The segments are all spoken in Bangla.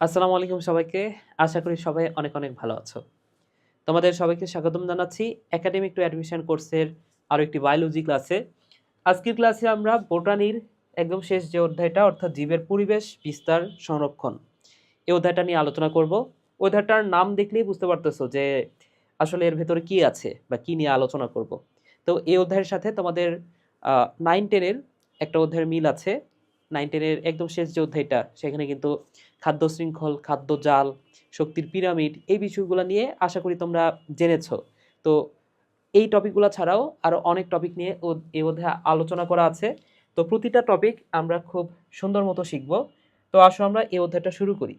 আসসালামু আলাইকুম সবাইকে। আশা করি সবাই অনেক, অনেক ভালো আছো। তোমাদের সবাইকে স্বাগতম জানাচ্ছি একাডেমিক টু অ্যাডমিশন কোর্সের আরো একটি বায়োলজি ক্লাসে। আজকের ক্লাসে আমরা বোটানির একদম শেষ যে অধ্যায়টা অর্থাৎ জীবের পরিবেশ, বিস্তার, সংরক্ষণ এই অধ্যায়টা নিয়ে আলোচনা করব। অধ্যায়টার নাম দেখলেই বুঝতে পারতেছো যে আসলে এর ভেতরে কি আছে বা কি নিয়ে আলোচনা করব। তো এই অধ্যায়ের সাথে তোমাদের 9-10 এর একটা অধ্যায়ের মিল আছে। 9-10 এর একদম শেষ যে অধ্যায়টা সেখানে কিন্তু খাদ্য শৃঙ্খল, খাদ্য জাল, শক্তির পিরামিড এই বিষয়গুলো নিয়ে আশা করি তোমরা জেনেছো। তো এই টপিকগুলো ছাড়াও আরো অনেক টপিক নিয়ে এই অধ্যায়ে আলোচনা করা আছে। তো প্রতিটা টপিক আমরা খুব সুন্দর মতো শিখব। তো আসো আমরা এই অধ্যায়টা শুরু করি।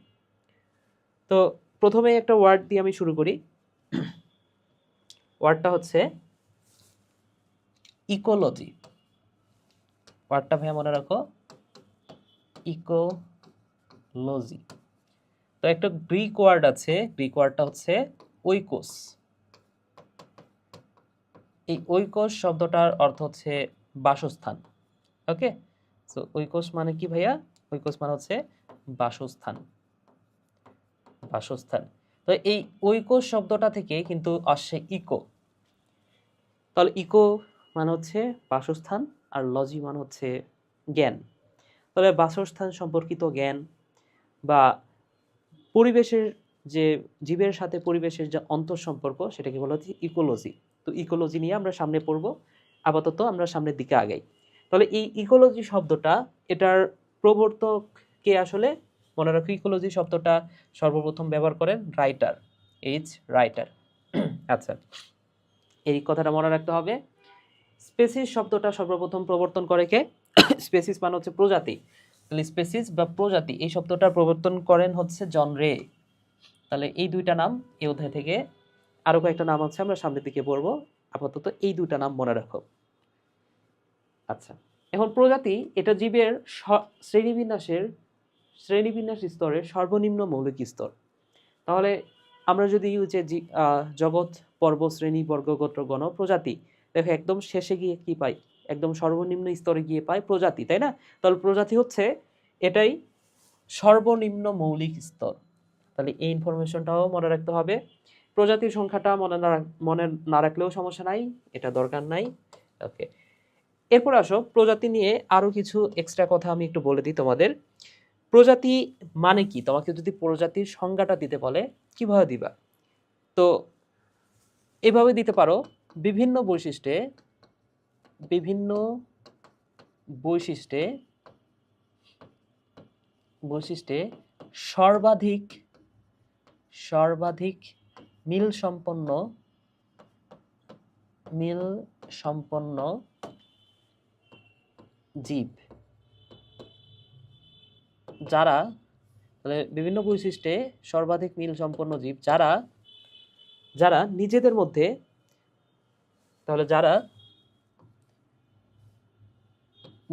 তো প্রথমে একটা ওয়ার্ড দিয়ে আমি শুরু করি। ওয়ার্ডটা হচ্ছে ইকোলজি। ওয়ার্ডটা ভাইয়া মনে রাখো, ইকোলজি। তো একটা গ্রিক ওয়ার্ড আছে, গ্রিক ওয়ার্ডটা হচ্ছে ওইকোস। এই ওইকোস শব্দটার অর্থ হচ্ছে বাসস্থান। ওকে, সো ওইকোস মানে কি ভাইয়া? ওইকোস মানে হচ্ছে বাসস্থান। বাসস্থান। তো এই ওইকোস শব্দটা থেকে কিন্তু আসছে ইকো। তাহলে ইকো মানে হচ্ছে বাসস্থান আর লজি মানে হচ্ছে জ্ঞান। তাহলে বাসস্থান সম্পর্কিত জ্ঞান বা পরিবেশের যে জীবের সাথে পরিবেশের যে অন্তঃসম্পর্ক সেটাকে বলা হচ্ছে ইকোলজি। তো ইকোলজি নিয়ে আমরা সামনে পড়ব। আপাতত আমরা সামনের দিকে আগাই। তাহলে এই ইকোলজি শব্দটা, এটার প্রবর্তক কে আসলে? মনে রাখো, ইকোলজি শব্দটা সর্বপ্রথম ব্যবহার করেন রাইটার, রাইটার। আচ্ছা, এই কথাটা মনে রাখতে হবে। স্পেসিস শব্দটা সর্বপ্রথম প্রবর্তন করে কে? স্পেসিস মানে হচ্ছে প্রজাতি। তাহলে স্পেসিস বা প্রজাতি এই শব্দটা প্রবর্তন করেন হচ্ছে জন রে। তাহলে এই দুইটা নাম এই অধ্যায় থেকে, আরো কয়েকটা নাম আছে আমরা সামনের দিকে পড়বো, আপাতত এই দুইটা নাম মনে রাখো। আচ্ছা, এখন প্রজাতি এটা জীবের শ্রেণীবিন্যাস স্তরের সর্বনিম্ন মৌলিক স্তর। তাহলে আমরা যদি যে জগৎ, পর্ব, শ্রেণী, বর্গ, গোত্র, গণ, প্রজাতি, দেখো একদম শেষে গিয়ে কি পাই? একদম সর্বনিম্ন স্তরে গিয়ে পাই প্রজাতি, তাই না? তাহলে প্রজাতি হচ্ছে এটাই সর্বনিম্ন মৌলিক স্তর। তাহলে এই ইনফরমেশনটাও মনে রাখতে হবে। প্রজাতির সংখ্যাটা মনে না রাখলেও সমস্যা নাই, এটা দরকার নাই। ওকে, এরপর আসো প্রজাতি নিয়ে আরো কিছু এক্সট্রা কথা আমি একটু বলে দিই তোমাদের। প্রজাতি মানে কি? তোমাকে যদি প্রজাতির সংজ্ঞাটা দিতে বলে কিভাবে দিবা? তো এভাবে দিতে পারো, বিভিন্ন বৈশিষ্ট্যে বিভিন্ন বৈশিষ্ট্যে বৈশিষ্ট্যে সর্বাধিক সর্বাধিক মিল সম্পন্ন জীব যারা, তাহলে বিভিন্ন বৈশিষ্ট্যে সর্বাধিক মিল সম্পন্ন জীব যারা যারা নিজেদের মধ্যে, তাহলে যারা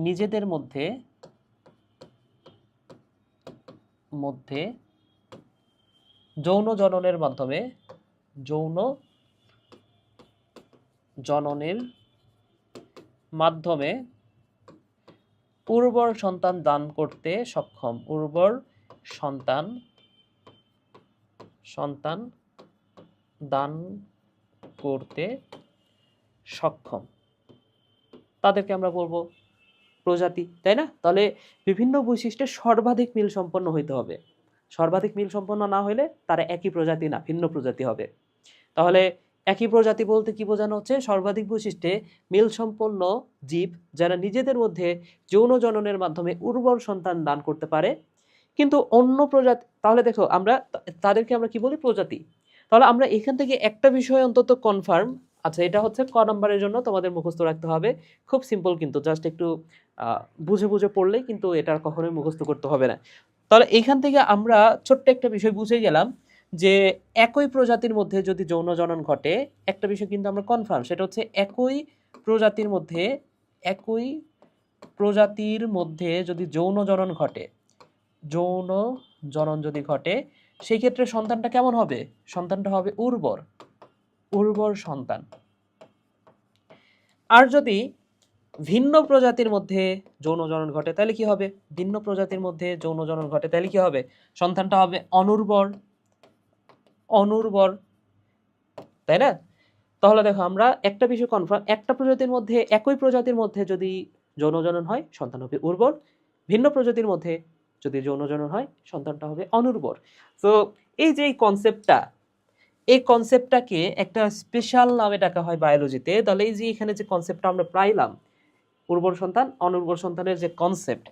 নিজেদের মধ্যে মধ্যে যৌন জননের মাধ্যমে উর্বর সন্তান দান করতে সক্ষম। উর্বর সন্তান দান করতে সক্ষম, তাদেরকে আমরা বলবো প্রজাতি, তাই না? তাহলে বিভিন্ন বৈশিষ্ট্যে সর্বাধিক মিল সম্পন্ন হইতে হবে। সর্বাধিক মিল সম্পন্ন না হলে তারা একই প্রজাতি না, ভিন্ন প্রজাতি হবে। তাহলে একই প্রজাতি বলতে কি বোঝানো হচ্ছে? সর্বাধিক বৈশিষ্ট্যে মিল সম্পন্ন জীব যারা নিজেদের মধ্যে যৌন জননের মাধ্যমে উর্বর সন্তান দান করতে পারে। কিন্তু অন্য প্রজাতি, তাহলে দেখো আমরা তাদেরকে আমরা কি বলি? প্রজাতি। তাহলে আমরা এখান থেকে একটা বিষয় অন্তত কনফার্ম, আচ্ছা এটা হচ্ছে ক নম্বরের জন্য তোমাদের মুখস্থ রাখতে হবে। খুব সিম্পল, কিন্তু জাস্ট একটু বুঝে বুঝে পড়লেই কিন্তু এটা কখনোই মুখস্থ করতে হবে না। তাহলে এইখান থেকে আমরা ছোট্ট একটা বিষয় বুঝে গেলাম যে একই প্রজাতির মধ্যে যদি যৌন জনন ঘটে, একটা বিষয় কিন্তু আমরা কনফার্ম, সেটা হচ্ছে একই প্রজাতির মধ্যে যদি যৌন জনন যদি ঘটে, সেই ক্ষেত্রে সন্তানটা কেমন হবে? সন্তানটা হবে উর্বর সন্তান। আর যদি ভিন্ন প্রজাতির মধ্যে যৌন জনন ঘটে তাহলে কি হবে? ভিন্ন প্রজাতির মধ্যে যৌন জনন ঘটে তাহলে কি হবে? সন্তানটা হবে অনুর্বর, অনুর্বর, তাই না? তাহলে দেখো আমরা একটা বিষয় কনফার্ম, একটা প্রজাতির মধ্যে, একই প্রজাতির মধ্যে যদি যৌন জনন হয় সন্তান হবে উর্বর, ভিন্ন প্রজাতির মধ্যে যদি যৌন জনন হয় সন্তানটা হবে অনুর্বর। তো এই যে এই কনসেপ্টটা, এই কনসেপ্টটাকে একটা স্পেশাল নামে ডাকা হয় বায়োলজিতে। তাহলে এই যে এখানে যে কনসেপ্টটা আমরা পাইলাম, উর্বর সন্তান অনুর্বর সন্তানের যে কনসেপ্ট,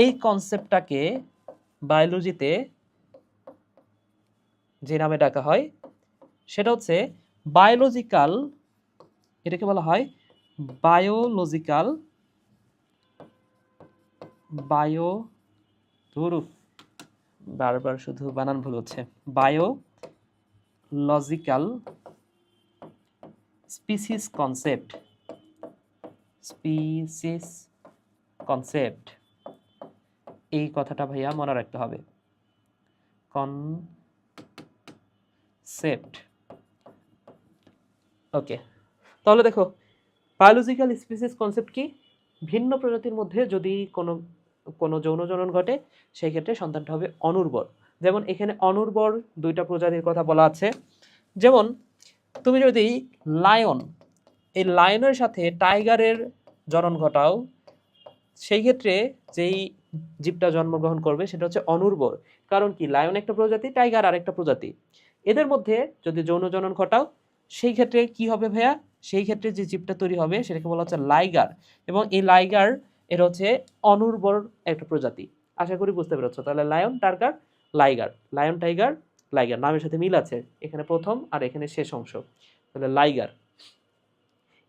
এই কনসেপ্টটাকে বায়োলজিতে যে নামে ডাকা হয় সেটা হচ্ছে বায়োলজিক্যাল, এটাকে বলা হয় বায়োলজিক্যাল, বায়ো ধরু বারবার শুধু বানান ভুল হচ্ছে, biological species concept, species concept, এই কথাটা ভাইয়া মনে রাখতে হবে, কনসেপ্ট। ওকে, তাহলে দেখো বায়োলজিক্যাল স্পিসিস কনসেপ্ট কি? ভিন্ন প্রজাতির মধ্যে যদি কোনো যৌন জনন ঘটে সেই ক্ষেত্রে সন্তানটা হবে অনুর্বর। যেমন এখানে অনুর্বর দুইটা প্রজাতির কথা বলা আছে। যেমন তুমি যদি লায়ন, এই লায়নের সাথে টাইগারের জনন ঘটাও, সেই ক্ষেত্রে যেই জীবটা জন্মগ্রহণ করবে সেটা হচ্ছে অনুর্বর। কারণ কি? লায়ন একটা প্রজাতি, টাইগার আরেকটা প্রজাতি, এদের মধ্যে যদি যৌন জনন ঘটাও সেই ক্ষেত্রে কি হবে ভাইয়া? সেই ক্ষেত্রে যে জীবটা তৈরি হবে সেটাকে বলা হচ্ছে লাইগার, এবং এই লাইগার এর হচ্ছে অনুর্বর একটা প্রজাতি। আশা করি বুঝতে পেরেছো। তাহলে lion, tiger, liger, lion, tiger, liger নামের সাথে মিল আছে, এখানে প্রথম আর এখানে শেষ অংশ, তাহলে লাইগার।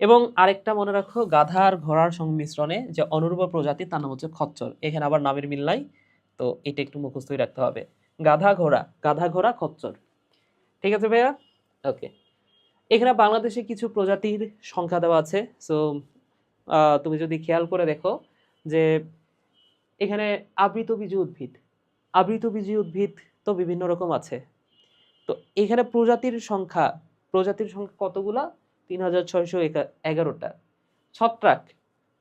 এবং আরেকটা মনে রাখো, গাধা আর ঘোড়ার সংমিশ্রণে যে অনুর্বর প্রজাতি তার নাম হচ্ছে খচ্চর। এখানে আবার নামের মিল নাই, তো এটা একটু মুখস্থই রাখতে হবে। গাধা ঘোড়া, গাধা ঘোড়া খচ্চর, ঠিক আছে ভাইয়া? ওকে, এখানে বাংলাদেশে কিছু প্রজাতির সংখ্যা দেওয়া আছে। সো তুমি যদি খেয়াল করে দেখো যে এখানে আবৃতবীজী উদ্ভিদ, আবৃতবীজী উদ্ভিদ তো বিভিন্ন রকম আছে। তো এখানে প্রজাতির সংখ্যা কতগুলা? 3611টা। ছত্রাক,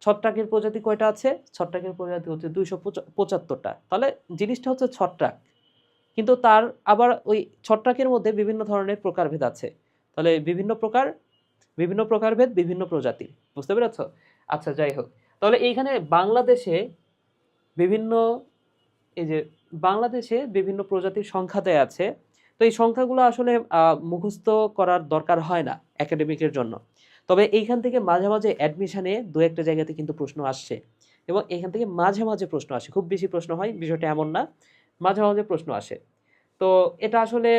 ছত্রাকের প্রজাতি কয়টা আছে? ছত্রাকের প্রজাতি হচ্ছে 275টা। তাহলে জিনিসটা হচ্ছে ছত্রাক, কিন্তু তার আবার ওই ছত্রাকের মধ্যে বিভিন্ন ধরনের প্রকারভেদ আছে। তাহলে বিভিন্ন প্রকারভেদ, বিভিন্ন প্রজাতি, বুঝতে পেরেছ? আচ্ছা, যাই হোক, তাহলে এইখানে বাংলাদেশে বিভিন্ন, এই যে বাংলাদেশে বিভিন্ন প্রজাতির সংখ্যা দেয়া আছে। তো এই সংখ্যাগুলো আসলে মুখস্থ করার দরকার হয় না একাডেমিকের জন্য। তবে এইখান থেকে মাঝে মাঝে অ্যাডমিশনে দু একটা জায়গাতে কিন্তু প্রশ্ন আসছে, এবং এখান থেকে মাঝে মাঝে প্রশ্ন আসে, খুব বেশি প্রশ্ন হয় বিষয়টা এমন না, মাঝে মাঝে প্রশ্ন আসে। তো এটা আসলে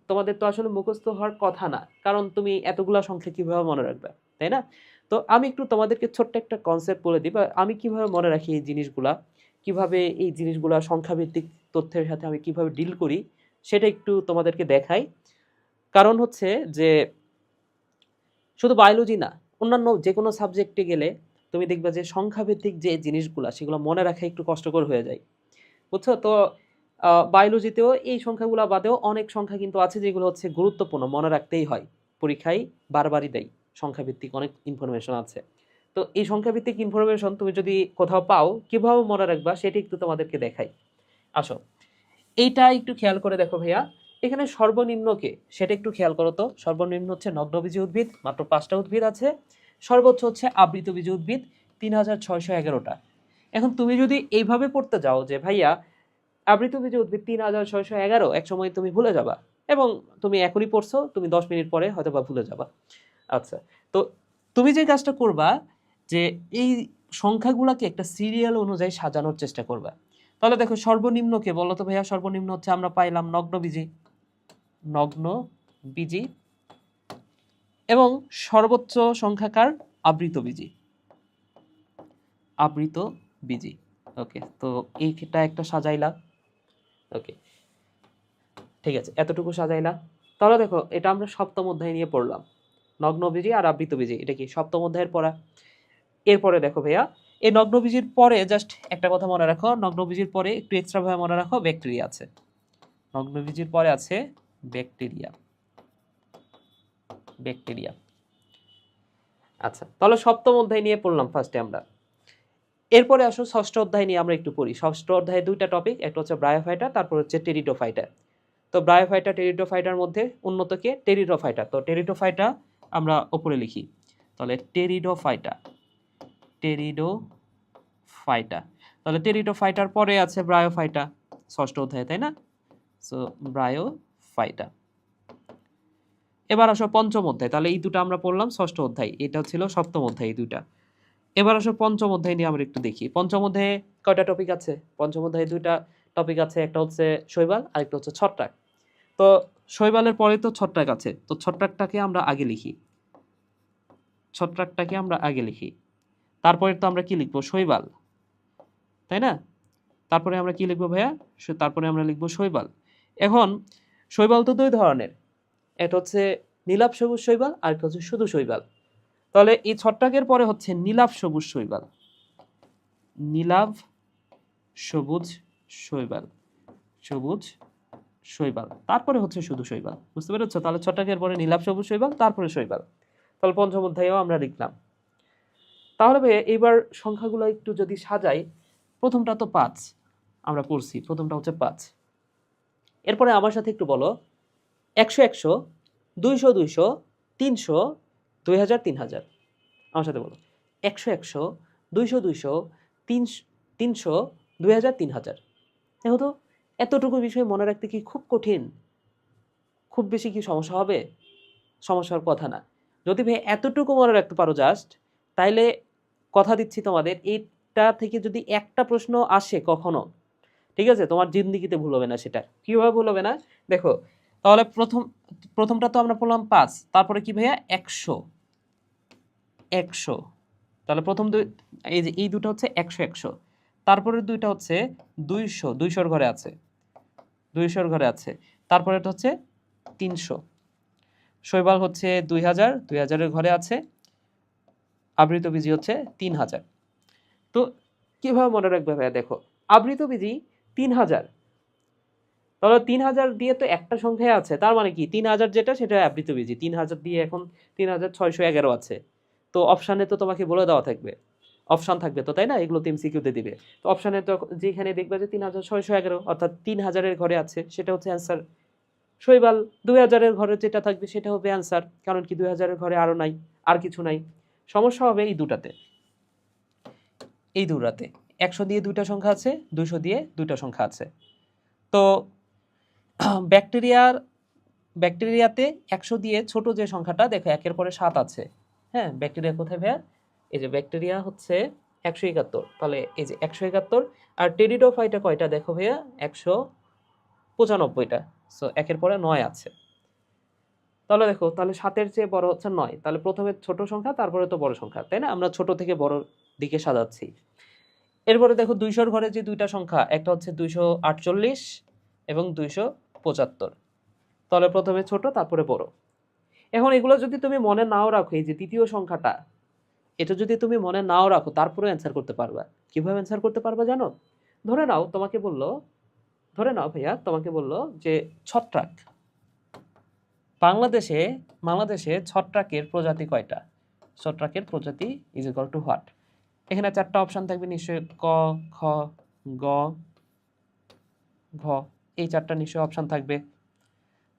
তোমাদের তো আসলে মুখস্থ হওয়ার কথা না, কারণ তুমি এতগুলা সংখ্যা কিভাবে মনে রাখবে, তাই না? তো আমি একটু তোমাদেরকে ছোট্ট একটা কনসেপ্ট বলে দিই, বা আমি কিভাবে মনে রাখি এই জিনিসগুলা, কিভাবে এই জিনিসগুলা সংখ্যাভিত্তিক তথ্যের সাথে আমি কিভাবে ডিল করি সেটা একটু তোমাদেরকে দেখাই। কারণ হচ্ছে যে শুধু বায়োলজি না, অন্যান্য যে কোনো সাবজেক্টে গেলে তুমি দেখবে যে সংখ্যাভিত্তিক যে জিনিসগুলা সেগুলো মনে রাখা একটু কষ্টকর হয়ে যায়, বুঝছো? তো বায়োলজিতেও এই সংখ্যাগুলো বাদেও অনেক সংখ্যা কিন্তু আছে যেগুলো হচ্ছে গুরুত্বপূর্ণ, মনে রাখতেই হয়, পরীক্ষায় বারবারই দেয়, সংখ্যাভিত্তিক অনেক ইনফরমেশন আছে। তো এই সংখ্যাভিত্তিক ইনফরমেশন তুমি যদি কোথাও পাও, কিভাবে মনে রাখবা সেটা একটু তোমাদেরকে দেখাই। আসো, এইটা একটু খেয়াল করে দেখো ভাইয়া, এখানে সর্বনিম্নকে সেটা একটু খেয়াল করো তো। সর্বনিম্ন হচ্ছে নগ্নবীজী উদ্ভিদ, মাত্র 5টা উদ্ভিদ আছে। সর্বোচ্চ হচ্ছে আবৃতবীজী উদ্ভিদ, 3611টা। এখন তুমি যদি এইভাবে পড়তে যাও যে ভাইয়া আবৃতবীজী উদ্ভিদ 3611, এক সময় তুমি ভুলে যাবা, এবং তুমি এখনই পড়ছো, তুমি 10 মিনিট পরে হয়তো বা ভুলে যাবা। আচ্ছা, তো তুমি যে কাজটা করবা যে এই সংখ্যাগুলোকে একটা সিরিয়াল অনুযায়ী সাজানোর চেষ্টা করবা। তাহলে দেখো সর্বনিম্নকে বলো তো ভাইয়া। সর্বনিম্ন হচ্ছে আমরা পাইলাম নগ্নবীজী, নগ্নবীজী, এবং সর্বোচ্চ সংখ্যাকার আবৃতবীজী, আবৃতবীজী। ওকে, তো এইটা একটা সাজাইলা। ওকে, ঠিক আছে, এতটুকু সাজাইলা। তাহলে দেখো এটা আমরা সপ্তম অধ্যায় নিয়ে পড়লাম, নগ্নবীজী আর আবৃতবীজী, এটা কি সপ্তম অধ্যায়ের পড়া। এরপরে দেখো ভাইয়া, এই নগ্নবীজীর পরে জাস্ট একটা কথা মনে রাখো, নগ্নবীজীর পরে একটু এক্সট্রা ভাবে মনে রাখো, ব্যাকটেরিয়া আছে। নগ্নবীজীর পরে আছে ব্যাকটেরিয়া, ব্যাকটেরিয়া। আচ্ছা, তাহলে সপ্তম অধ্যায় নিয়ে পড়লাম ফার্স্টে আমরা। এরপরে আসো ষষ্ঠ অধ্যায় নিয়ে আমরা একটু পড়ি। ষষ্ঠ অধ্যায়ে দুইটা টপিক, একটা হচ্ছে ব্রায়োফাইটা, তারপর হচ্ছে টেরিডোফাইটা। তো ব্রায়োফাইটা টেরিডোফাইটার মধ্যে উন্নত কে? টেরিডোফাইটা। তো টেরিডোফাইটা আমরা উপরে লিখি, তাহলে টেরিডোফাইটা, টেরিডোফাইটা। তাহলে টেরিডোফাইটার পরে আছে ব্রায়োফাইটা ষষ্ঠ অধ্যায়ে, তাই না? So bryophyta. এবার আসো পঞ্চম অধ্যায়, তাহলে এই দুটো আমরা পড়লাম ষষ্ঠ অধ্যায়, এটা ছিল সপ্তম অধ্যায় এই দুইটা। এবার আসো পঞ্চম অধ্যায় নিয়ে আমরা একটু দেখি। পঞ্চম অধ্যায়ে কয়টা টপিক আছে? পঞ্চম অধ্যায়ে দুইটা টপিক আছে, একটা হচ্ছে শৈবাল আর একটা হচ্ছে ছত্রাক। তো শৈবালের পরে তো ছত্রাক আছে, তো ছত্রাকটাকে আমরা আগে লিখি, ছত্রাকটাকে আমরা আগে লিখি। তারপরে তো আমরা কি লিখবো? শৈবাল, তাই না? তারপরে আমরা কি লিখবো ভাইয়া? তারপরে আমরা লিখবো শৈবাল। এখন শৈবাল তো দুই ধরনের, একটা হচ্ছে নীলাভ সবুজ শৈবাল আর একটা হচ্ছে শুধু শৈবাল। তাহলে এই ছত্রাকের পরে হচ্ছে নীলাভ সবুজ শৈবাল, নীলাভ সবুজ শৈবাল, সবুজ শৈবাল, তারপরে হচ্ছে শুধু শৈবাল। বুঝতে পেরেছো? তাহলে ছত্রাকের পরে নীলাভ সবুজ শৈবাল, তারপরে শৈবাল। তাহলে পঞ্চম অধ্যায়েও আমরা লিখলাম। তাহলে ভাই এবার সংখ্যাগুলো একটু যদি সাজাই, প্রথমটা তো 5 আমরা পড়ছি, প্রথমটা হচ্ছে 5। এরপরে আমার সাথে একটু বলো 100 100, 200 200, 300, 2000 3000। আমার সাথে বলো 100 100, 200 200, 300, 2000 3000। দেখো তো, এতটুকু বিষয় মনে রাখতে কি খুব কঠিন? খুব বেশি কি সমস্যা হবে? সমস্যার কথা না। যদি ভাই এতটুকু মনে রাখতে পারো জাস্ট, তাইলে কথা দিচ্ছি তোমাদের, এইটা থেকে যদি একটা প্রশ্ন আসে কখনো, ঠিক আছে, তোমার জিন্দিগিতে ভুল হবে না। সেটা কিভাবে ভুল হবে না? দেখো, তাহলে প্রথমটা তো আমরা পড়লাম 5, তারপরে কি ভাইয়া? 100 100। তাহলে প্রথম এই যে এই দুটো হচ্ছে 100 100, তারপরে দুইটা হচ্ছে 200 200-র ঘরে আছে, 200-র ঘরে আছে, তারপরে এটা হচ্ছে 300। শৈবাল হচ্ছে 2000 2000-এর ঘরে আছে, আবৃতবীজি হচ্ছে 3000। তো কিভাবে মনে রাখবে ভাইয়া? দেখো, আবৃতবীজি 3000, তাহলে 3000 দিয়ে তো একটা সংখ্যায় আছে, তার মানে কি 3000 যেটা সেটা আবৃতবীজি। 3000 দিয়ে এখন 3611 আছে। তো অপশানে তো তোমাকে বলে দেওয়া থাকবে, অপশান থাকবে তো, তাই না? এগুলো তো এমসিকিউতে দিবে। তো অপশানে তো যেখানে দেখবে যে 3611 অর্থাৎ 3000-এর ঘরে আছে, সেটা হচ্ছে অ্যান্সার। শৈবাল 2000-এর ঘরে যেটা থাকবে সেটা হবে অ্যান্সার, কারণ কি 2000-এর ঘরে আরও নাই, আর কিছু নাই। সমস্যা হবে এই দুটাতে, এই দুটাতে 100 দিয়ে দুইটা সংখ্যা আছে, 200 দিয়ে দুইটা সংখ্যা আছে। তো ব্যাকটেরিয়াতে 100 দিয়ে ছোট যে সংখ্যাটা, দেখো 1-এর পরে 7 আছে। হ্যাঁ, ব্যাকটেরিয়া কোথায় ভাইয়া? এই যে ব্যাকটেরিয়া হচ্ছে 171, তাহলে এই যে 171। আর টেরিডোফাইটা কয়টা দেখো ভাইয়া? 195টা। সো 1-এর পরে 9 আছে। তাহলে দেখো, তাহলে 7-এর চেয়ে বড় হচ্ছে 9, তাহলে প্রথমে ছোট সংখ্যা, তারপরে তো বড় সংখ্যা, তাই না? আমরা ছোট থেকে বড় দিকে সাজাচ্ছি। এরপরে দেখো 200-র ঘরে যে দুইটা সংখ্যা, একটা হচ্ছে 248 এবং 275। তাহলে প্রথমে ছোট, তারপরে বড়। এখন এগুলো যদি তুমি মনে নাও রাখো, এই যে তৃতীয় সংখ্যাটা, এটা যদি তুমি মনে নাও রাখো, তারপরে অ্যান্সার করতে পারবা। কিভাবে অ্যান্সার করতে পারবা জানো? ধরে নাও তোমাকে বললো, ধরে নাও ভাইয়া তোমাকে বললো যে ছত্রাক, বাংলাদেশে ছত্রাকের প্রজাতি কয়টা? ছত্রাকের প্রজাতি ইজ ইকুয়াল টু হোয়াট? এখানে 4টা অপশন থাকবে নিশ্চয়ই, ক, খ, গ, ঘ। এই 4টা নিশ্চয়ই অপশন থাকবে।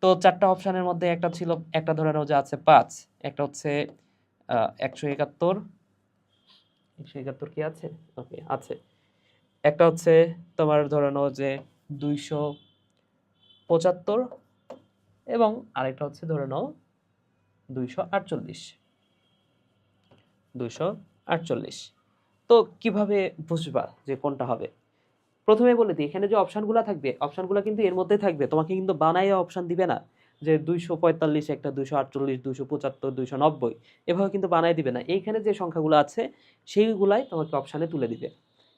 তো 4টা অপশনের মধ্যে একটা ছিল, একটা ধরে নাও যে আছে 5, একটা হচ্ছে 171, 171 কি আছে? ওকে, আছে। একটা হচ্ছে তোমার ধরে নাও যে 275, এবং আরেকটা হচ্ছে ধরে নাও 248, 248। তো কিভাবে বুঝবা যে কোনটা হবে? প্রথমে বলে দিই, এখানে যে অপশনগুলো থাকবে, অপশনগুলো কিন্তু এর মধ্যে থাকবে, তোমাকে কিন্তু বানাইয়া অপশন দিবে না যে 245 একটা, 248, 275, 290, এভাবে কিন্তু বানাই দিবে না। এইখানে যে সংখ্যাগুলো আছে সেইগুলাই তোমাকে অপশানে তুলে দিবে।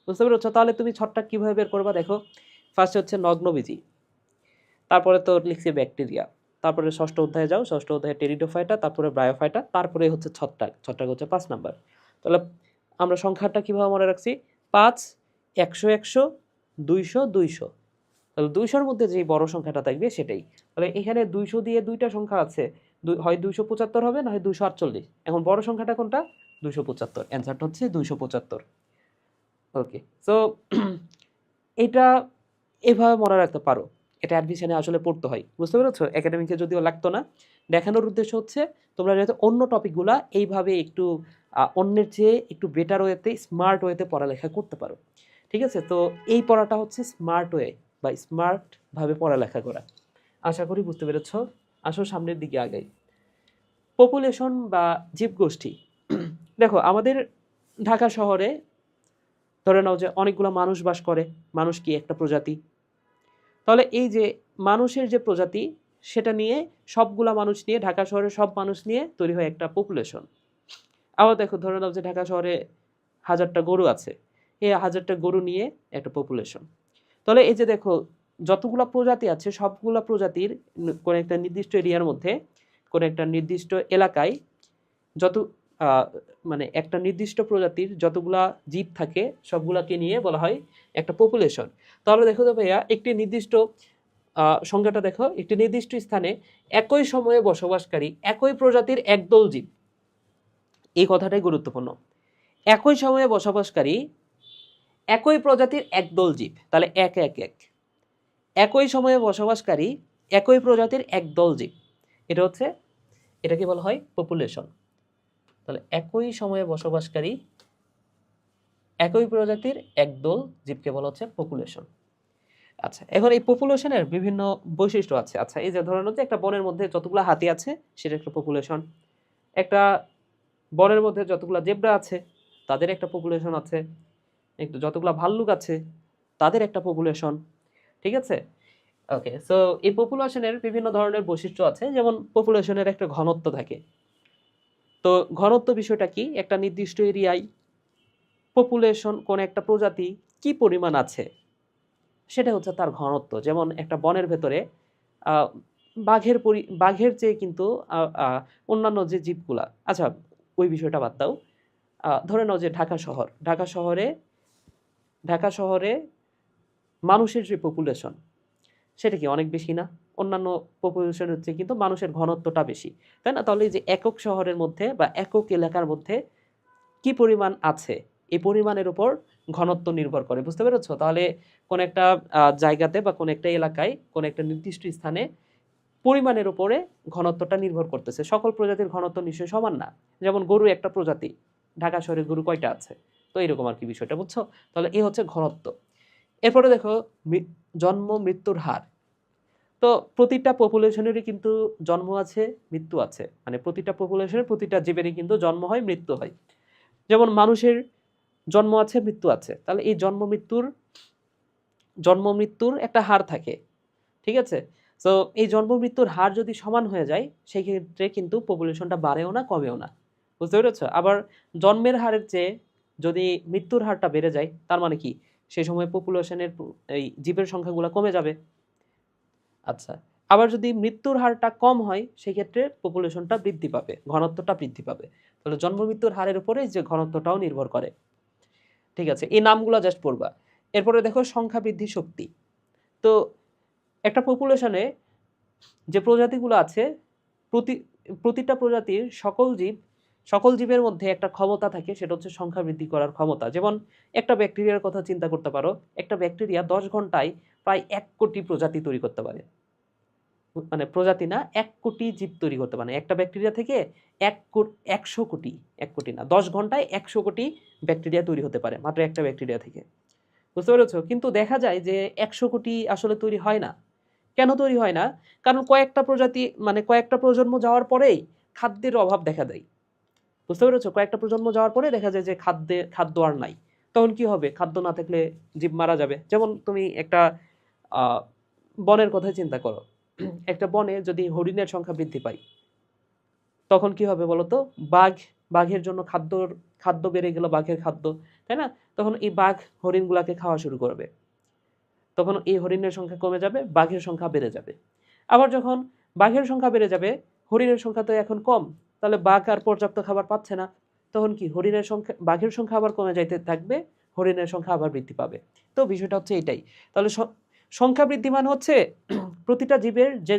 বুঝতে পেরেছো? তাহলে তুমি ছটটা কিভাবে বের করবা? দেখো, ফার্স্টে হচ্ছে নগ্নবীজি, তারপরে তো লিখছি ব্যাকটেরিয়া, তারপরে ষষ্ঠ অধ্যায়ে যাও, ষষ্ঠ অধ্যায়ে টেরিডোফাইটা, তারপরে ব্রায়োফাইটা, তারপরে হচ্ছে ছত্রাক, ছত্রাক হচ্ছে 5 নাম্বার। তাহলে আমরা সংখ্যাটা কিভাবে মনে রাখছি? 5, 100 100, 200 200। তাহলে 200-র মধ্যে যে বড় সংখ্যাটা থাকবে সেটাই। তাহলে এখানে 200 দিয়ে দুইটা সংখ্যা আছে, হয় 275 হবে, না হয় 248। এখন বড় সংখ্যাটা কোনটা? 275। অ্যান্সারটা হচ্ছে 275। ওকে, সো এটা এভাবে মনে রাখতে পারো। এটা অ্যাডমিশনে আসলে পড়তে হয়, বুঝতে পেরেছো? একাডেমিকে যদিও লাগতো না। দেখানোর উদ্দেশ্য হচ্ছে তোমরা যাতে অন্য টপিকগুলা এইভাবে একটু অন্যের চেয়ে একটু বেটার ওয়েতে, স্মার্ট ওয়েতে পড়ালেখা করতে পারো। ঠিক আছে? তো এই পড়াটা হচ্ছে স্মার্ট ওয়ে বা স্মার্টভাবে পড়ালেখা করা। আশা করি বুঝতে পেরেছ। আসো সামনের দিকে আগাই। পপুলেশন বা জীবগোষ্ঠী। দেখো আমাদের ঢাকা শহরে ধরে নাও যে অনেকগুলো মানুষ বাস করে। মানুষ কি একটা প্রজাতি? তাহলে এই যে মানুষের যে প্রজাতি, সেটা নিয়ে সবগুলা মানুষ নিয়ে, ঢাকা শহরের সব মানুষ নিয়ে তৈরি হয় একটা পপুলেশন। আবার দেখো ধরে নাও যে ঢাকা শহরে 1000টা গরু আছে, এই 1000টা গরু নিয়ে একটা পপুলেশন। তাহলে এই যে দেখো যতগুলা প্রজাতি আছে, সবগুলা প্রজাতির কোন একটা নির্দিষ্ট এরিয়ার মধ্যে, কোন একটা নির্দিষ্ট এলাকায় যত মানে একটা নির্দিষ্ট প্রজাতির যতগুলা জীব থাকে, সবগুলাকে নিয়ে বলা হয় একটা পপুলেশন। তাহলে দেখো তো ভাইয়া, একটি নির্দিষ্ট সংখ্যাটা দেখো, একটি নির্দিষ্ট স্থানে একই সময়ে বসবাসকারী একই প্রজাতির একদল জীব। এই কথাটাই গুরুত্বপূর্ণ। একই সময়ে বসবাসকারী একই প্রজাতির একদল জীব, তাহলে এক এক এক একই সময়ে বসবাসকারী একই প্রজাতির একদল জীব, এটাকে বলা হয় পপুলেশন। তাহলে একই সময়ে বসবাসকারী একই প্রজাতির একদল জীবকে বলা হচ্ছে পপুলেশন। আচ্ছা, এখন এই পপুলেশনের বিভিন্ন বৈশিষ্ট্য আছে। আচ্ছা, এই যে ধরে নাও যে একটা বনের মধ্যে যতগুলো হাতি আছে সেটা একটা পপুলেশন, একটা বনের মধ্যে যতগুলো জেব্রা আছে তাদের একটা পপুলেশন আছে, একটু যতগুলো ভাল্লুক আছে তাদের একটা পপুলেশন। ঠিক আছে? ওকে, সো এই পপুলেশনের বিভিন্ন ধরনের বৈশিষ্ট্য আছে। যেমন পপুলেশনের একটা ঘনত্ব থাকে। তো ঘনত্ব বিষয়টা কি? একটা নির্দিষ্ট এরিয়ায় পপুলেশন, কোন একটা প্রজাতি কি পরিমাণ আছে সেটা হচ্ছে তার ঘনত্ব। যেমন একটা বনের ভেতরে বাঘের চেয়ে কিন্তু অন্যান্য যে জীবগুলা, আচ্ছা ওই বিষয়টা বাদ দাও। ধরে নাও যে ঢাকা শহরে মানুষের যে পপুলেশন সেটা কি অনেক বেশি না? অন্যান্য পপুলেশন হচ্ছে কিন্তু মানুষের ঘনত্বটা বেশি, তাই না? তাহলে এই যে একক শহরের মধ্যে বা একক এলাকার মধ্যে কি পরিমাণ আছে, এই পরিমাণের উপর ঘনত্ব নির্ভর করে, বুঝতে পেরেছো? তাহলে কোন একটা জায়গাতে বা কোন একটা এলাকায়, কোন একটা নির্দিষ্ট স্থানে পরিমাণের উপরে ঘনত্বটা নির্ভর করতেছে। সকল প্রজাতির ঘনত্ব নিশ্চয়ই সমান না। যেমন গরু একটা প্রজাতি, ঢাকা শহরে গরু কয়টা আছে? তো এরকম আর কি বিষয়টা, বুঝছো? তাহলে এই হচ্ছে ঘনত্ব। এরপরে দেখো জন্ম মৃত্যুর হার। তো প্রতিটা পপুলেশনেরই কিন্তু জন্ম আছে, মৃত্যু আছে। মানে প্রতিটা পপুলেশনের প্রতিটা জীবেরই কিন্তু জন্ম হয়, মৃত্যু হয়। যেমন মানুষের জন্ম আছে, মৃত্যু আছে। তাহলে এই জন্ম মৃত্যুর একটা হার থাকে। ঠিক আছে? সো এই জন্ম মৃত্যুর হার যদি সমান হয়ে যায়, সেই ক্ষেত্রে কিন্তু পপুলেশনটা বাড়েও না, কমেও না। বুঝতে পেরেছো? আবার জন্মের হারের চেয়ে যদি মৃত্যুর হারটা বেড়ে যায়, তার মানে কি সেই সময় পপুলেশনের এই জীবের সংখ্যাগুলো কমে যাবে। আচ্ছা, আবার যদি মৃত্যুর হারটা কম হয়, সেক্ষেত্রে পপুলেশনটা বৃদ্ধি পাবে, ঘনত্বটা বৃদ্ধি পাবে। তাহলে জন্ম মৃত্যুর হারের উপরে যে ঘনত্বটাও নির্ভর করে। ঠিক আছে, এই নামগুলো জাস্ট পড়বা। এরপরে দেখো সংখ্যা বৃদ্ধি শক্তি। তো একটা পপুলেশনে যে প্রজাতিগুলো আছে, প্রতিটা প্রজাতির সকল জীবের মধ্যে একটা ক্ষমতা থাকে, সেটা হচ্ছে সংখ্যা বৃদ্ধি করার ক্ষমতা। যেমন একটা ব্যাকটেরিয়ার কথা চিন্তা করতে পারো। একটা ব্যাকটেরিয়া 10 ঘন্টায় প্রায় 1 কোটি প্রজাতি তৈরি করতে পারে। মানে প্রজাতি না, 1 কোটি জীব তৈরি করতে পারে। একটা ব্যাকটেরিয়া থেকে 100 কোটি, 1 কোটি না, 10 ঘন্টায় 100 কোটি ব্যাকটেরিয়া তৈরি হতে পারে মাত্র একটা ব্যাকটেরিয়া থেকে। বুঝতে পেরেছো? কিন্তু দেখা যায় যে 100 কোটি আসলে তৈরি হয় না। কেন তৈরি হয় না? কারণ কয়েকটা প্রজাতি, মানে কয়েকটা প্রজন্ম যাওয়ার পরেই খাদ্যের অভাব দেখা দেয়। বুঝতে পেরেছো? কয়েকটা প্রজন্ম যাওয়ার পরে দেখা যায় যে খাদ্য আর নাই। তখন কি হবে? খাদ্য না থাকলে জীব মারা যাবে। যেমন তুমি একটা আ বনের কথাই চিন্তা করো। একটা বনে যদি হরিণের সংখ্যা বৃদ্ধি পায়, তখন কি হবে বলো তো? বাঘের জন্য খাদ্য বেড়ে গেল, বাঘের খাদ্য, তাই না? তখন এই বাঘ হরিণগুলাকে খাওয়া শুরু করবে। তখন এই হরিণের সংখ্যা কমে যাবে, বাঘের সংখ্যা বেড়ে যাবে। আবার যখন বাঘের সংখ্যা বেড়ে যাবে, হরিণের সংখ্যা তো এখন কম, তাহলে বাঘ আর পর্যাপ্ত খাবার পাচ্ছে না। তখন কি বাঘের সংখ্যা আবার কমে যাইতে থাকবে, হরিণের সংখ্যা আবার বৃদ্ধি পাবে। তো বিষয়টা হচ্ছে এটাই। তাহলে সংখ্যা বৃদ্ধি মানে হচ্ছে প্রতিটা জীবের যে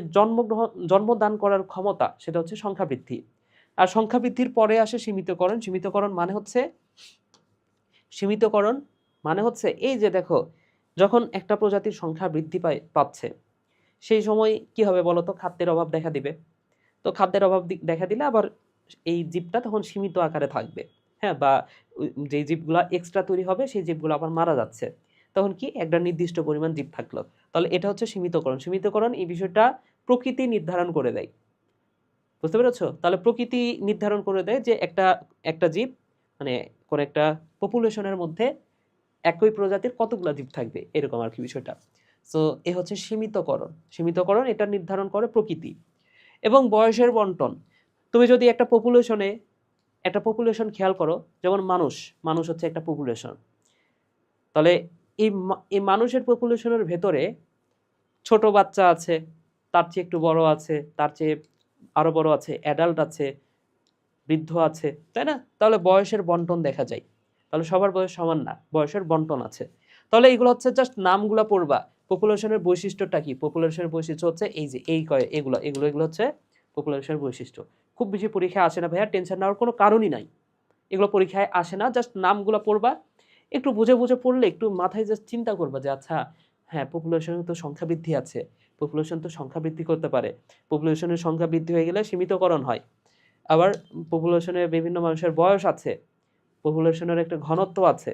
জন্মদান করার ক্ষমতা সেটা হচ্ছে সংখ্যা বৃদ্ধি। আর সংখ্যা বৃদ্ধির পরে আসে সীমিতকরণ। সীমিতকরণ মানে হচ্ছে এই যে দেখো, যখন একটা প্রজাতির সংখ্যা বৃদ্ধি পাচ্ছে সেই সময় কি হবে বলো তো? খাদ্যের অভাব দেখা দিবে। তো খাদ্যের অভাব দেখা দিলে আবার এই জীবটা তখন সীমিত আকারে থাকবে। হ্যাঁ, বা যে জীবগুলা এক্সট্রা তৈরি হবে সেই জীবগুলো আবার মারা যাচ্ছে। তখন কি একটা নির্দিষ্ট পরিমাণ জীব থাকলো। তাহলে এটা হচ্ছে সীমিতকরণ। সীমিতকরণ এই বিষয়টা প্রকৃতি নির্ধারণ করে দেয়। বুঝতে পেরেছো? তাহলে প্রকৃতি নির্ধারণ করে দেয় যে একটা জীব মানে কোন একটা পপুলেশনের মধ্যে একই প্রজাতির কতগুলা জীব থাকবে, এরকম আর কি বিষয়টা। সো এ হচ্ছে সীমিতকরণ। সীমিতকরণ এটা নির্ধারণ করে প্রকৃতি। এবং বয়সের বন্টন, তুমি যদি একটা পপুলেশন খেয়াল করো, যেমন মানুষ হচ্ছে একটা পপুলেশন। তাহলে এই মানুষের পপুলেশনের ভেতরে ছোট বাচ্চা আছে, তার চেয়ে একটু বড় আছে, তার চেয়ে আরো বড় আছে, অ্যাডাল্ট আছে, বৃদ্ধ আছে, তাই না? তাহলে বয়সের বন্টন দেখা যায়। তাহলে সবার বয়স সমান না, বয়সের বন্টন আছে। তাহলে এগুলো হচ্ছে জাস্ট নামগুলা পড়বা। পপুলেশনের বৈশিষ্ট্যটা কি? পপুলেশনের বৈশিষ্ট্য হচ্ছে এই যে এগুলো হচ্ছে পপুলেশনের বৈশিষ্ট্য। খুব বেশি পরীক্ষায় আসে না ভাইয়া, টেনশন নেওয়ার কোনো কারণই নাই। এগুলো পরীক্ষায় আসে না, জাস্ট নামগুলো পড়বা। একটু বুঝে বুঝে পড়লে একটু মাথায় জাস্ট চিন্তা করবা যে আচ্ছা হ্যাঁ, পপুলেশনের তো সংখ্যা বৃদ্ধি আছে, পপুলেশন তো সংখ্যা বৃদ্ধি করতে পারে। পপুলেশনের সংখ্যা বৃদ্ধি হয়ে গেলে সীমিতকরণ হয়। আবার পপুলেশনে বিভিন্ন মানুষের বয়স আছে, পপুলেশনের একটা ঘনত্ব আছে।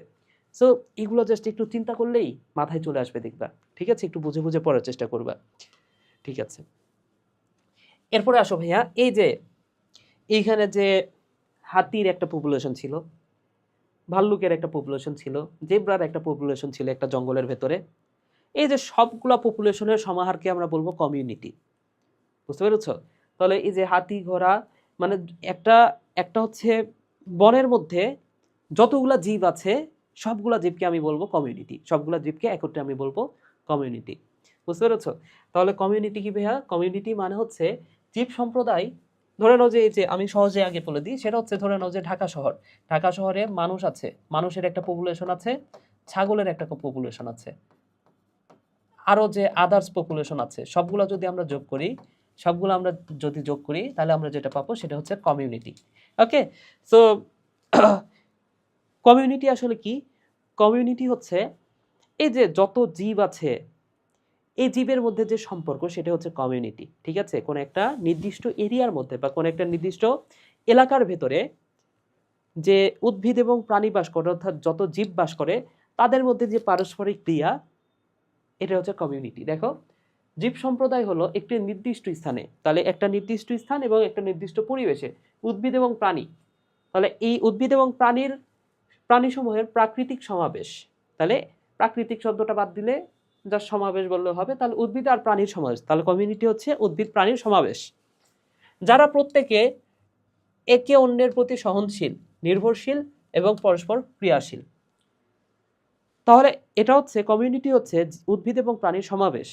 সো এগুলো জাস্ট একটু চিন্তা করলেই মাথায় চলে আসবে, দেখবা। ঠিক আছে, একটু বুঝে বুঝে পড়ার চেষ্টা করবা। ঠিক আছে, এরপরে আসো ভাইয়া, এই যে এইখানে যে হাতির একটা পপুলেশন ছিল, ভাল্লুকের একটা পপুলেশন ছিল, জেব্রার একটা পপুলেশন ছিল একটা জঙ্গলের ভেতরে। এই যে সবগুলা পপুলেশনের সমাহারকে আমরা বলবো কমিউনিটি। বুঝতে পেরেছ? তাহলে এই যে হাতি ঘোড়া মানে একটা একটা হচ্ছে বনের মধ্যে যতগুলা জীব আছে সবগুলা জীবকে আমি বলবো কমিউনিটি। সবগুলা জীবকে একত্রে আমি বলবো কমিউনিটি। বুঝতে পেরেছ? তাহলে কমিউনিটি কি ভাইয়া? কমিউনিটি মানে হচ্ছে জীব সম্প্রদায়। ধরে নাও যে এই যে আমি সহজে আগে বলে দিই, সেটা হচ্ছে ধরে নাও যে ঢাকা শহর। ঢাকা শহরে মানুষ আছে, মানুষের একটা পপুলেশন আছে, ছাগলের একটা পপুলেশন আছে, আরো যে আদার্স পপুলেশন আছে, সবগুলো যদি আমরা যোগ করি তাহলে আমরা যেটা পাবো সেটা হচ্ছে কমিউনিটি। ওকে, সো কমিউনিটি আসলে কি? কমিউনিটি হচ্ছে এই যে যত জীব আছে এই জীবের মধ্যে যে সম্পর্ক সেটা হচ্ছে কমিউনিটি। ঠিক আছে, কোন একটা নির্দিষ্ট এরিয়ার মধ্যে বা কোন একটা নির্দিষ্ট এলাকার ভেতরে যে উদ্ভিদ এবং প্রাণী বাস করে, অর্থাৎ যত জীব বাস করে তাদের মধ্যে যে পারস্পরিক ক্রিয়া, এটা হচ্ছে কমিউনিটি। দেখো, জীব সম্প্রদায় হলো একটি নির্দিষ্ট স্থানে, তাহলে একটা নির্দিষ্ট স্থান এবং একটা নির্দিষ্ট পরিবেশে উদ্ভিদ এবং প্রাণী, তাহলে এই উদ্ভিদ এবং প্রাণীসমূহের প্রাকৃতিক সমাবেশ। তাহলে প্রাকৃতিক শব্দটা বাদ দিলে যার সমাবেশ বললে হবে, তাহলে উদ্ভিদ আর প্রাণীর সমাবেশ। তাহলে কমিউনিটি হচ্ছে উদ্ভিদ প্রাণীর সমাবেশ, যারা প্রত্যেকে একে অন্যের প্রতি সহনশীল, নির্ভরশীল এবং পরস্পর ক্রিয়াশীল। তাহলে এটা হচ্ছে কমিউনিটি হচ্ছে উদ্ভিদ এবং প্রাণীর সমাবেশ,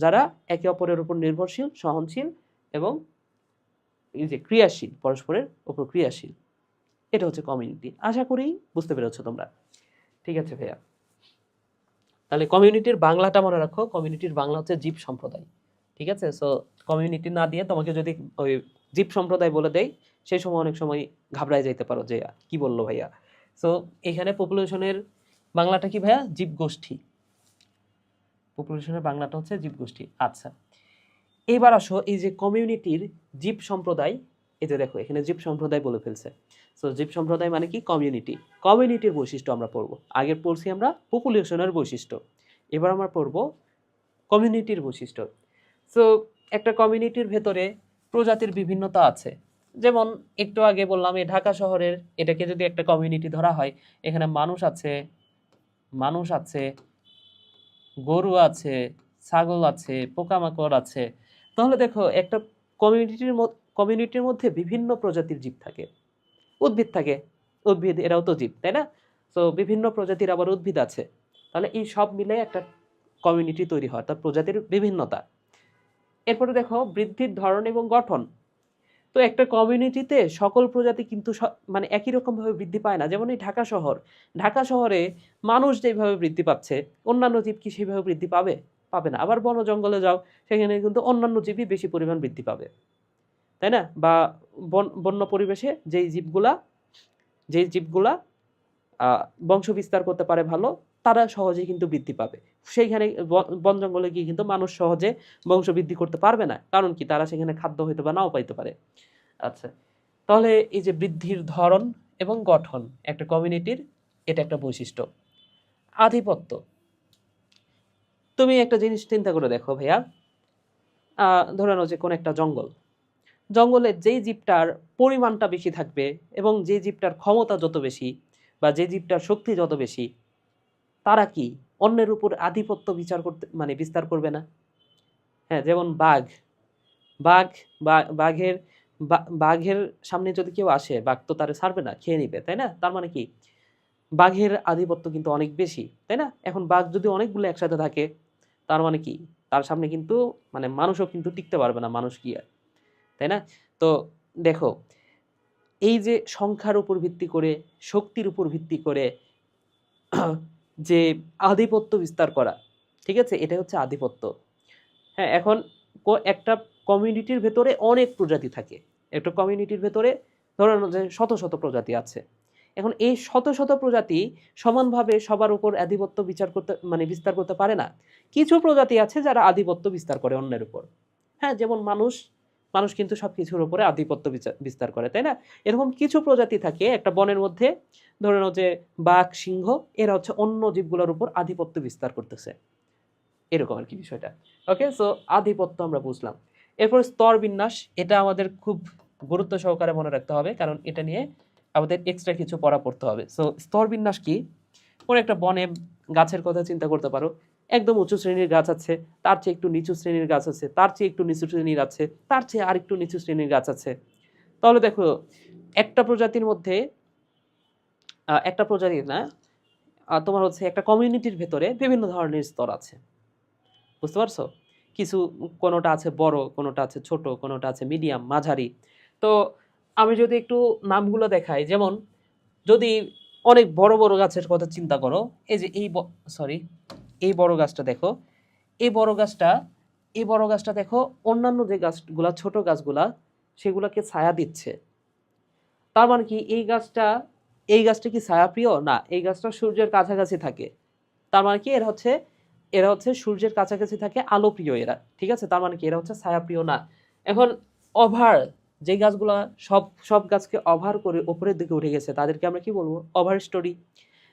যারা একে অপরের উপর নির্ভরশীল, সহনশীল এবং এই যে ক্রিয়াশীল, পরস্পরের উপর ক্রিয়াশীল। এটা হচ্ছে কমিউনিটি। আশা করি বুঝতে পেরেছো তোমরা। ঠিক আছে ভাইয়া, তাহলে কমিউনিটির বাংলাটা মনে রাখো, কমিউনিটির বাংলা হচ্ছে জীব সম্প্রদায়। ঠিক আছে, সো কমিউনিটি না দিয়ে তোমাকে যদি ওই জীব সম্প্রদায় বলে দেয় সেই সময় অনেক সময় ঘাবড়ায় যাইতে পারো যে কি বললো ভাইয়া। সো এখানে পপুলেশনের বাংলাটা কি ভাইয়া? জীবগোষ্ঠী। পপুলেশনের বাংলাটা হচ্ছে জীবগোষ্ঠী। আচ্ছা, এবার আসো এই যে কমিউনিটির জীব সম্প্রদায়, এই যে দেখো এখানে জীব সম্প্রদায় বলে ফেলছে। সো জীব সম্প্রদায় মানে কি? কমিউনিটি। কমিউনিটির বৈশিষ্ট্য আমরা পড়বো। আগে পড়ছি আমরা পপুলেশনের বৈশিষ্ট্য, এবার আমরা পড়বো কমিউনিটির বৈশিষ্ট্য। সো একটা কমিউনিটির ভেতরে প্রজাতির বিভিন্নতা আছে। যেমন একটু আগে বললাম এই ঢাকা শহরের এটাকে যদি একটা কমিউনিটি ধরা হয়, এখানে মানুষ আছে, গরু আছে, ছাগল আছে, পোকামাকড় আছে। তাহলে দেখো একটা কমিউনিটির মধ্যে বিভিন্ন প্রজাতির জীব থাকে, উদ্ভিদ থাকে। উদ্ভিদ এরাও তো জীব, তাই না? তো বিভিন্ন প্রজাতির আবার উদ্ভিদ আছে। তাহলে এই সব মিলে একটা কমিউনিটি তৈরি হয়, তার প্রজাতির বিভিন্নতা। এরপরে দেখো বৃদ্ধির ধরন এবং গঠন। তো একটা কমিউনিটিতে সকল প্রজাতি কিন্তু মানে একই রকম ভাবে বৃদ্ধি পায় না। যেমন এই ঢাকা শহরে মানুষ যেভাবে বৃদ্ধি পাচ্ছে, অন্যান্য জীব কি সেইভাবে বৃদ্ধি পাবে? পাবে না। আবার বন জঙ্গলে যাও, সেখানে কিন্তু অন্যান্য জীবই বেশি পরিমাণ বৃদ্ধি পাবে, তাই না? বা বন্য পরিবেশে যেই জীবগুলা বংশ বিস্তার করতে পারে ভালো, তারা সহজেই কিন্তু বৃদ্ধি পাবে। সেইখানে বন জঙ্গলে গিয়ে কিন্তু মানুষ সহজে বংশ বৃদ্ধি করতে পারবে না। কারণ কি? তারা সেখানে খাদ্য হয়তো বা নাও পাইতে পারে। আচ্ছা, তাহলে এই যে বৃদ্ধির ধরন এবং গঠন একটা কমিউনিটির, এটা একটা বৈশিষ্ট্য। আধিপত্য, তুমি একটা জিনিস চিন্তা করে দেখো ভাইয়া, ধরে নাও যে কোন একটা জঙ্গলে যেই জীবটার পরিমাণটা বেশি থাকবে এবং যে জীবটার ক্ষমতা যত বেশি বা যে জীবটার শক্তি যত বেশি, তারা কি অন্যের উপর আধিপত্য বিস্তার করবে না? হ্যাঁ, যেমন বাঘ বাঘ বাঘের বাঘের সামনে যদি কেউ আসে, বাঘ তো তারে ছাড়বে না, খেয়ে নিবে, তাই না? তার মানে কি? বাঘের আধিপত্য কিন্তু অনেক বেশি, তাই না? এখন বাঘ যদি অনেকগুলো একসাথে থাকে, তার মানে কি? তার সামনে কিন্তু মানুষও কিন্তু টিকতে পারবে না, মানুষ কি আর, তাই না? তো দেখো, এই যে সংখ্যার উপর ভিত্তি করে, শক্তির উপর ভিত্তি করে যে আধিপত্য বিস্তার করা, ঠিক আছে, এটা হচ্ছে আধিপত্য। হ্যাঁ, এখন একটা কমিউনিটির ভেতরে অনেক প্রজাতি থাকে। একটা কমিউনিটির ভেতরে ধরেন যে শত শত প্রজাতি আছে। এখন এই শত শত প্রজাতি সমানভাবে সবার উপর আধিপত্য বিস্তার করতে পারে না। কিছু প্রজাতি আছে যারা আধিপত্য বিস্তার করে অন্যের উপর। হ্যাঁ, যেমন মানুষ কিন্তু সবকিছুর উপরে আধিপত্য বিস্তার করে, তাই না? এরকম কিছু প্রজাতি থাকে একটা বনের মধ্যে, ধরে নাও যে বাঘ, সিংহ, এরা হচ্ছে অন্য জীবগুলোর উপর আধিপত্য বিস্তার করতেছে, এরকম আর কি বিষয়টা। ওকে, সো আধিপত্য আমরা বুঝলাম। এরপর স্তর বিন্যাস, এটা আমাদের খুব গুরুত্ব সহকারে মনে রাখতে হবে, কারণ এটা নিয়ে আমাদের এক্সট্রা কিছু পড়তে হবে। সো স্তর বিন্যাস কি? কোনো একটা বনে গাছের কথা চিন্তা করতে পারো, একদম উঁচু শ্রেণীর গাছ আছে, তার চেয়ে একটু নিচু শ্রেণীর গাছ আছে, তার চেয়ে একটু নিচু শ্রেণীর আছে, তার চেয়ে আর একটু নিচু শ্রেণীর গাছ আছে। তাহলে দেখো, একটা প্রজাতির মধ্যে একটা প্রজাতি না, তোমার হচ্ছে একটা কমিউনিটির ভেতরে বিভিন্ন ধরনের স্তর আছে, বুঝতে পারছো? কিছু, কোনোটা আছে বড়, কোনোটা আছে ছোট, কোনোটা আছে মিডিয়াম, মাঝারি। তো আমি যদি একটু নামগুলো দেখাই, যেমন যদি অনেক বড় বড় গাছের কথা চিন্তা করো, এই যে এই বড় গাছটা দেখো, এই বড় গাছটা এই বড় গাছটা দেখো, অন্যান্য যে গাছগুলা, ছোট গাছগুলা, সেগুলোকে ছায়া দিচ্ছে। তার মানে কি? এই গাছটা কি ছায়াপ্রিয়? না, এই গাছটা সূর্যের কাছাকাছি থাকে। তার মানে কি? এরা হচ্ছে সূর্যের কাছাকাছি থাকে, আলো প্রিয় এরা, ঠিক আছে? তার মানে কি? এরা হচ্ছে ছায়াপ্রিয় না। এখন ওভার, যে গাছগুলা সব সব গাছকে ওভার করে উপরের দিকে উঠে গেছে, তাদেরকে আমরা কি বলবো? Over story.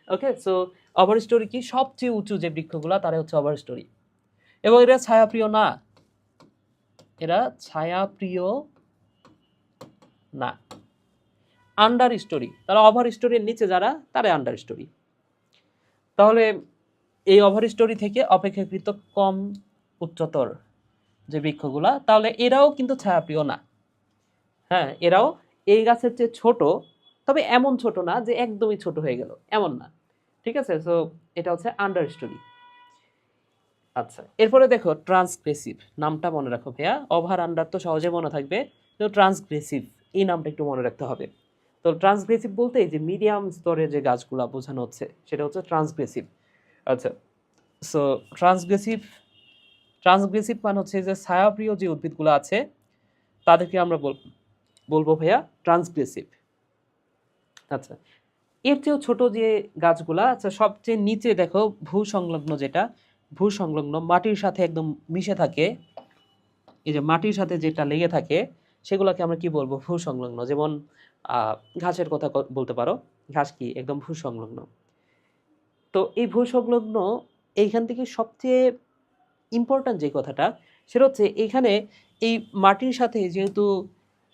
Okay, so over story কি? সবচেয়ে উঁচু যে বৃক্ষগুলা, তারা হচ্ছে ওভার স্টোরি। এবং এরা ছায়াপ্রিয় না, এরা ছায়াপ্রিয় না। আন্ডার স্টোরি, তারা ওভার স্টোরির নিচে যারা, তারা আন্ডার স্টোরি। তাহলে এই ওভার স্টোরি থেকে অপেক্ষাকৃত কম উচ্চতর যে বৃক্ষগুলা, তাহলে এরাও কিন্তু ছায়াপ্রিয় না। হ্যাঁ, এরাও এই গাছের চেয়ে ছোট, তবে এমন ছোট না যে একদমই ছোট হয়ে গেল, এমন না, ঠিক আছে? সো এটা হচ্ছে আন্ডার স্টোরি। আচ্ছা, এরপরে দেখো ট্রান্সগ্রেসিভ, নামটা মনে রাখো ভাইয়া, ওভার আন্ডার তো সহজে মনে থাকবে, তো ট্রান্সগ্রেসিভ এই নামটা একটু মনে রাখতে হবে। তো ট্রান্সগ্রেসিভ বলতে এই যে মিডিয়াম স্তরের যে গাছগুলা বোঝানো হচ্ছে, সেটা হচ্ছে ট্রান্সগ্রেসিভ। আচ্ছা, সো ট্রান্সগ্রেসিভ মানে হচ্ছে যে ছায়াপ্রিয় যে উদ্ভিদগুলো আছে, তাদেরকে আমরা বলবো ভাইয়া ট্রান্সগ্রেসিভ। আচ্ছা, এর চেয়েও ছোট যে গাছগুলা, আচ্ছা, সবচেয়ে নিচে দেখো ভূসংলগ্ন, যেটা ভূসংলগ্ন মাটির সাথে একদম মিশে থাকে, এই যে মাটির সাথে যেটা লেগে থাকে, সেগুলোকে আমরা কি বলবো? ভূসংলগ্ন। যেমন ঘাসের কথা বলতে পারো, ঘাস কি একদম ভূসংলগ্ন। তো এই ভূসংলগ্ন, এইখান থেকে সবচেয়ে ইম্পর্ট্যান্ট যে কথাটা, সেটা হচ্ছে এইখানে এই মাটির সাথে যেহেতু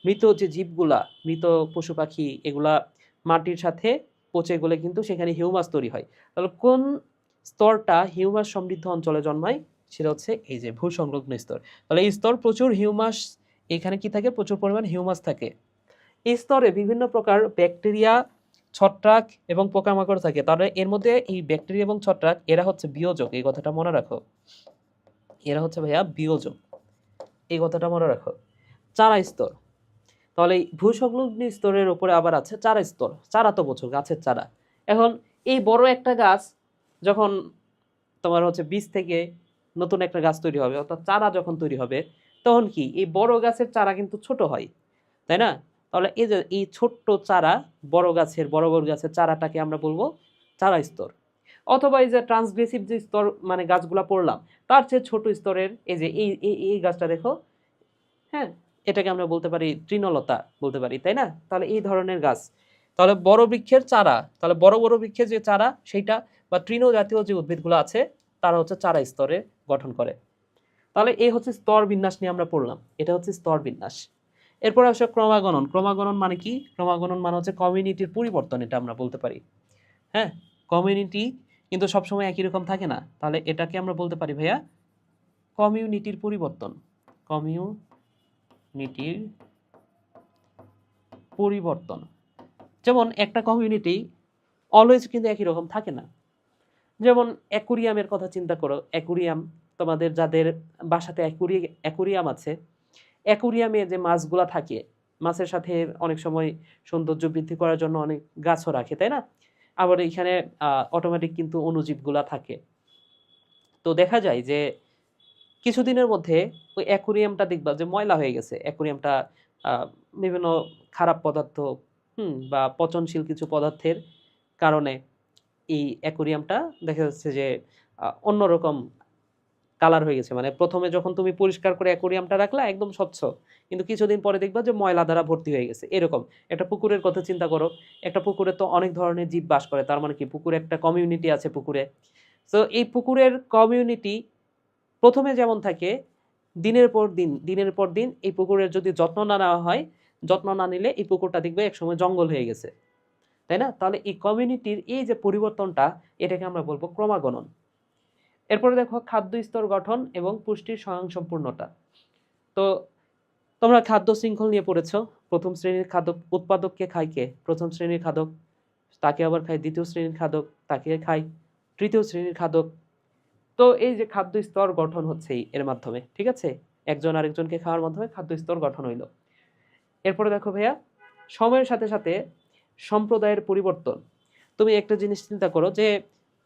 মৃত যে জীবগুলা, মৃত পশু পাখি, এগুলা মাটির সাথে পচে গেলে কিন্তু সেখানে হিউমাস তৈরি হয়। তাহলে কোন স্তরটা হিউমাস সমৃদ্ধ অঞ্চলে জন্মায়? সেটা হচ্ছে এই যে ভূসংলগ্ন স্তর। তাহলে এই স্তর প্রচুর হিউমাস, এখানে কি থাকে? প্রচুর পরিমাণ হিউমাস থাকে। এই স্তরে বিভিন্ন প্রকার ব্যাকটেরিয়া, ছত্রাক এবং পোকামাকড় থাকে। তাহলে এর মধ্যে এই ব্যাকটেরিয়া এবং ছত্রাক, এরা হচ্ছে বিয়োজক, এই কথাটা মনে রাখো। এরা হচ্ছে ভাইয়া বিয়োজক, এই কথাটা মনে রাখো। চারা স্তর, তাহলে এই ভূসংলগ্ন স্তরের উপরে আবার আছে চারা স্তর। চারা তো বোঝো, গাছের চারা। এখন এই বড় একটা গাছ যখন তোমার হচ্ছে বীজ থেকে নতুন একটা গাছ তৈরি হবে, অর্থাৎ চারা যখন তৈরি হবে, তখন কি এই বড় গাছের চারা কিন্তু ছোট হয়, তাই না? তাহলে এই যে এই ছোট্ট চারা, বড় বড় গাছের চারাটাকে আমরা বলবো চারা স্তর। অথবা এই যে ট্রান্সগ্রেসিভ যে স্তর মানে গাছগুলা পড়লাম, তার চেয়ে ছোট স্তরের এই যে এই গাছটা দেখো, হ্যাঁ, এটাকে আমরা বলতে পারি তৃণলতা বলতে পারি, তাই না? তাহলে এই ধরনের গাছ, তাহলে বড় বৃক্ষের চারা, তাহলে বড় বড় বৃক্ষের যে চারা সেইটা বা তৃণ জাতীয় যে উদ্ভিদগুলো আছে তারা হচ্ছে চারা স্তরে গঠন করে। তাহলে এই হচ্ছে স্তর বিন্যাস নিয়ে আমরা পড়লাম, এটা হচ্ছে স্তর বিন্যাস। এরপর আসলে ক্রমাগণন। ক্রমাগণন মানে কি? ক্রমাগণন মানে হচ্ছে কমিউনিটির পরিবর্তন, এটা আমরা বলতে পারি। হ্যাঁ, কমিউনিটি কিন্তু সবসময় একই রকম থাকে না, তাহলে এটাকে আমরা বলতে পারি ভাইয়া কমিউনিটির পরিবর্তন। কমিউনিটির পরিবর্তন। যেমন একটা কমিউনিটি অলওয়েজ কিন্তু একই রকম থাকে না। যেমন অ্যাকুরিয়ামের কথা চিন্তা করো। অ্যাকুরিয়াম, তোমাদের যাদের বাসাতে অ্যাকুরিয়াম আছে, অ্যাকুরিয়ামে যে মাছগুলা থাকে, মাছের সাথে অনেক সময় সৌন্দর্য বৃদ্ধি করার জন্য অনেক গাছও রাখে, তাই না? আবার এখানে অটোমেটিক কিন্তু অণুজীবগুলা থাকে। তো দেখা যায় যে কিছুদিনের মধ্যে ওই অ্যাকুরিয়ামটা দেখবা যে ময়লা হয়ে গেছে। অ্যাকুরিয়ামটা বিভিন্ন খারাপ পদার্থ বা পচনশীল কিছু পদার্থের কারণে এই অ্যাকুরিয়ামটা দেখা যাচ্ছে যে অন্যরকম কালার হয়ে গেছে। মানে প্রথমে যখন তুমি পরিষ্কার করে অ্যাকুরিয়ামটা রাখলা একদম স্বচ্ছ, কিন্তু কিছুদিন পরে দেখবা যে ময়লা দ্বারা ভর্তি হয়ে গেছে। এরকম একটা পুকুরের কথা চিন্তা করো। একটা পুকুরে তো অনেক ধরনের জীব বাস করে, তার মানে কি পুকুরে একটা কমিউনিটি আছে পুকুরে। তো এই পুকুরের কমিউনিটি প্রথমে যেমন থাকে, দিনের পর দিন এই পুকুরের যদি যত্ন না নেওয়া হয়, যত্ন না নিলে এই পুকুরটা দেখবে একসময় জঙ্গল হয়ে গেছে, তাই না? তাহলে এই কমিউনিটির এই যে পরিবর্তনটা, এটাকে আমরা বলবো ক্রমাগণন। এরপরে দেখো খাদ্য স্তর গঠন এবং পুষ্টির স্বয়ংসম্পূর্ণতা। তো তোমরা খাদ্য শৃঙ্খল নিয়ে পড়েছ। প্রথম শ্রেণীর খাদক উৎপাদককে খায় কে? প্রথম শ্রেণীর খাদক, তাকে আবার খায় দ্বিতীয় শ্রেণীর খাদক, তাকে খায় তৃতীয় শ্রেণীর খাদক। তো এই যে খাদ্য স্তর গঠন হচ্ছে এর মাধ্যমে, ঠিক আছে? একজন আরেকজনকে খাওয়ার মাধ্যমে খাদ্য স্তর গঠন হইল। এরপরে দেখো ভাইয়া, সময়ের সাথে সাথে সম্প্রদায়ের পরিবর্তন। তুমি একটা জিনিস চিন্তা করো যে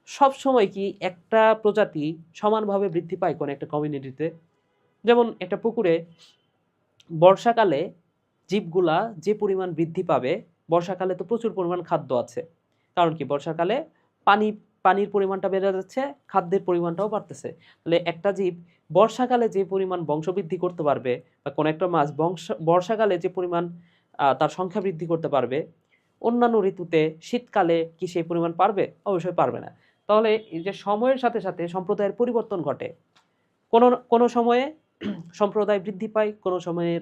সব সময় কি একটা প্রজাতি সমানভাবে বৃদ্ধি পায় কোন একটা কমিউনিটিতে? যেমন একটা পুকুরে বর্ষাকালে জীবগুলা যে পরিমাণ বৃদ্ধি পাবে, বর্ষাকালে তো প্রচুর পরিমাণ খাদ্য আছে। কারণ কি? বর্ষাকালে পানি পানির পরিমাণটা বেড়ে যাচ্ছে, খাদ্যের পরিমাণটাও বাড়তেছে। তাহলে একটা জীব বর্ষাকালে যে পরিমাণ বংশবৃদ্ধি করতে পারবে, বা কোনো একটা মাছ বর্ষাকালে যে পরিমাণ তার সংখ্যা বৃদ্ধি করতে পারবে, অন্যান্য ঋতুতে শীতকালে কি সেই পরিমাণ পারবে? অবশ্যই পারবে না। তাহলে এই যে সময়ের সাথে সাথে সম্প্রদায়ের পরিবর্তন ঘটে, কোনো কোনো সময়ে সম্প্রদায় বৃদ্ধি পায়, কোনো সময়ে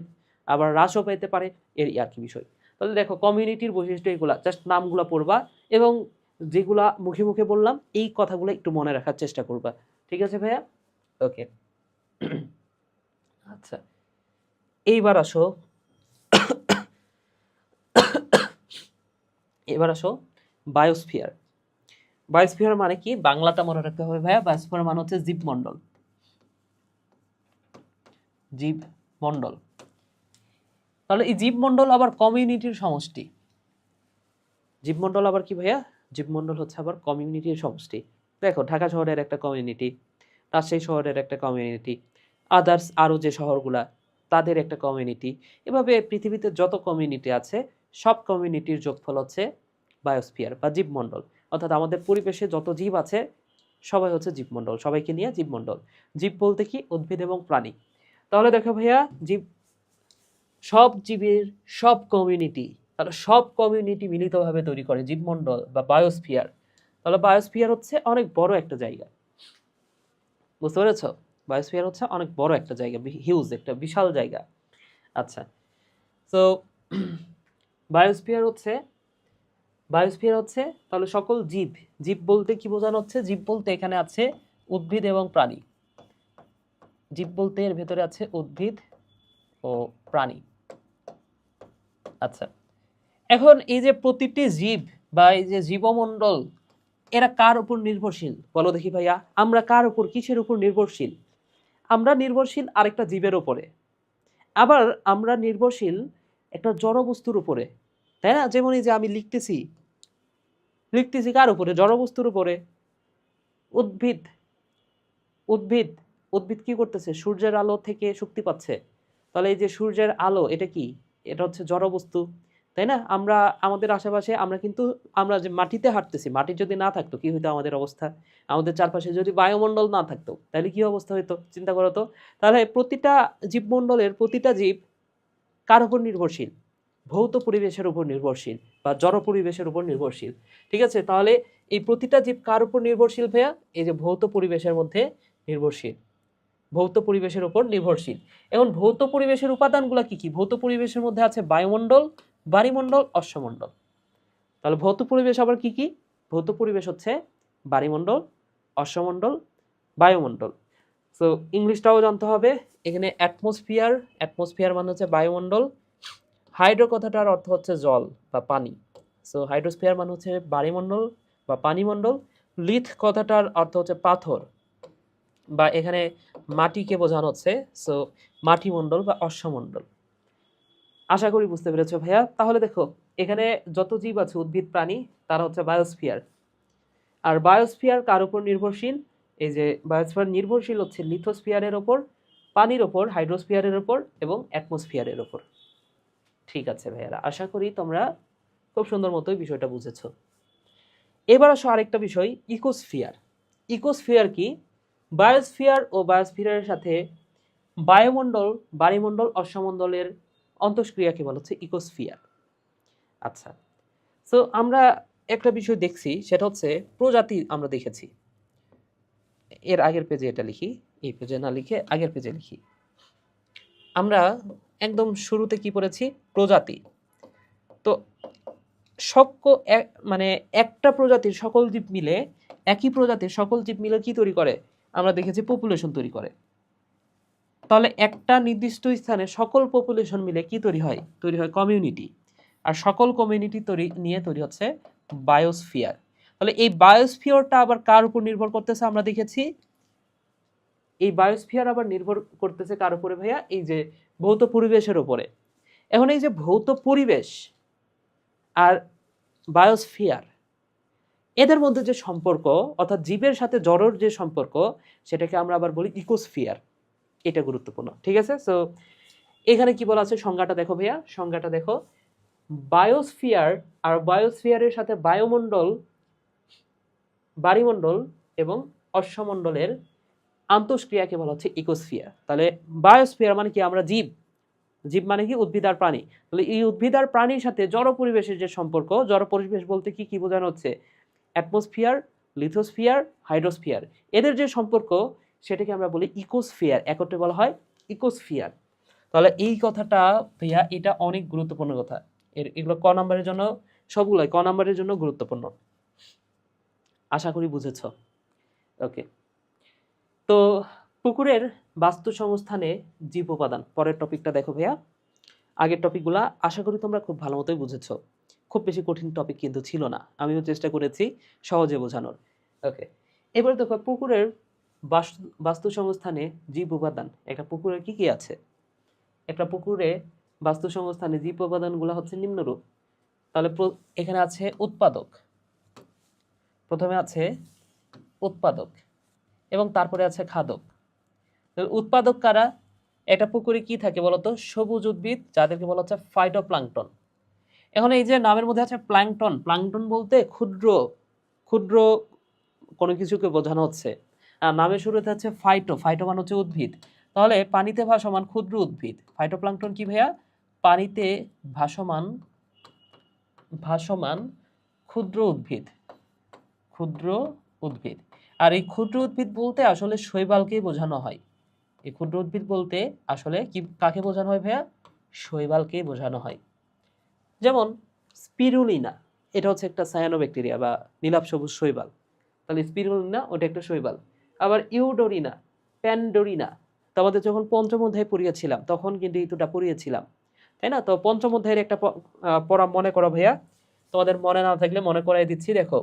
আবার হ্রাসও পেতে পারে, এর আর কি বিষয়। তাহলে দেখো কমিউনিটির বৈশিষ্ট্য এগুলা, জাস্ট নামগুলা পড়বা এবং যেগুলা মুখে মুখে বললাম এই কথাগুলো একটু মনে রাখার চেষ্টা করবা। ঠিক আছে ভাইয়া? ওকে। আচ্ছা, এইবার আসো বায়োস্ফিয়ার। বায়োস্ফিয়ার মানে কি? বাংলাটা মনে রাখতে হবে ভাইয়া। বায়োস্ফিয়ার মানে হচ্ছে জীবমণ্ডল। জীবমণ্ডল। তাহলে এই জীবমণ্ডল আবার কমিউনিটির সমষ্টি। জীবমণ্ডল আবার কি ভাইয়া? জীবমণ্ডল হচ্ছে আবার কমিউনিটির সমষ্টি। দেখো ঢাকা শহরের একটা কমিউনিটি, রাজশাহী শহরের একটা কমিউনিটি, আদার্স আরও যে শহরগুলা তাদের একটা কমিউনিটি। এভাবে পৃথিবীতে যত কমিউনিটি আছে সব কমিউনিটির যোগফল হচ্ছে বায়োস্ফিয়ার বা জীবমণ্ডল। অর্থাৎ আমাদের পরিবেশে যত জীব আছে সবাই হচ্ছে জীবমণ্ডল, সবাইকে নিয়ে জীবমণ্ডল। জীব বলতে কি? উদ্ভিদ এবং প্রাণী। তাহলে দেখো ভাইয়া, সব জীবের সব কমিউনিটি, তাহলে সব কমিউনিটি মিলিতভাবে তৈরি করে জীবমণ্ডল বা বায়োস্ফিয়ার। তাহলে বায়োস্ফিয়ার হচ্ছে অনেক বড় একটা জায়গা, বুঝতে পেরেছ? বায়োস্ফিয়ার হচ্ছে অনেক বড় একটা জায়গা, হিউজ একটা বিশাল জায়গা। আচ্ছা, তো বায়োস্ফিয়ার হচ্ছে তাহলে সকল জীব। জীব বলতে কি বোঝানো হচ্ছে? জীব বলতে এখানে আছে উদ্ভিদ এবং প্রাণী। জীব বলতে এর ভেতরে আছে উদ্ভিদ ও প্রাণী। আচ্ছা, এখন এই যে প্রতিটি জীব বা এই যে জীবমণ্ডল, এরা কার উপর নির্ভরশীল বলো দেখি ভাইয়া? আমরা কার উপর, কিসের উপর নির্ভরশীল? আমরা নির্ভরশীল আরেকটা জীবের উপরে, আবার আমরা নির্ভরশীল একটা জড় বস্তুর উপরে, তাই না? যেমন এই যে আমি লিখতেছি কার উপরে? জড় বস্তুর উপরে। উদ্ভিদ উদ্ভিদ কি করতেছে? সূর্যের আলো থেকে শক্তি পাচ্ছে। তাহলে এই যে সূর্যের আলো এটা কি? এটা হচ্ছে জড় বস্তু, তাই না? আমরা আমাদের আশেপাশে আমরা যে মাটিতে হাঁটতেছি, মাটি যদি না থাকতো কি হইতো আমাদের অবস্থা? আমাদের চারপাশে যদি বায়ুমণ্ডল না থাকতো তাহলে কি অবস্থা হইতো? চিন্তা করো তো। তাহলে প্রতিটা জীবমণ্ডলের প্রতিটা জীব কার উপর নির্ভরশীল? ভৌত পরিবেশের উপর নির্ভরশীল বা জড় পরিবেশের উপর নির্ভরশীল। ঠিক আছে? তাহলে এই প্রতিটা জীব কার উপর নির্ভরশীল ভাইয়া? এই যে ভৌত পরিবেশের মধ্যে নির্ভরশীল। ভৌত পরিবেশের উপর নির্ভরশীল। এখন ভৌত পরিবেশের উপাদানগুলো কি কি? ভৌত পরিবেশের মধ্যে আছে বায়ুমণ্ডল, বায়ুমণ্ডল, অশ্বমণ্ডল। তাহলে ভৌত পরিবেশ আবার কি কি? ভৌত পরিবেশ হচ্ছে বায়ুমণ্ডল, অশ্বমণ্ডল, বায়ুমণ্ডল। সো ইংলিশটাও জানতে হবে। এখানে অ্যাটমসফিয়ার, অ্যাটমসফিয়ার মানে হচ্ছে বায়ুমণ্ডল। হাইড্রো কথাটার অর্থ হচ্ছে জল বা পানি। সো হাইড্রোস্ফিয়ার মানে হচ্ছে বায়ুমণ্ডল বা পানিমণ্ডল। লিথ কথাটার অর্থ হচ্ছে পাথর বা এখানে মাটিকে বোঝানো হচ্ছে। সো মাটিমণ্ডল বা অশ্বমণ্ডল। আশা করি বুঝতে পেরেছো ভাইয়া। তাহলে দেখো এখানে যত জীব আছে উদ্ভিদ প্রাণী তারা হচ্ছে বায়োস্ফিয়ার। আর বায়োস্ফিয়ার কার উপর নির্ভরশীল? এই যে বায়োস্ফিয়ার নির্ভরশীল হচ্ছে লিথোস্ফিয়ারের ওপর, পানির ওপর, হাইড্রোস্ফিয়ারের ওপর এবং অ্যাটমসফিয়ারের ওপর। ঠিক আছে ভাইয়ারা, আশা করি তোমরা খুব সুন্দর মতোই বিষয়টা বুঝেছো। এবার আসো আরেকটা বিষয়, ইকোস্ফিয়ার। ইকোস্ফিয়ার কি? বায়োস্ফিয়ার ও বায়োস্ফিয়ারের সাথে বায়ুমণ্ডল, বায়ুমণ্ডল, অশ্বমণ্ডলের অন্তঃক্রিয়াকে বলা হচ্ছে ইকোস্ফিয়ার। আচ্ছা, সো আমরা একটা বিষয় দেখছি, সেটা হচ্ছে প্রজাতি আমরা দেখেছি। এর আগের পেজে এটা লিখি, এই পেজে না লিখে আগের পেজে লিখি। আমরা একদম শুরুতে কি পড়েছি? প্রজাতি। তো মানে একটা প্রজাতির সকল জীব মিলে, একই প্রজাতির সকল জীব মিলে কি তৈরি করে? আমরা দেখেছি পপুলেশন তৈরি করে। তাহলে একটা নির্দিষ্ট স্থানে সকল পপুলেশন মিলে কি তৈরি হয়? তৈরি হয় কমিউনিটি। আর সকল কমিউনিটি নিয়ে তৈরি হচ্ছে বায়োস্ফিয়ার। তাহলে এই বায়োস্ফিয়ারটা আবার কার উপর নির্ভর করতেছে? আমরা দেখেছি এই বায়োস্ফিয়ার আবার নির্ভর করতেছে কার উপরে ভাইয়া? এই যে ভৌত পরিবেশের উপরে। এখন এই যে ভৌত পরিবেশ আর বায়োস্ফিয়ার, এদের মধ্যে যে সম্পর্ক, অর্থাৎ জীবের সাথে জড়র যে সম্পর্ক, সেটাকে আমরা আবার বলি ইকোস্ফিয়ার। এটা গুরুত্বপূর্ণ। ঠিক আছে? সো এখানে কি বলা আছে? সংজ্ঞাটা দেখো ভাইয়া, সংজ্ঞাটা দেখো। বায়োস্ফিয়ার আর বায়োস্ফিয়ারের সাথে বায়ুমণ্ডল, বায়ুমণ্ডল এবং অশ্বমণ্ডলের আন্তঃক্রিয়াকে বলা হচ্ছে ইকোস্ফিয়ার। তাহলে বায়োস্ফিয়ার মানে কি? আমরা জীব, জীব মানে কি? উদ্ভিদ আর প্রাণী। তাহলে এই উদ্ভিদ আর প্রাণীর সাথে জড় পরিবেশের যে সম্পর্ক, জড় পরিবেশ বলতে কি কি বোঝানো হচ্ছে? অ্যাটমসফিয়ার, লিথোস্ফিয়ার, হাইড্রোস্ফিয়ার, এদের যে সম্পর্ক সেটাকে আমরা বলি ইকোস্ফিয়ার। একত্রে বলা হয় ইকোস্ফিয়ার। তাহলে এই কথাটা ভাইয়া এটা অনেক গুরুত্বপূর্ণ কথা। এগুলো ক নাম্বারের জন্য, সবগুলোই ক নাম্বারের জন্য গুরুত্বপূর্ণ। আশা করি বুঝেছ। ওকে, তো পুকুরের বাস্তু সংস্থানে জীব উপাদান, পরের টপিকটা দেখো ভাইয়া। আগের টপিকগুলা আশা করি তোমরা খুব ভালো মতোই বুঝেছো। খুব বেশি কঠিন টপিক কিন্তু ছিল না, আমিও চেষ্টা করেছি সহজে বোঝানোর। ওকে, এবার দেখো পুকুরের বাস্তু সংস্থানে জীব উপাদান। একটা পুকুরে কি কি আছে? একটা পুকুরে বাস্তু সংস্থানে জীব উপাদানগুলো হচ্ছে নিম্নরূপ। তাহলে এখানে আছে উৎপাদক, প্রথমে আছে উৎপাদক এবং তারপরে আছে খাদক। উৎপাদক কারা? একটা পুকুরে কি থাকে বলতো? সবুজ উদ্ভিদ, যাদেরকে বলা হচ্ছে ফাইটোপ্লাঙ্কটন। এখন এই যে নামের মধ্যে আছে প্লাঙ্কটন, প্লাঙ্কটন বলতে ক্ষুদ্র ক্ষুদ্র কোনো কিছুকে বোঝানো হচ্ছে। আর নামের শুরুতে আছে ফাইটো, ফাইটো মানে হচ্ছে উদ্ভিদ। তাহলে পানিতে ভাসমান ক্ষুদ্র উদ্ভিদ। ফাইটোপ্লাঙ্কটন কি ভাইয়া? পানিতে ভাসমান ভাসমান ক্ষুদ্র উদ্ভিদ, ক্ষুদ্র উদ্ভিদ। আর এই ক্ষুদ্র উদ্ভিদ বলতে আসলে শৈবালকেই বোঝানো হয়। এই ক্ষুদ্র উদ্ভিদ বলতে আসলে কি কাকে বোঝানো হয় ভাইয়া? শৈবালকেই বোঝানো হয়। যেমন স্পিরুলিনা, এটা হচ্ছে একটা সায়ানোব্যাকটেরিয়া বা নীলাভ সবুজ শৈবাল। তাহলে স্পিরুলিনা ওটা একটা শৈবাল। আবার ইউডোরিনা, প্যান্ডোরিনা, তো আমাদের যখন পঞ্চম অধ্যায় পড়িয়েছিলাম তখন কিন্তু এই দুটা পড়িয়েছিলাম, তাই না? তো পঞ্চম অধ্যায়ের একটা পড়া মনে করো ভাইয়া, তোমাদের মনে না থাকলে মনে করাই দিচ্ছি। দেখো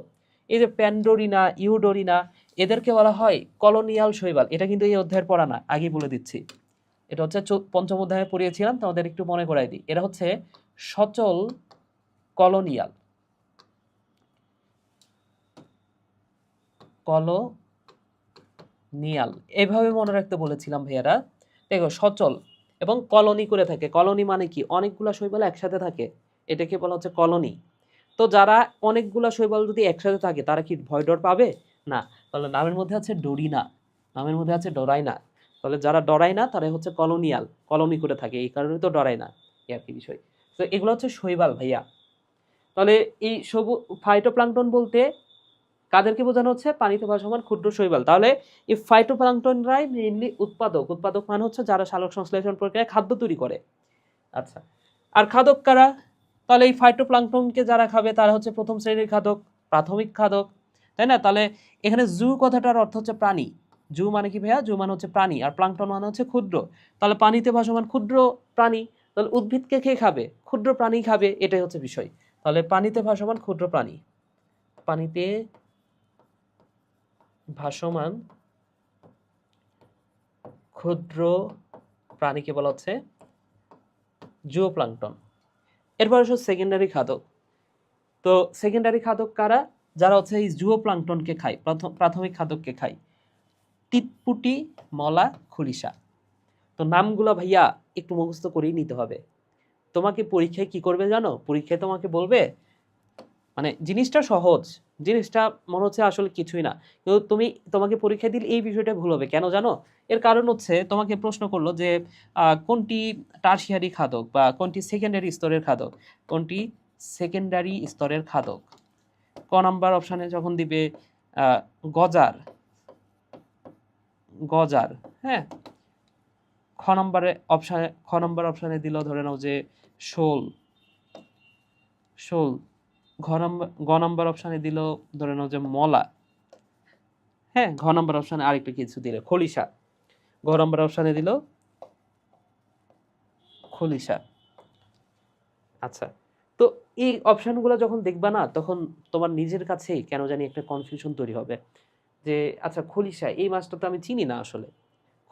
এই যে প্যান্ডোরিনা, ইউডোরিনা, এদেরকে বলা হয় কলোনিয়াল শৈবাল। এটা কিন্তু এই অধ্যায়ের পড়া না, আগেই বলে দিচ্ছি। এটা হচ্ছে পঞ্চম অধ্যায়ে পড়িয়েছিলাম, তোমাদের একটু মনে করাই দিই। এরা হচ্ছে সচল কলোনিয়াল, নিয়াল। এভাবে মনে রাখতে বলেছিলাম ভাইয়ারা। দেখো সচল এবং কলোনি করে থাকে। কলোনি মানে কি? অনেকগুলা শৈবাল একসাথে থাকে। এটাকে বলা হচ্ছে কলোনি। তো যারা অনেকগুলা শৈবাল যদি একসাথে থাকে তারা কি ভয় ডর পাবে? না। তাহলে নামের মধ্যে আছে ডোরিনা, নামের মধ্যে আছে ডরায় না। তাহলে যারা ডরায় না তারাই হচ্ছে কলোনিয়াল, কলোনি করে থাকে। এই কারণে তো ডরায় না। এই আর কি বিষয়। তো এগুলো হচ্ছে শৈবাল ভাইয়া। তাহলে এই ফাইটোপ্লাঙ্কটন বলতে কাদেরকে বোঝানো হচ্ছে? পানিতে ভাসমান ক্ষুদ্র শৈবাল। তাহলে এই ফাইটোপ্লাঙ্কটনরাই মেইনলি উৎপাদক। উৎপাদক মানে হচ্ছে যারা সালোক সংশ্লেষণ প্রক্রিয়ায় খাদ্য তৈরি করে। আচ্ছা। আর খাদক কারা? তাহলে এই ফাইটোপ্লাঙ্কটনকে যারা খাবে তারা হচ্ছে প্রথম শ্রেণীর খাদক, প্রাথমিক খাদক। তাই না? তাহলে এখানে জু কথাটার অর্থ হচ্ছে প্রাণী। জু মানে কি ভাইয়া? জু মানে হচ্ছে প্রাণী আর প্লাঙ্কটন মানে হচ্ছে ক্ষুদ্র। তাহলে পানিতে ভাসমান ক্ষুদ্র প্রাণী। তাহলে উদ্ভিদকে কে খাবে? ক্ষুদ্র প্রাণী খাবে, এটাই হচ্ছে বিষয়। তাহলে পানিতে ভাসমান ক্ষুদ্র প্রাণী। পানিতে ভাসমান ক্ষুদ্র প্রাণীকে বলা হচ্ছে জুওপ্লাঙ্কটন। এরপর হচ্ছে সেকেন্ডারি খাদক। তো সেকেন্ডারি খাদক কারা? যারা হচ্ছে এই জুওপ্লাঙ্কটনকে খায়, প্রাথমিক খাদককে খায়। টিটপুটি, মলা, খুলিসা। তো নামগুলো ভাইয়া একটু মুখস্থ করেই নিতে হবে। তোমাকে পরীক্ষায় কি করবে জানো? পরীক্ষায় তোমাকে বলবে, মানে জিনিসটা সহজ, জিনিসটা মনে হচ্ছে আসলে কিছুই না, কিন্তু তোমাকে পরীক্ষা দিলে এই বিষয়টা ভুল হবে। কেন জানো? এর কারণ হচ্ছে তোমাকে প্রশ্ন করলো যে কোনটি টারশিয়ারি খাদক বা কোনটি সেকেন্ডারি স্তরের খাদক, কোনটি সেকেন্ডারি স্তরের খাদক। ক নাম্বার অপশানে যখন দিবে আহ, গজার, গজার, হ্যাঁ। খ নম্বর অপশানে দিল ধরে নাও যে শোল, শোল। গ নাম্বার অপশানে দিল ধরে নাও যে মলা, হ্যাঁ। ঘ নাম্বার অপশানে আরেকটু কিছু দিল খলিশা। গ নাম্বার অপশানে দিল খলিশা। আচ্ছা। তো এই অপশানগুলো যখন দেখবা না, তখন তোমার নিজের কাছেই কেন জানি একটা কনফিউশন তৈরি হবে যে আচ্ছা খলিশা এই মাছটা তো আমি চিনি না আসলে।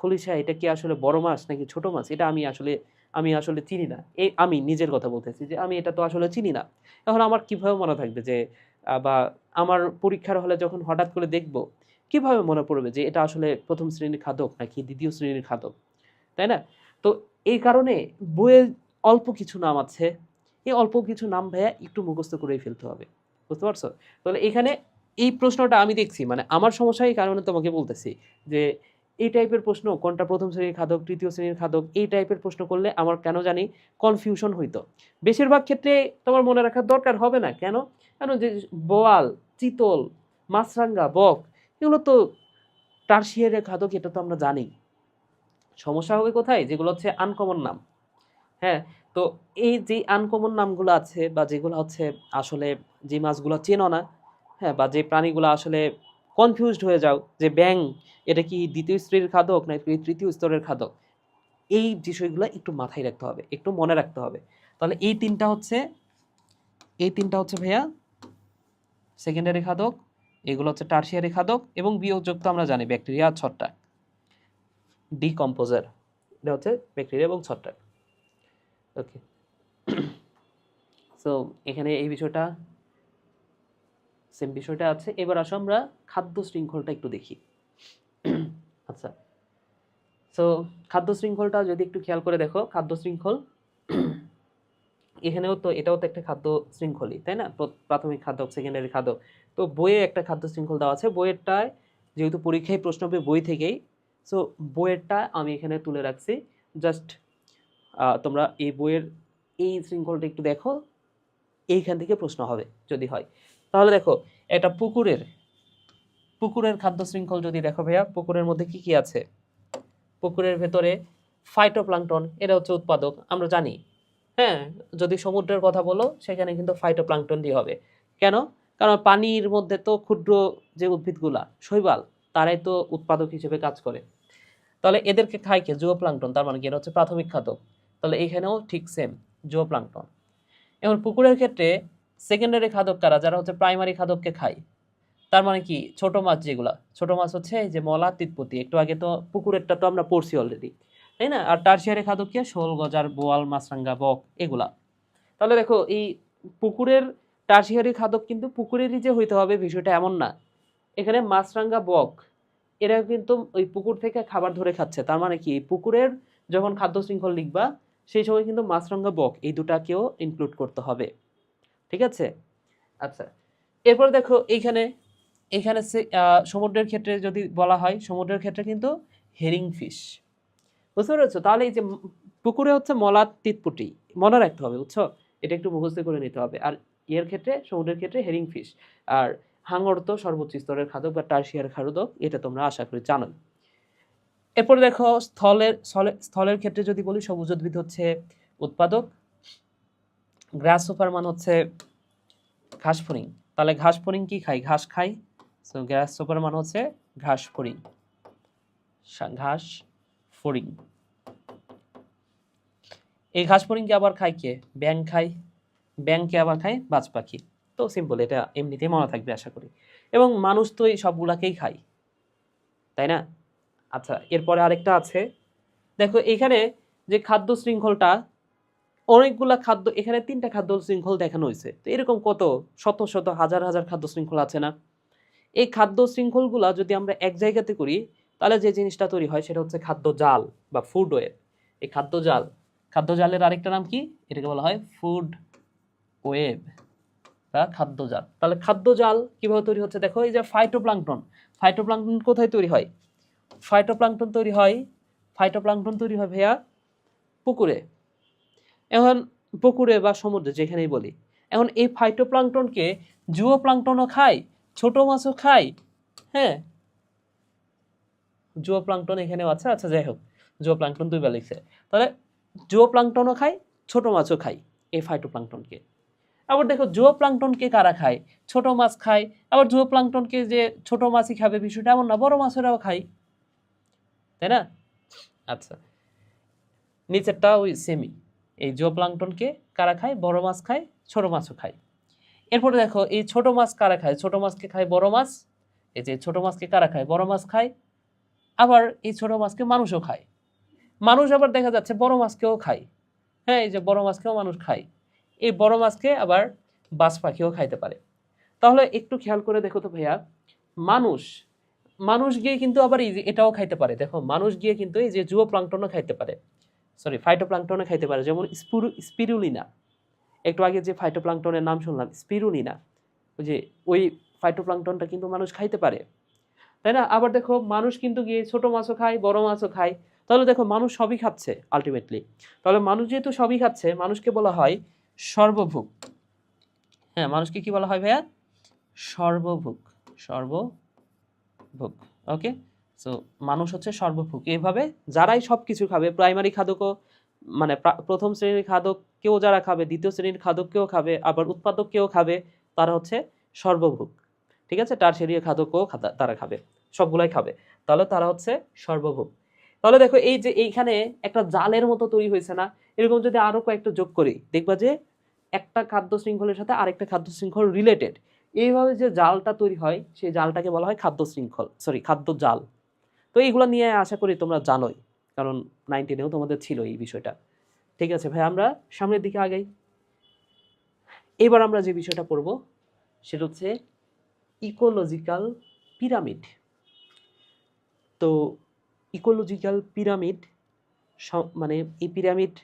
খলিশা এটা কি আসলে বড় মাছ নাকি ছোট মাছ? এটা আমি আসলে চিনি না। আমি নিজের কথা বলতেছি যে আমি এটা তো আসলে চিনি না। এখন আমার কিভাবে মনে থাকবে যে বা আমার পরীক্ষার হলে যখন হঠাৎ করে দেখব, কিভাবে মনে পড়বে যে এটা আসলে প্রথম শ্রেণীর খাদক নাকি দ্বিতীয় শ্রেণীর খাদক? তাই না? তো এই কারণে বইয়ে অল্প কিছু নাম আছে। এই অল্প কিছু নাম ভাইয়া একটু মুখস্থ করেই ফেলতে হবে। বুঝতে পারছো? তাহলে এখানে এই প্রশ্নটা আমি দেখছি, মানে আমার সমস্যা এই কারণে তোমাকে বলতেছি যে এই টাইপের প্রশ্ন, কোনটা প্রথম শ্রেণীর খাদক, তৃতীয় শ্রেণীর খাদক, এই টাইপের প্রশ্ন করলে আমার কেন জানি কনফিউশন হইতো। বেশিরভাগ ক্ষেত্রে তোমার মনে রাখার দরকার হবে না। কেন? কেন যে বোয়াল, চিতল, মাছরাঙা, বক, এগুলো তো টারশিয়ারি খাদক, এটা তো আমরা জানি। সমস্যা হবে কোথায়? যেগুলো হচ্ছে আনকমন নাম। হ্যাঁ, তো এই যে আনকমন নামগুলো আছে বা যেগুলো হচ্ছে আসলে যে মাছগুলো চেনো না, হ্যাঁ, বা যে প্রাণীগুলো আসলে কনফিউজড হয়ে যাও যে ব্যাং এটা কি দ্বিতীয় শ্রেণীর খাদক নাকি তৃতীয় স্তরের খাদক, এই বিষয়গুলো একটু মাথায় রাখতে হবে, একটু মনে রাখতে হবে। তাহলে এই তিনটা হচ্ছে ভাইয়া সেকেন্ডারি খাদক, এগুলো হচ্ছে টারশিয়ারি খাদক, এবং বিয়োগযুক্ত আমরা জানি ব্যাকটেরিয়া আর ছত্রাক, ডিকম্পোজার। এটা হচ্ছে ব্যাকটেরিয়া এবং ছত্রাক। ওকে। সো এখানে এই বিষয়টা আছে। এবার আসো আমরা খাদ্য শৃঙ্খলটা একটু দেখি। আচ্ছা। সো খাদ্য শৃঙ্খলটা যদি একটু খেয়াল করে দেখো, খাদ্য শৃঙ্খল এটাও তো একটা খাদ্য শৃঙ্খলই, তাই না? প্রাথমিক খাদক, সেকেন্ডারি খাদক। তো বইয়ে একটা খাদ্য শৃঙ্খল দেওয়া আছে। বইয়েরটায় যেহেতু পরীক্ষায় প্রশ্ন হবে বই থেকেই, সো বইয়েরটা আমি এখানে তুলে রাখছি। জাস্ট তোমরা এই বইয়ের এই শৃঙ্খলটা একটু দেখো, এইখান থেকে প্রশ্ন হবে যদি হয়। তাহলে দেখো, একটা পুকুরের খাদ্য শৃঙ্খল যদি দেখো ভাইয়া, পুকুরের মধ্যে কি কি আছে? পুকুরের ভেতরে ফাইটোপ্লাঙ্কটন, এটা হচ্ছে উৎপাদক, আমরা জানি। হ্যাঁ, যদি সমুদ্রের কথা বলো সেখানে কিন্তু ফাইটোপ্লাঙ্কটন দিয়ে হবে। কেন? কারণ পানির মধ্যে তো ক্ষুদ্র যে উদ্ভিদগুলা শৈবাল, তারাই তো উৎপাদক হিসেবে কাজ করে। তাহলে এদেরকে খায় কে? জুওপ্লাঙ্কটন। তার মানে কি এটা হচ্ছে প্রাথমিক খাদক। তাহলে এখানেও ঠিক সেম, জুওপ্লাঙ্কটন। এখন পুকুরের ক্ষেত্রে সেকেন্ডারি খাদক কারা? যারা হচ্ছে প্রাইমারি খাদককে খায়। তার মানে কি ছোট মাছ, যেগুলা ছোট মাছ হচ্ছে এই যে মলা, তিতপুতি, একটু আগে তো পুকুরেরটা তো আমরা পড়ছি অলরেডি, তাই না? আর টারশিয়ারি খাদক কি? শোল, গজার, বোয়াল, মাছরাঙ্গা, বক, এগুলা। তাহলে দেখো, এই পুকুরের টারশিয়ারি খাদক কিন্তু পুকুরেরই যে হইতে হবে বিষয়টা এমন না। এখানে মাছরাঙ্গা, বক, এরা কিন্তু ওই পুকুর থেকে খাবার ধরে খাচ্ছে। তার মানে কি পুকুরের যখন খাদ্য শৃঙ্খল লিখবা সেই সময় কিন্তু মাছরাঙা বক এই দুটাকেও ইনক্লুড করতে হবে। ঠিক আছে? আচ্ছা, এরপর দেখো এইখানে এখানে সমুদ্রের ক্ষেত্রে যদি বলা হয়, সমুদ্রের ক্ষেত্রে কিন্তু হেরিং ফিশ। বুঝতে পেরেছো? তাহলে এই যে পুকুরে হচ্ছে মলাট টিটপুটি মনে রাখতে হবে, বুঝছো? এটা একটু মুখস্থ করে নিতে হবে। আর এর ক্ষেত্রে সমুদ্রের ক্ষেত্রে হেরিং ফিশ। আর হাঙর তো সর্বোচ্চ স্তরের খাদক বা টার্সিয়ার খাদক, এটা তোমরা আশা করি জানো। এরপরে দেখো স্থলের ক্ষেত্রে যদি বলি, সবুজ উদ্ভিদ হচ্ছে উৎপাদক, গ্রাসহোপার মানে হচ্ছে ঘাস ফড়িং। তাহলে ঘাস ফড়িং কি খায়? ঘাস খায়। সো গ্রাসহোপার মানে হচ্ছে ঘাস ফড়িং, ঘাস ফড়িং। এই ঘাস ফড়িংকে আবার খায় কে? ব্যাঙ খায়। ব্যাঙকে আবার খায় বাজ পাখি। তো সিম্পল, এটা এমনিতেই মনে থাকবে আশা করি। এবং মানুষ তো এই সবগুলাকেই খায়, তাই না? আচ্ছা, এরপরে আরেকটা আছে, দেখো এখানে যে খাদ্য শৃঙ্খলটা, অনেকগুলা খাদ্য, এখানে 3টা খাদ্য শৃঙ্খল দেখানো হয়েছে। তো এরকম কত শত শত হাজার হাজার খাদ্য শৃঙ্খল আছে না? এই খাদ্য শৃঙ্খলগুলা যদি আমরা এক জায়গাতে করি, তাহলে যে জিনিসটা তৈরি হয় সেটা হচ্ছে খাদ্য জাল বা ফুড ওয়েব। এই খাদ্য জালের আরেকটা নাম কি? এটাকে বলা হয় ফুড ওয়েব বা খাদ্য জাল। তাহলে খাদ্য জাল কিভাবে তৈরি হচ্ছে দেখো, এই যে ফাইটোপ্লাঙ্কটন কোথায় তৈরি হয়? ফাইটোপ্লাঙ্কটন তৈরি হয় ভাইয়া পুকুরে। এখন পুকুরে বা সমুদ্রে যেখানেই বলি, এখন এই ফাইটোপ্লাঙ্কটনকে জুওপ্লাঙ্কটনও খায়, ছোট মাছও খায়। হ্যাঁ, জুওপ্লাঙ্কটন এখানেও আছে। আচ্ছা, যাই হোক, জুওপ্লাঙ্কটন দুইবার লিখছে। তাহলে জুওপ্লাঙ্কটনও খায়, ছোট মাছও খায় এই ফাইটোপ্লাঙ্কটনকে। আবার দেখো জুওপ্লাঙ্কটনকে কারা খায়? ছোট মাছ খায়। আবার জুওপ্লাঙ্কটনকে যে ছোট মাছই খাবে বিষয়টা এমন না, বড় মাছেরাও খায়, তাই না? আচ্ছা, নিচেরটা ওই সেমি। এই জুওপ্লাঙ্কটনকে কারা খায়? বড় মাছ খায়, ছোট মাছও খায়। এরপরে দেখো এই ছোট মাছ কারা খায়? ছোট মাছকে খায় বড় মাছ। এই যে ছোট মাছকে কারা খায়? বড় মাছ খায়। আবার এই ছোট মাছকে মানুষও খায়। মানুষ আবার দেখা যাচ্ছে বড় মাছকেও খায়। হ্যাঁ, এই যে বড় মাছকেও মানুষ খায়। এই বড় মাছকে আবার বাজ পাখিও খাইতে পারে। তাহলে একটু খেয়াল করে দেখো তো ভাইয়া, মানুষ মানুষ গিয়ে কিন্তু আবার এটাও খাইতে পারে। দেখো মানুষ গিয়ে কিন্তু এই যে জুওপ্লাঙ্কটনও খাইতে পারে, সরি ফাইটোপ্লাঙ্কটনও খাইতে পারে, যেমন স্পিরুলিনা। একটু আগে যে ফাইটোপ্লাঙ্কটনের নাম শুনলাম স্পিরুলিনা, ওই যে ওই ফাইটোপ্লাঙ্কটনটা কিন্তু মানুষ খাইতে পারে, তাই না? আবার দেখো মানুষ কিন্তু গিয়ে ছোট মাছও খায়, বড় মাছও খায়। তাহলে দেখো মানুষ সবই খাচ্ছে আলটিমেটলি। তাহলে মানুষ যেহেতু সবই খাচ্ছে, মানুষকে বলা হয় সর্বভুক। হ্যাঁ, মানুষকে কি বলা হয় ভাইয়া? সর্বভুক। ওকে। সো মানুষ হচ্ছে সর্বভুক। এইভাবে যারাই সব কিছু খাবে, প্রাইমারি খাদকও মানে প্রথম শ্রেণীর খাদককেও যারা খাবে, দ্বিতীয় শ্রেণীর খাদককেও খাবে, আবার উৎপাদককেও খাবে, তারা হচ্ছে সর্বভুক। ঠিক আছে? টারশিয়ারি খাদকও তারা খাবে, সবগুলাই খাবে। তাহলে তারা হচ্ছে সর্বভুক। তাহলে দেখো এই যে এইখানে একটা জালের মতো তৈরি হয়েছে না? এরকম যদি আরো কয়েকটা যোগ করি, দেখবা যে একটা খাদ্য শৃঙ্খলের সাথে আরেকটা খাদ্য শৃঙ্খল রিলেটেড। এইভাবে যে জালটা তৈরি হয়, সেই জালটাকে বলা হয় খাদ্য শৃঙ্খল, সরি খাদ্য জাল। তো এইগুলো নিয়ে আশা করি তোমরা জানোই, কারণ 9-10-এও তোমাদের ছিল এই বিষয়টা। ঠিক আছে ভাই, আমরা সামনের দিকে আগাই। এবার আমরা যে বিষয়টা পড়ব সেটা হচ্ছে ইকোলজিক্যাল পিরামিড। তো ইকোলজিক্যাল পিরামিড মানে এই পিরামিড,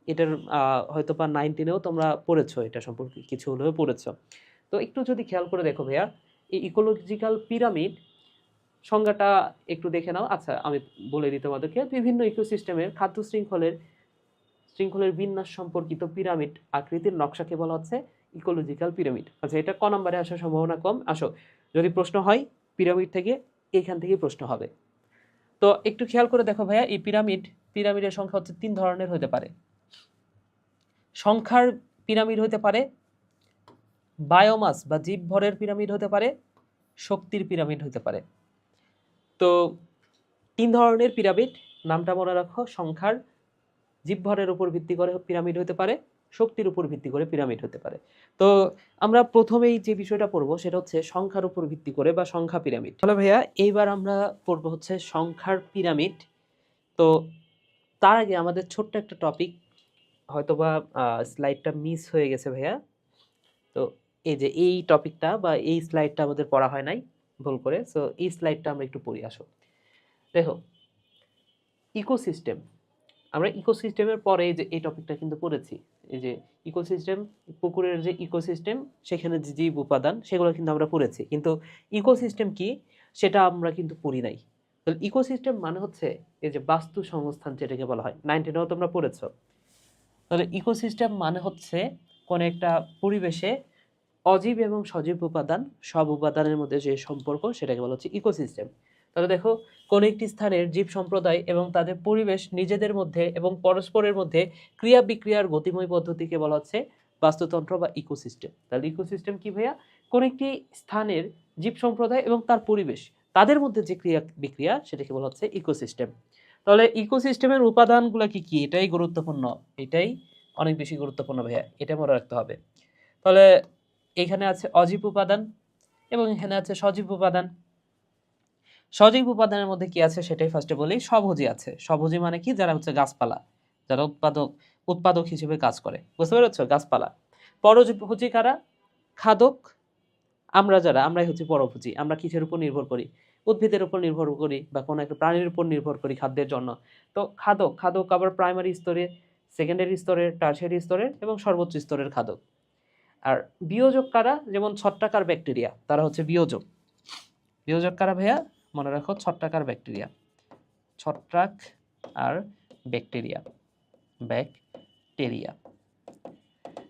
এটার হয়তো বা 9-10-এও তোমরা পড়েছো, এটা সম্পর্কে কিছু হলেও পড়েছো। তো একটু যদি খেয়াল করে দেখো ভাইয়া, এই ইকোলজিক্যাল পিরামিড সংজ্ঞাটা একটু দেখে নাও। আচ্ছা, আমি বলে দিই তোমাদেরকে, বিভিন্ন ইকোসিস্টেমের খাদ্য শৃঙ্খলের বিন্যাস সম্পর্কিত পিরামিড আকৃতির নকশাকে বলা হচ্ছে ইকোলজিক্যাল পিরামিড। আচ্ছা, এটা ক নম্বরে আসার সম্ভাবনা কম? আসো, যদি প্রশ্ন হয় পিরামিড থেকে, এইখান থেকেই প্রশ্ন হবে। তো একটু খেয়াল করে দেখো ভাইয়া, এই পিরামিডের সংখ্যা হচ্ছে 3 ধরনের হতে পারে। সংখ্যার পিরামিড হতে পারে, বায়োমাস বা জীবভরের পিরামিড হতে পারে, শক্তির পিরামিড হতে পারে। তো 3 ধরনের পিরামিড, নামটা মনে রাখো। সংখ্যার, জীবভরের উপর ভিত্তি করে পিরামিড হতে পারে, শক্তির উপর ভিত্তি করে পিরামিড হতে পারে। তো আমরা প্রথমেই যে বিষয়টা পড়বো সেটা হচ্ছে সংখ্যার উপর ভিত্তি করে বা সংখ্যা পিরামিড। তাহলে ভাইয়া এইবার আমরা পড়বো হচ্ছে সংখ্যার পিরামিড। তো তার আগে আমাদের ছোট্ট একটা টপিক, হয়তোবা স্লাইডটা মিস হয়ে গেছে ভাইয়া। তো এই যে এই টপিকটা বা এই স্লাইডটা আমাদের পড়া হয় নাই ভুল করে। সো এই স্লাইডটা আমরা একটু পড়ি, আসো। দেখো ইকোসিস্টেম, আমরা ইকোসিস্টেমের পরে এই যে এই টপিকটা কিন্তু পড়েছি, এই যে ইকোসিস্টেম, পুকুরের যে ইকোসিস্টেম সেখানে যে জীব উপাদান সেগুলো কিন্তু আমরা পড়েছি, কিন্তু ইকোসিস্টেম কি সেটা আমরা কিন্তু পড়ি নাই। তাহলে ইকোসিস্টেম মানে হচ্ছে এই যে বাস্তু সংস্থান যেটাকে বলা হয়, 9-এও তোমরা পড়েছো। তাহলে ইকোসিস্টেম মানে হচ্ছে কোন একটা পরিবেশে অজীব এবং সজীব উপাদান, সব উপাদানের মধ্যে যে সম্পর্ক সেটাকে বলা হচ্ছে ইকোসিস্টেম। তাহলে দেখো কোন একটি স্থানের জীব সম্প্রদায় এবং তাদের পরিবেশ নিজেদের মধ্যে এবং পরস্পরের মধ্যে ক্রিয়া বিক্রিয়ার গতিময় পদ্ধতিকে বলা হচ্ছে বাস্তুতন্ত্র বা ইকোসিস্টেম। তাহলে ইকোসিস্টেম কি ভাইয়া? কোন একটি স্থানের জীব সম্প্রদায় এবং তার পরিবেশ তাদের মধ্যে যে ক্রিয়া বিক্রিয়া সেটাকে বলা হচ্ছে ইকোসিস্টেম। তাহলে ইকোসিস্টেমের উপাদানগুলো কি কি? এটাই গুরুত্বপূর্ণ, এটাই অনেক বেশি গুরুত্বপূর্ণ ভাইয়া, এটা মনে রাখতে হবে। তাহলে এখানে আছে অজীব উপাদান এবং এখানে আছে সজীব উপাদান। সজীব উপাদানের মধ্যে কি আছে সেটাই ফার্স্টে বলি। স্বভোজী আছে। স্বভোজী মানে কি? যারা হচ্ছে গাছপালা, যারা উৎপাদক হিসেবে কাজ করে, বুঝতে পেরেছো? গাছপালা। পরভোজী কারা? খাদক। আমরাই হচ্ছে পরভোজী। আমরা কিসের উপর নির্ভর করি? উদ্ভিদের উপর নির্ভর করি বা কোনো একটা প্রাণীর উপর নির্ভর করি খাদ্যের জন্য। তো খাদক আবার প্রাইমারি স্তরে, সেকেন্ডারি স্তরের, টারশিয়ারি স্তরের এবং সর্বোচ্চ স্তরের খাদক। আর বিয়োজক কারা? যেমন ছত্রাকার ব্যাকটেরিয়া, তারা হচ্ছে বিয়োজক। বিয়োজক কারা ভাইয়া? মনে রাখো, ছত্রাকার ব্যাকটেরিয়া। ছত্রাক আর ব্যাকটেরিয়া, ব্যাকটেরিয়া।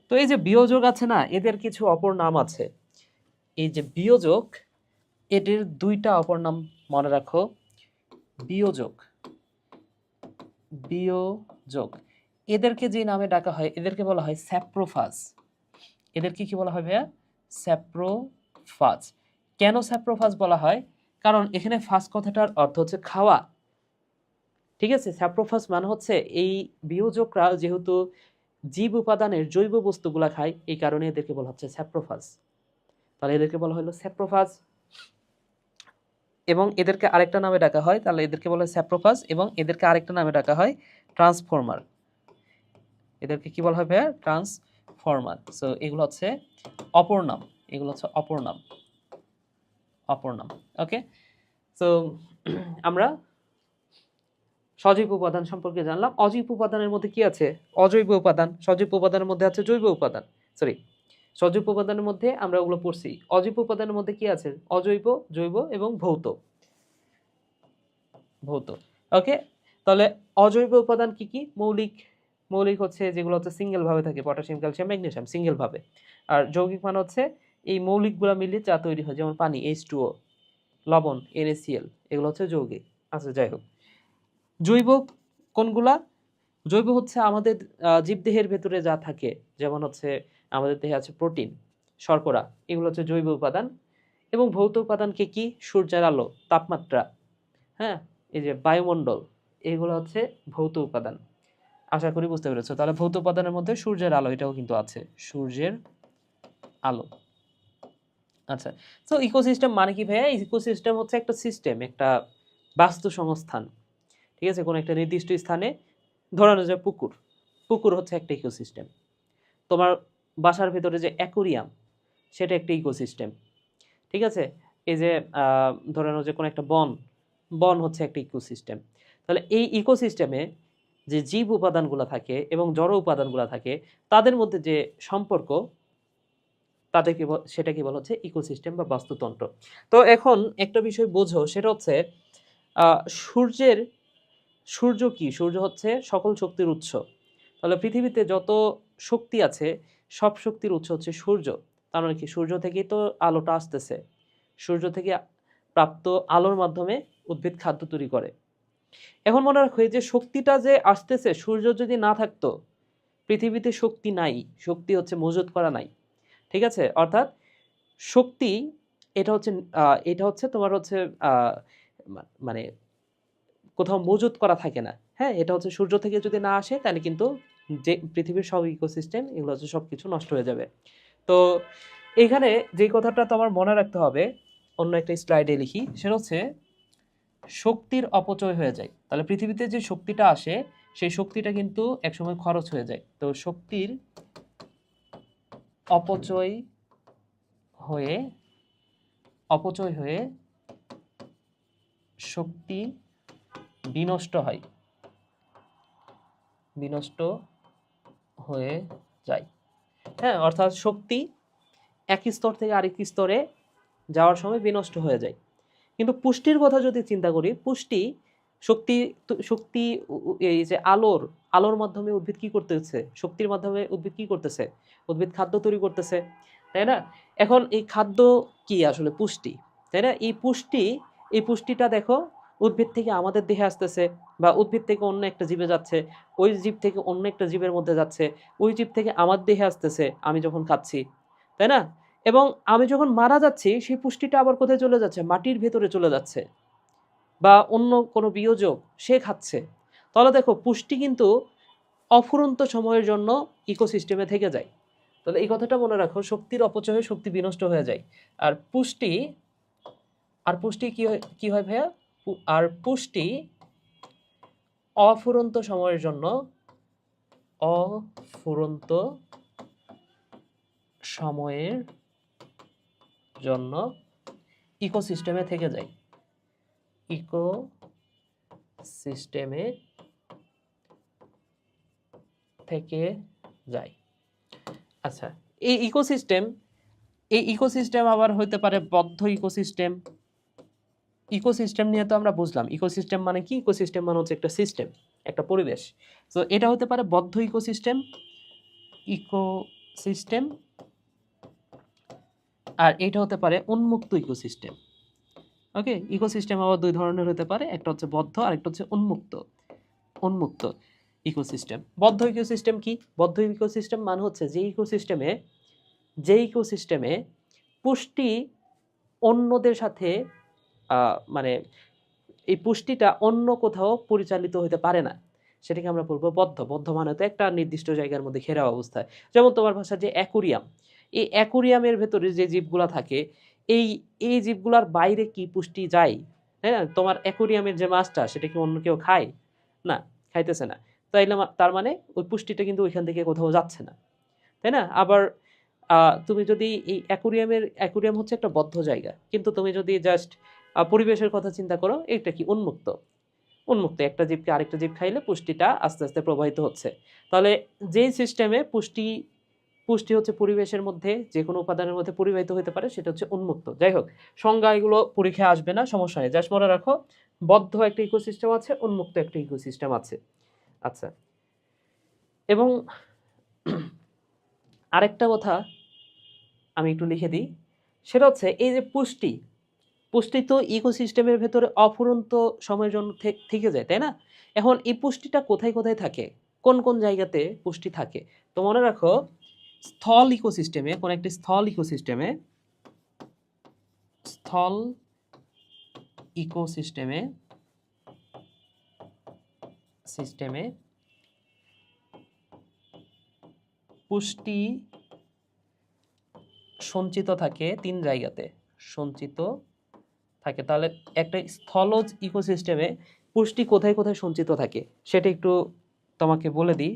তো এই যে বিয়োজক আছে না, এদের কিছু অপর নাম আছে। এই যে বিয়োজক, এদের দুইটা অপর নাম মনে রাখো। বিয়োজক, বিয়োজক, এদেরকে যে নামে ডাকা হয় এদেরকে বলা হয় স্যাপ্রোফাজ। এদেরকে কি বলা হয় ভাইয়া? স্যাপ্রোফাজ। কেন স্যাপ্রোফাজ বলা হয়? কারণ এখানে ফাজ কথাটার অর্থ হচ্ছে খাওয়া, ঠিক আছে? স্যাপ্রোফাজ মানে হচ্ছে এই বিয়োজকরা যেহেতু জীব উপাদানের জৈব বস্তুগুলা খায়, এই কারণে এদেরকে বলা হচ্ছে স্যাপ্রোফাজ। তাহলে এদেরকে বলা হলো স্যাপ্রোফাজ। এবং এদেরকে আরেকটা নামে ডাকা হয়, তাহলে এদেরকে বলা হয় স্যাপ্রোফাজ এবং এদেরকে আরেকটা নামে ডাকা হয় ট্রান্সফর্মার। এদেরকে কি বলা হয় ভাইয়া? ট্রান্সফর্মার। সো এগুলো হচ্ছে অপর নাম, এগুলো হচ্ছে অপর নাম, অপর নাম। ওকে, সো আমরা সজীব উপাদান সম্পর্কে জানলাম। অজীব উপাদানের মধ্যে কি আছে? অজৈব উপাদান। সজীব উপাদানের মধ্যে আছে জৈব উপাদান, সরি, সজীব উপাদানের মধ্যে আমরা ওগুলো পড়ছি। অজৈব উপাদানের মধ্যে কি আছে? অজৈব, জৈব এবং ভৌত। ভৌত, ওকে। তাহলে অজৈব উপাদান কি কি? মৌলিক। মৌলিক হচ্ছে যেগুলো হচ্ছে সিঙ্গেল ভাবে থাকে, পটাশিয়াম, ক্যালসিয়াম, ম্যাগনেসিয়াম সিঙ্গেল ভাবে। আর যৌগিক মানে হচ্ছে এই মৌলিকগুলো মিলে যা তৈরি হয়, যেমন পানি H2O, লবণ NaCl, এগুলো হচ্ছে যৌগিক। আচ্ছা, যাই হোক। জৈব কোনগুলা? জৈব হচ্ছে আমাদের জীবদেহের ভেতরে যা থাকে, যেমন হচ্ছে আমাদের দেহে আছে প্রোটিন, শর্করা, এগুলো হচ্ছে জৈব উপাদান। এবং ভৌত উপাদান কি কি? সূর্যের আলো, তাপমাত্রা, হ্যাঁ, এই যে বায়ুমণ্ডল, এগুলো হচ্ছে ভৌত উপাদান। আশা করি বুঝতে পেরেছো। তাহলে ভৌত উপাদানের মধ্যে সূর্যের আলো, এটাও কিন্তু আছে, সূর্যের আলো। আচ্ছা, তো ইকোসিস্টেম মানে কি ভাইয়া? ইকোসিস্টেম হচ্ছে একটা সিস্টেম, একটা বাস্তু সংস্থান, ঠিক আছে? কোনো একটা নির্দিষ্ট স্থানে, ধরানো যায় পুকুর, পুকুর হচ্ছে একটা ইকোসিস্টেম। তোমার বাসার ভেতরে যে অ্যাকুরিয়াম, সেটা একটা ইকোসিস্টেম, ঠিক আছে? এই যে ধরানো যে কোনো একটা বন, বন হচ্ছে একটা ইকোসিস্টেম। তাহলে এই ইকোসিস্টেমে যে জীব উপাদানগুলো থাকে এবং জড় উপাদানগুলো থাকে, তাদের মধ্যে যে সম্পর্ক, তাদেরকে সেটাকে বলা হচ্ছে ইকোসিস্টেম বা বাস্তুতন্ত্র। তো এখন একটা বিষয় বোঝো, সেটা হচ্ছে সূর্যের, সূর্য কি? সূর্য হচ্ছে সকল শক্তির উৎস। তাহলে পৃথিবীতে যত শক্তি আছে, সব শক্তির উৎস হচ্ছে সূর্য। তার মানে কি? সূর্য থেকেই তো আলোটা আসতেছে। সূর্য থেকে প্রাপ্ত আলোর মাধ্যমে উদ্ভিদ খাদ্য তৈরি করে। এখন মনে রাখো, এই যে শক্তিটা যে আসতেছে, সূর্য যদি না থাকতো, পৃথিবীতে শক্তি নাই, শক্তি হচ্ছে মজুত করা নাই, ঠিক আছে? অর্থাৎ শক্তি, এটা হচ্ছে তোমার হচ্ছে মানে কোথাও মজুত করা থাকে না, হ্যাঁ? এটা হচ্ছে সূর্য থেকে যদি না আসে, তাহলে কিন্তু যে পৃথিবীর সব ইকোসিস্টেম, এগুলো হচ্ছে সবকিছু নষ্ট হয়ে যাবে। তো এখানে যে কথাটা তোমার মনে রাখতে হবে, অন্য একটা স্লাইডে লিখি, সেটা হচ্ছে শক্তির অপচয় হয়ে যায়। তাহলে পৃথিবীতে যে শক্তিটা আসে, সেই শক্তিটা কিন্তু একসময় খরচ হয়ে যায়। তো শক্তির অপচয় হয়ে শক্তি বিনষ্ট হয়, বিনষ্ট হয়ে যায়। হ্যাঁ, অর্থাৎ শক্তি এক স্তর থেকে আরেক স্তরে যাওয়ার সময় বিনষ্ট হয়ে যায়। কিন্তু পুষ্টির কথা যদি চিন্তা করি, পুষ্টি শক্তি শক্তি এই যে আলোর মাধ্যমে উদ্ভিদ কি করতেছে, শক্তির মাধ্যমে উদ্ভিদ কি করতেছে, উদ্ভিদ খাদ্য তৈরি করতেছে, তাই না? এখন এই খাদ্য কি আসলে পুষ্টি, তাই না? এই পুষ্টিটা দেখো উদ্ভিদ থেকে আমাদের দেহে আসতেছে, বা উদ্ভিদ থেকে অন্য একটা জীবে যাচ্ছে, ওই জীব থেকে অন্য একটা জীবের মধ্যে যাচ্ছে, ওই জীব থেকে আমার দেহে আসতেছে আমি যখন খাচ্ছি, তাই না? এবং আমি যখন মারা যাচ্ছি সেই পুষ্টিটা আবার কোথায় চলে যাচ্ছে, মাটির ভেতরে চলে যাচ্ছে, বা অন্য কোনো বিয়োজক সে খাচ্ছে। তাহলে দেখো পুষ্টি কিন্তু অফুরন্ত সময়ের জন্য ইকোসিস্টেমে থেকে যায়। তাহলে এই কথাটা মনে রাখো, শক্তির অপচয়ে শক্তি বিনষ্ট হয়ে যায়। আর পুষ্টি কি হয় ভাইয়া? আর পুষ্টি অফুরন্ত সময়ের জন্য অফুরন্ত সময়ের জন্য ইকোসিস্টেমে থেকে যায়, ইকোসিস্টেমে থেকে যায়। আচ্ছা, এই ইকোসিস্টেম আবার হতে পারে বদ্ধ ইকোসিস্টেম। ইকোসিস্টেম নিয়ে তো আমরা বুঝলাম, ইকোসিস্টেম মানে কি? ইকোসিস্টেম মানে হচ্ছে একটা সিস্টেম, একটা পরিবেশ। তো এটা হতে পারে বদ্ধ ইকোসিস্টেম, ইকোসিস্টেম, আর এটা হতে পারে উন্মুক্ত ইকোসিস্টেম। ওকে, ইকোসিস্টেম আবার দুই ধরনের হতে পারে, একটা হচ্ছে বদ্ধ আর একটা হচ্ছে উন্মুক্ত ইকোসিস্টেম। বদ্ধ ইকোসিস্টেম কি? বদ্ধ ইকোসিস্টেম মানে হচ্ছে যে ইকোসিস্টেমে পুষ্টি অন্যদের সাথে মানে এই পুষ্টিটা অন্য কোথাও পরিচালিত হতে পারে না, সেটাকে আমরা বলবো বদ্ধ। বদ্ধ মানে তো একটা নির্দিষ্ট জায়গার মধ্যে ঘেরা অবস্থায়। যেমন তোমার ভাষা যে অ্যাকুরিয়াম, এই অ্যাকুরিয়ামের ভেতরে যে জীবগুলা থাকে, এই এই জীবগুলার বাইরে কি পুষ্টি যায়? তাই না? তোমার অ্যাকুরিয়ামের যে মাছটা, সেটা কি অন্য কেউ খায়? না, খাইতেছে না। তাইলে তার মানে ওই পুষ্টিটা কিন্তু ওইখান থেকে কোথাও যাচ্ছে না, তাই না? আবার তুমি যদি এই অ্যাকুরিয়াম হচ্ছে একটা বদ্ধ জায়গা, কিন্তু তুমি যদি জাস্ট পরিবেশের কথা চিন্তা করো, এটা কি উন্মুক্ত একটা জীবকে আরেকটা জীব খাইলে পুষ্টিটা আস্তে আস্তে প্রবাহিত হচ্ছে। তাহলে যেই সিস্টেমে পুষ্টি হচ্ছে পরিবেশের মধ্যে যে কোনো উপাদানের মধ্যে পরিবাহিত হতে পারে, সেটা হচ্ছে উন্মুক্ত। যাই হোক, সংজ্ঞা এগুলো পরীক্ষায় আসবে না, সমস্যা নেই, জাস্ট মনে রাখো বদ্ধ একটা ইকোসিস্টেম আছে, উন্মুক্ত একটা ইকোসিস্টেম আছে। আচ্ছা, এবং আরেকটা কথা আমি একটু লিখে দিই, সেটা হচ্ছে এই যে পুষ্টি তো ইকোসিস্টেমের ভেতরে অফুরন্ত সময়ের জন্য থেকে যায়, তাই না? এখন এই পুষ্টিটা কোথায় কোথায় থাকে, কোন কোন জায়গাতে পুষ্টি থাকে? তো মনে রাখো, স্থল ইকোসিস্টেমে, কোন একটি স্থল ইকোসিস্টেমে পুষ্টি সঞ্চিত থাকে তিন জায়গাতে, সঞ্চিত থাকে। তাহলে একটা স্থলজ ইকোসিস্টেমে পুষ্টি কোথায় কোথায় সঞ্চিত থাকে সেটা একটু তোমাকে বলে দিই।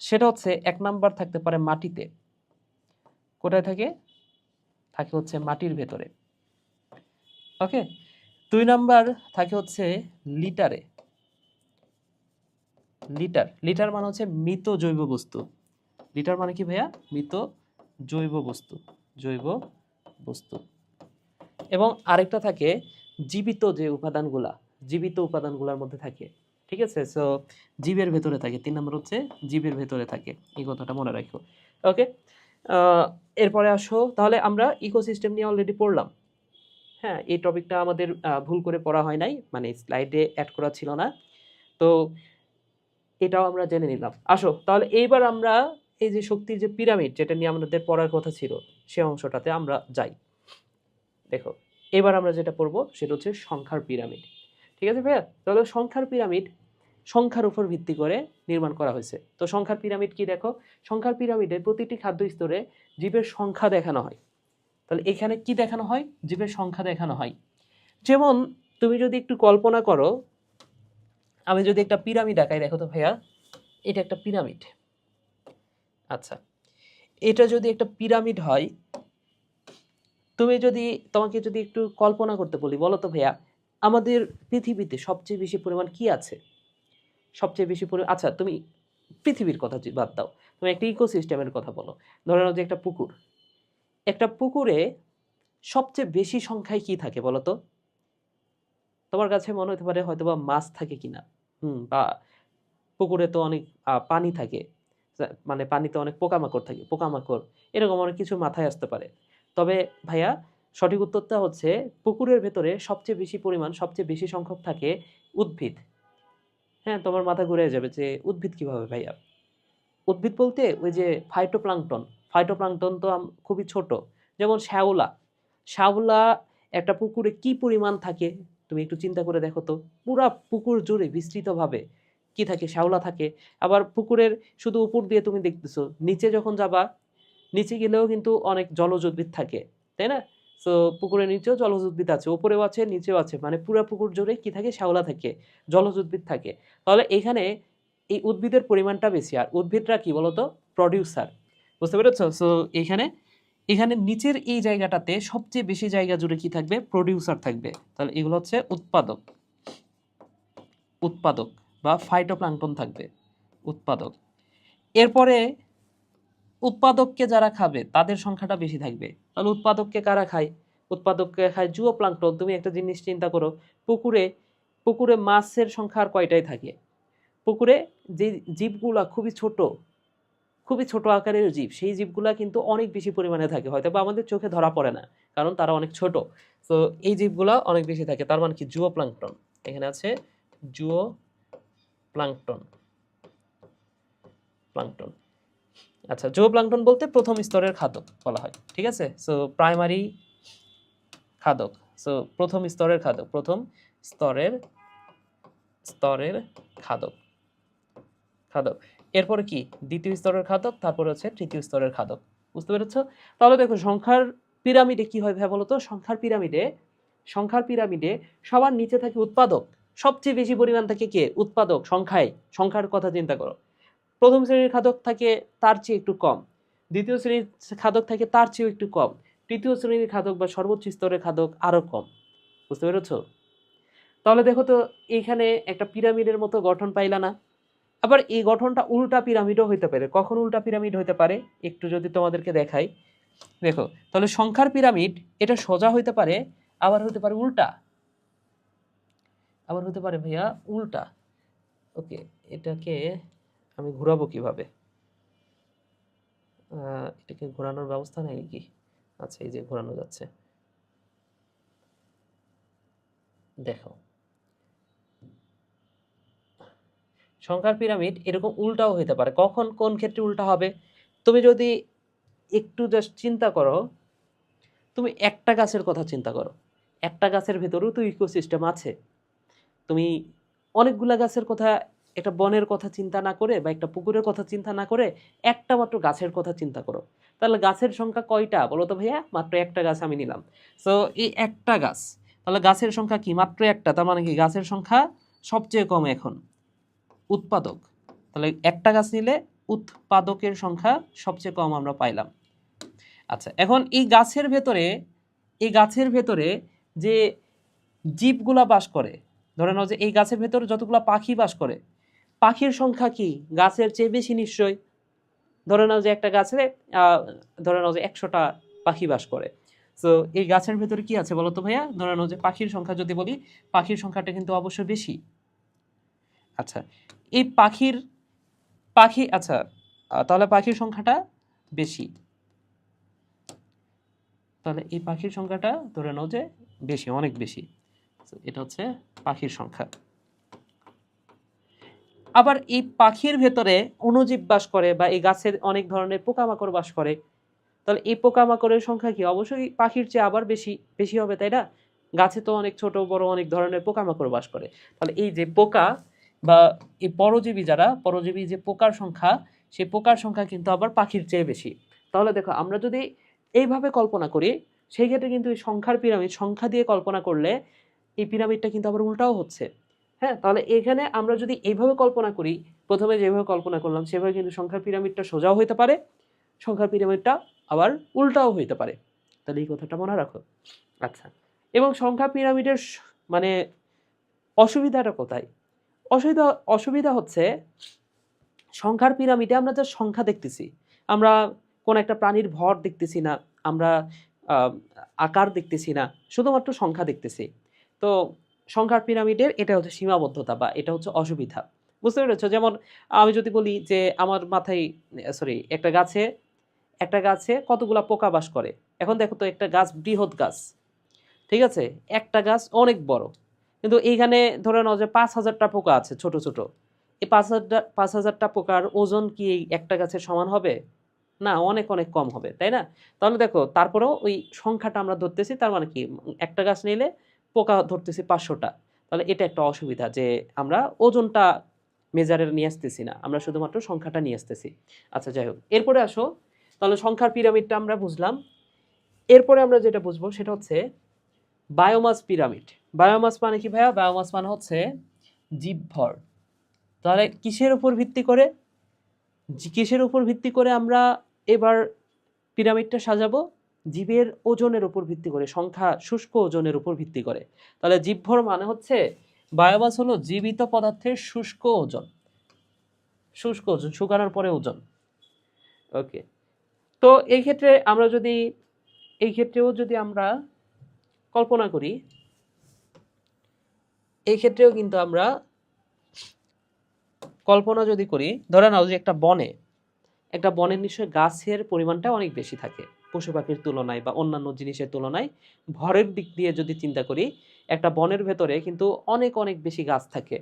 সেটা হচ্ছে, এক নাম্বার থাকতে পারে মাটিতে। কোথায় থাকে? থাকে হচ্ছে মাটির ভেতরে। ওকে, 2 নাম্বার থাকে হচ্ছে লিটারে। লিটার মানে হচ্ছে মৃত জৈব বস্তু। লিটার মানে কি ভাইয়া? মৃত জৈব বস্তু। এবং আরেকটা থাকে জীবিত উপাদানগুলোর মধ্যে থাকে। ঠিক আছে, সো জীবের ভেতরে থাকে। 3 নম্বর হচ্ছে জীবের ভেতরে থাকে, এই কথাটা মনে রাখো। ওকে, এরপরে আসো, তাহলে আমরা ইকোসিস্টেম নিয়ে অলরেডি পড়লাম। হ্যাঁ, এই টপিকটা আমাদের ভুল করে পড়া হয় নাই, মানে স্লাইডে অ্যাড করা ছিল না, তো এটাও আমরা জেনে নিলাম। আসো তাহলে এইবার আমরা এই যে শক্তির যে পিরামিড, যেটা নিয়ে আমাদের পড়ার কথা ছিল, সে অংশটাতে আমরা যাই। দেখো, এবার আমরা যেটা পড়বো সেটা হচ্ছে সংখ্যার পিরামিড। ঠিক আছে ভাইয়া? তাহলে সংখ্যার পিরামিড সংখ্যার উপর ভিত্তি করে নির্মাণ করা হয়েছে। তো সংখ্যার পিরামিড কি? দেখো, সংখ্যার পিরামিডে প্রতিটি খাদ্য স্তরে জীবের সংখ্যা দেখানো হয়। তাহলে এখানে কি দেখানো হয়? জীবের সংখ্যা দেখানো হয়। যেমন তুমি যদি একটু কল্পনা করো, আমি যদি একটা পিরামিড আঁকাই, দেখো তো ভাইয়া, এটা একটা পিরামিড। আচ্ছা, এটা যদি একটা পিরামিড হয়, তোমাকে যদি একটু কল্পনা করতে বলি, বলো তো ভাইয়া, আমাদের পৃথিবীতে সবচেয়ে বেশি পরিমাণ কি আছে? সবচেয়ে বেশি পরিমাণ, আচ্ছা তুমি পৃথিবীর কথা বাদ দাও, তুমি একটা ইকোসিস্টেমের কথা বলো। ধরে নাও যে একটা পুকুর, একটা পুকুরে সবচেয়ে বেশি সংখ্যায় কি থাকে বলো তো? তোমার কাছে মনে হতে পারে হয়তোবা মাছ থাকে কিনা, বা পুকুরে তো অনেক পানি থাকে, মানে পানিতে অনেক পোকামাকড় থাকে, পোকামাকড় এরকম অনেক কিছু মাথায় আসতে পারে। তবে ভাইয়া সঠিক উত্তরটা হচ্ছে পুকুরের ভেতরে সবচেয়ে বেশি পরিমাণ, সবচেয়ে বেশি সংখ্যক থাকে উদ্ভিদ। হ্যাঁ, তোমার মাথা ঘুরে যাবে যে উদ্ভিদ কিভাবে ভাইয়া? উদ্ভিদ বলতে ওই যে ফাইটোপ্লাঙ্কটন, ফাইটোপ্লাঙ্কটন তো খুবই ছোট। যেমন শ্যাওলা, শ্যাওলা একটা পুকুরে কি পরিমাণ থাকে তুমি একটু চিন্তা করে দেখো তো। পুরা পুকুর জুড়ে বিস্তৃতভাবে কি থাকে? শ্যাওলা থাকে। আবার পুকুরের শুধু উপর দিয়ে তুমি দেখতেছো, নিচে যখন যাবা, নিচে গেলেও কিন্তু অনেক জলজ উদ্ভিদ থাকে, তাই না? সো পুকুরের নিচেও জলজ উদ্ভিদ আছে, উপরেও আছে, নিচেও আছে, মানে পুরা পুকুর জুড়ে কি থাকে? শ্যাওলা থাকে, জলজ উদ্ভিদ থাকে। তাহলে এখানে এই উদ্ভিদের পরিমাণটা বেশি, আর উদ্ভিদরা কি বলতো? প্রডিউসার। বুঝতে পেরেছো? সো এখানে এখানে নিচের এই জায়গাটাতে সবচেয়ে বেশি জায়গা জুড়ে কি থাকবে? প্রডিউসার থাকবে। তাহলে এগুলো হচ্ছে উৎপাদক, উৎপাদক বা ফাইটোপ্লাঙ্কটন থাকবে, উৎপাদক। এরপরে উৎপাদককে যারা খাবে তাদের সংখ্যাটা বেশি থাকবে। তাহলে উৎপাদককে কারা খায়? উৎপাদককে খায় জুওপ্লাঙ্কটন। তুমি একটা জিনিস চিন্তা করো, পুকুরে পুকুরে মাছের সংখ্যা আর কয়টাই থাকে? পুকুরে যে জীবগুলা খুবই ছোট আকারের জীব, সেই জীবগুলা কিন্তু অনেক বেশি পরিমাণে থাকে, হয়তো বা আমাদের চোখে ধরা পড়ে না, কারণ তারা অনেক ছোট। তো এই জীবগুলা অনেক বেশি থাকে, তার মানে কি? জুওপ্লাঙ্কটন। এখানে আছে জুওপ্লাঙ্কটন, প্লাঙ্কটন। আচ্ছা, জুওপ্লাঙ্কটন বলতে প্রথম স্তরের খাদক বলা হয়, ঠিক আছে? সো প্রাইমারি খাদক, সো প্রথম স্তরের খাদক, প্রথম স্তরের স্তরের খাদক, খাদক। এরপরে কি? দ্বিতীয় স্তরের খাদক, তারপরে হচ্ছে তৃতীয় স্তরের খাদক। বুঝতে পেরেছো? তাহলে দেখো সংখ্যার পিরামিডে কি হয় ভাই বলো তো? সংখ্যার পিরামিডে সবার নিচে থাকে উৎপাদক, সবচেয়ে বেশি পরিমাণ থাকে কে? উৎপাদক। সংখ্যার কথা চিন্তা করো। প্রথম শ্রেণীর খাদক থাকে তার চেয়ে একটু কম, দ্বিতীয় শ্রেণীর খাদক থাকে তার চেয়েও একটু কম, তৃতীয় শ্রেণীর খাদক বা সর্বোচ্চ স্তরের খাদক আরো কম। বুঝতে পেরেছো? তাহলে দেখো তো, এইখানে একটা পিরামিডের মতো গঠন পাইলা না? আবার এই গঠনটা উল্টা পিরামিডও হইতে পারে। কখন উল্টা পিরামিড হইতে পারে একটু যদি তোমাদেরকে দেখাই, দেখো তাহলে সংখ্যার পিরামিড এটা সোজা হইতে পারে, আবার হতে পারে উল্টা, আবার হতে পারে ভাইয়া উল্টা। ওকে, এটাকে আমি ঘোরাবো কিভাবে? এটাকে ঘোরানোর ব্যবস্থা নেই নাকি? আচ্ছা, এই যে ঘোরানো যাচ্ছে, দেখো সংখ্যার পিরামিড এরকম উল্টাও হইতে পারে। কখন কোন ক্ষেত্রে উল্টা হবে? তুমি যদি একটু জাস্ট চিন্তা করো, তুমি একটা গাছের কথা চিন্তা করো, একটা গাছের ভেতরেও তো ইকোসিস্টেম আছে। তুমি অনেকগুলা গাছের কথা, একটা বনের কথা চিন্তা না করে বা একটা পুকুরের কথা চিন্তা না করে একটা মাত্র গাছের কথা চিন্তা করো, তাহলে গাছের সংখ্যা কয়টা বলো তো ভাইয়া? মাত্র একটা গাছ আমি নিলাম। সো এই একটা গাছ, তাহলে গাছের সংখ্যা কি? মাত্র একটা। তার মানে কি গাছের সংখ্যা সবচেয়ে কম এখন, উৎপাদক। তাহলে একটা গাছ নিলে উৎপাদকের সংখ্যা সবচেয়ে কম আমরা পাইলাম। আচ্ছা, এখন এই গাছের ভেতরে যে জীবগুলা বাস করে, ধরে নাও যে এই গাছের ভেতরে যতগুলা পাখি বাস করে, পাখির সংখ্যা কি গাছের চেয়ে বেশি নিশ্চয়ই? ধরে নাও যে একটা গাছে ধরে নাও যে 100টা পাখি বাস করে। সো এই গাছের ভেতরে কি আছে বলো তো ভাইয়া? ধরে নাও যে পাখির সংখ্যা যদি বলি, পাখির সংখ্যাটা কিন্তু অবশ্যই বেশি। আচ্ছা, এই পাখি আচ্ছা, তাহলে পাখির সংখ্যাটা বেশি, তাহলে এই পাখির সংখ্যাটা ধরে নাও যে বেশি, অনেক বেশি। এটা হচ্ছে পাখির সংখ্যা। আবার এই পাখির ভেতরে অণুজীব বাস করে বা এই গাছের অনেক ধরনের পোকামাকড় বাস করে, তাহলে এই পোকামাকড়ের সংখ্যা কি? অবশ্যই পাখির চেয়ে আবার বেশি বেশি হবে, তাই না? গাছে তো অনেক ছোট বড় অনেক ধরনের পোকামাকড় বাস করে। তাহলে এই যে পোকা বা এই পরজীবী যে পোকার সংখ্যা, সেই পোকার সংখ্যা কিন্তু আবার পাখির চেয়ে বেশি। তাহলে দেখো, আমরা যদি এইভাবে কল্পনা করি, সেই ক্ষেত্রে কিন্তু এই সংখ্যার পিরামিড, সংখ্যা দিয়ে কল্পনা করলে এই পিরামিডটা কিন্তু আবার উল্টাও হচ্ছে। হ্যাঁ, তাহলে এখানে আমরা যদি এইভাবে কল্পনা করি, প্রথমে যেভাবে কল্পনা করলাম সেভাবে কিন্তু সংখ্যার পিরামিডটা সোজাও হইতে পারে, সংখ্যার পিরামিডটা আবার উল্টাও হইতে পারে। তাহলে এই কথাটা মনে রাখো। আচ্ছা, এবং সংখ্যা পিরামিডের মানে অসুবিধাটা কোথায়? অসুবিধা অসুবিধা হচ্ছে সংখ্যার পিরামিডে আমরা যা সংখ্যা দেখতেছি, আমরা কোন একটা প্রাণীর ভর দেখতেছি না, আমরা আ আকার দেখতেছি না, শুধুমাত্র সংখ্যা দেখতেছি। তো সংখ্যার পিরামিডের এটা হচ্ছে সীমাবদ্ধতা বা এটা হচ্ছে অসুবিধা। বুঝতে পেরেছ? যেমন আমি যদি বলি যে আমার মাথায় সরি একটা গাছে কতগুলা পোকা বাস করে। এখন দেখো তো একটা গাছ বৃহৎ গাছ। ঠিক আছে? একটা গাছ অনেক বড়। কিন্তু এইখানে ধরে নাও যে ৫,০০০ টা পোকা আছে ছোট, ছোট। এই ৫,০০০ টা পোকার ওজন কি এই একটা গাছের সমান হবে? না, অনেক, অনেক কম হবে। তাই না? তাহলে দেখো তারপরেও ওই সংখ্যাটা আমরা ধরতেছি তার মানে কি? একটা গাছ নিলে পোকা ধরতেছি ৫০০ টা। তাহলে এটা একটা অসুবিধা যে আমরা ওজনটা মেজারে নিয়ে আসতেছি না। আমরা শুধুমাত্র সংখ্যাটা নিয়ে আসতেছি। আচ্ছা যাই হোক। এরপরে আসো তাহলে সংখ্যার পিরামিডটা আমরা বুঝলাম। এরপরে আমরা যেটা বুঝবো সেটা হচ্ছে বায়োমাস পিরামিড। বায়োমাস মানে কি ভাইয়া? বায়োমাস মানে হচ্ছে জীবভর। তাহলে কিসের উপর ভিত্তি করে? কিসের উপর ভিত্তি করে আমরা এবার পিরামিডটা সাজাবো? জীবের ওজনের উপর ভিত্তি করে, সংখ্যা শুষ্ক ওজনের উপর ভিত্তি করে। তাহলে জীবভর মানে হচ্ছে বায়োমাস হলো জীবিত পদার্থের শুষ্ক ওজন। শুষ্ক ওজন, শুকানোর পরে ওজন। ওকে। তো এই ক্ষেত্রেও যদি আমরা কল্পনা করি, এই ক্ষেত্রেও কিন্তু আমরা কল্পনা যদি করি, ধরে নাও যে একটা বনের নিশ্চয়ই গাছের পরিমাণটা অনেক বেশি থাকে পশু পাখির তুলনায় বা অন্যান্য জিনিসের তুলনায়। ভরের দিক দিয়ে যদি চিন্তা করি, একটা বনের ভেতরে কিন্তু অনেক অনেক বেশি গাছ থাকে।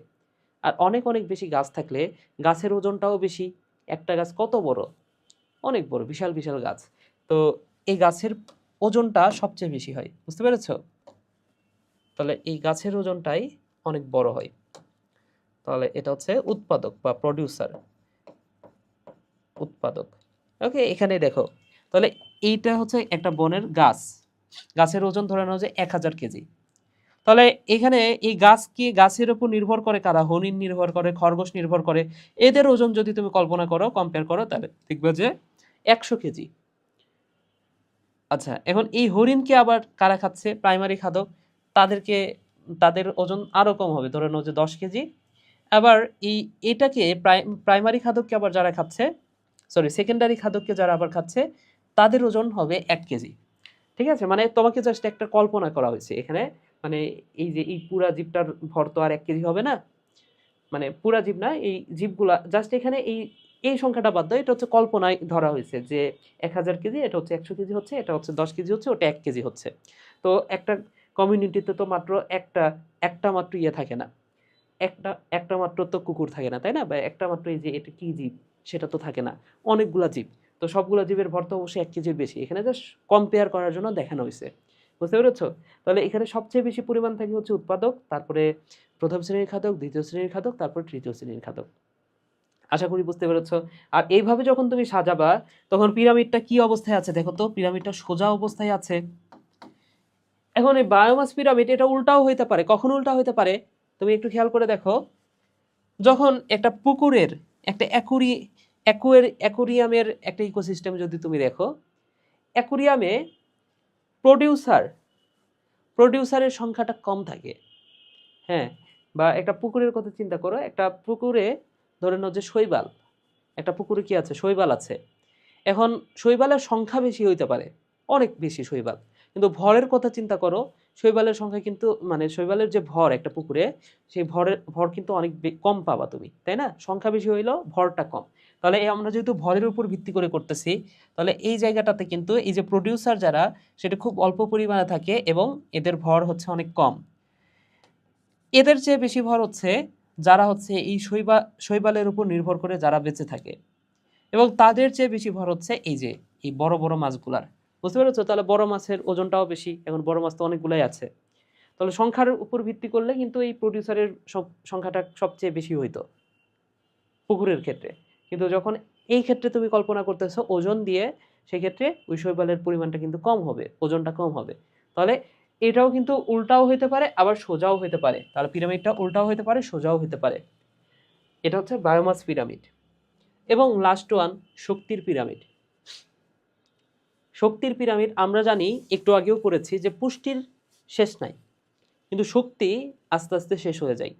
আর অনেক অনেক বেশি গাছ থাকলে গাছের ওজনটাও বেশি। একটা গাছ কত বড়? অনেক বড়, বিশাল বিশাল গাছ। তো এই গাছের ওজনটা সবচেয়ে বেশি হয়। বুঝতে পেরেছো? তাহলে এই গাছের ওজনটাই অনেক বড় হয়। তাহলে এটা হচ্ছে উৎপাদক বা প্রডিউসার। উৎপাদক। ওকে, এখানে দেখো তাহলে এইটা হচ্ছে একটা বনের গাছ। গাছের ওজন ধরে নাও যে ১,০০০ কেজি। তাহলে এখানে এই গাছ কি গাছের উপর নির্ভর করে কারা? হরিণ নির্ভর করে, খরগোশ নির্ভর করে। এদের ওজন যদি তুমি কল্পনা করো, কম্পেয়ার করো, তাহলে দেখবে যে ১০০ কেজি। আচ্ছা, এখন এই হরিণকে আবার কারা খাচ্ছে? প্রাইমারি খাদক। তাদের ওজন আরো কম হবে, ধরে নাও যে ১০ কেজি। আবার এটাকে প্রাইমারি খাদককে আবার যারা খাচ্ছে, সেকেন্ডারি খাদককে যারা আবার খাচ্ছে, তাদের ওজন হবে ১ কেজি। ঠিক আছে? মানে তোমাকে জাস্ট একটা কল্পনা করা হয়েছে এখানে। মানে এই যে এই পুরা জীবটার ভর তো আর ১ কেজি হবে না। মানে পুরা জীব না, এই জীবগুলা জাস্ট এখানে এই সংখ্যাটা বাদ দাও। এটা হচ্ছে কল্পনায় ধরা হয়েছে যে ১,০০০ কেজি, এটা হচ্ছে ১০০ কেজি হচ্ছে, এটা হচ্ছে ১০ কেজি হচ্ছে, ওটা ১ কেজি হচ্ছে। তো একটা কমিউনিটিতে তো মাত্র একটা মাত্র ইয়ে থাকে না। একটা মাত্র তো কুকুর থাকে না, তাই না? বা একটা মাত্র এই যে এটা কি জীব সেটা তো থাকে না। অনেকগুলা জীব। তো সবগুলা জীবের ভর তো অবশ্যই ১ কেজির বেশি। এখানে জাস্ট কম্পেয়ার করার জন্য দেখানো হইছে। বুঝতে পেরেছো? তাহলে এখানে সবচেয়ে বেশি পরিমাণ থাকে হচ্ছে উৎপাদক, তারপরে প্রথম শ্রেণীর খাদক, দ্বিতীয় শ্রেণীর খাদক, তারপর তৃতীয় শ্রেণীর খাদক। আশা করি বুঝতে পেরেছো। আর এইভাবে যখন তুমি সাজাবা তখন পিরামিডটা কি অবস্থায় আছে দেখো তো। পিরামিডটা সোজা অবস্থায় আছে। এখন এই বায়োমাস পিরামিড এটা উল্টাও হইতে পারে। কখন উল্টা হইতে পারে তুমি একটু খেয়াল করে দেখো। যখন একটা পুকুরের একটা অ্যাকুরিয়ামের একটা ইকোসিস্টেম যদি তুমি দেখো, অ্যাকুরিয়ামে প্রোডিউসার প্রোডিউসারের সংখ্যাটা কম থাকে। হ্যাঁ, বা একটা পুকুরের কথা চিন্তা করো। একটা পুকুরে ধরে নাও যে শৈবাল, একটা পুকুরে কি আছে? শৈবাল আছে। এখন শৈবালের সংখ্যা বেশি হইতে পারে, অনেক বেশি শৈবাল। কিন্তু ভরের কথা চিন্তা করো, শৈবালের সংখ্যা কিন্তু মানে শৈবালের যে ভর একটা পুকুরে, সেই ভর কিন্তু অনেক কম পাবা তুমি, তাই না? সংখ্যা বেশি হইলেও ভরটা কম। তাহলে আমরা যেহেতু ভরের উপর ভিত্তি করে করতেছি, তাহলে এই জায়গাটাতে কিন্তু এই যে প্রোডিউসার যারা, সেটা খুব অল্প পরিমাণে থাকে এবং এদের ভর হচ্ছে অনেক কম। এদের চেয়ে বেশি ভর হচ্ছে যারা হচ্ছে এই শৈবালের উপর নির্ভর করে যারা বেঁচে থাকে, এবং তাদের চেয়ে বেশি ভর হচ্ছে এই যে এই বড় বড় মাছগুলার। বুঝতে পেরেছো? তাহলে বড় মাছের ওজনটাও বেশি। এখন বড় মাছ তো অনেকগুলাই আছে। তাহলে সংখ্যার উপর ভিত্তি করলে কিন্তু এই প্রডিউসারের সংখ্যাটা সবচেয়ে বেশি হইতো পুকুরের ক্ষেত্রে। কিন্তু যখন এই ক্ষেত্রে তুমি কল্পনা করতেছো ওজন দিয়ে, সেক্ষেত্রে ওই শৈবালের পরিমাণটা কিন্তু কম হবে, ওজনটা কম হবে। তাহলে এটাও কিন্তু উল্টাও হইতে পারে, আবার সোজাও হইতে পারে। তাহলে পিরামিডটা উল্টাও হইতে পারে, সোজাও হইতে পারে। এটা হচ্ছে বায়োমাস পিরামিড। এবং লাস্ট ওয়ান, শক্তির পিরামিড। শক্তির পিরামিড আমরা জানি, একটু আগেও পড়েছি যে পুষ্টির শেষ নাই। কিন্তু শক্তি আস্তে আস্তে শেষ হয়ে যায়।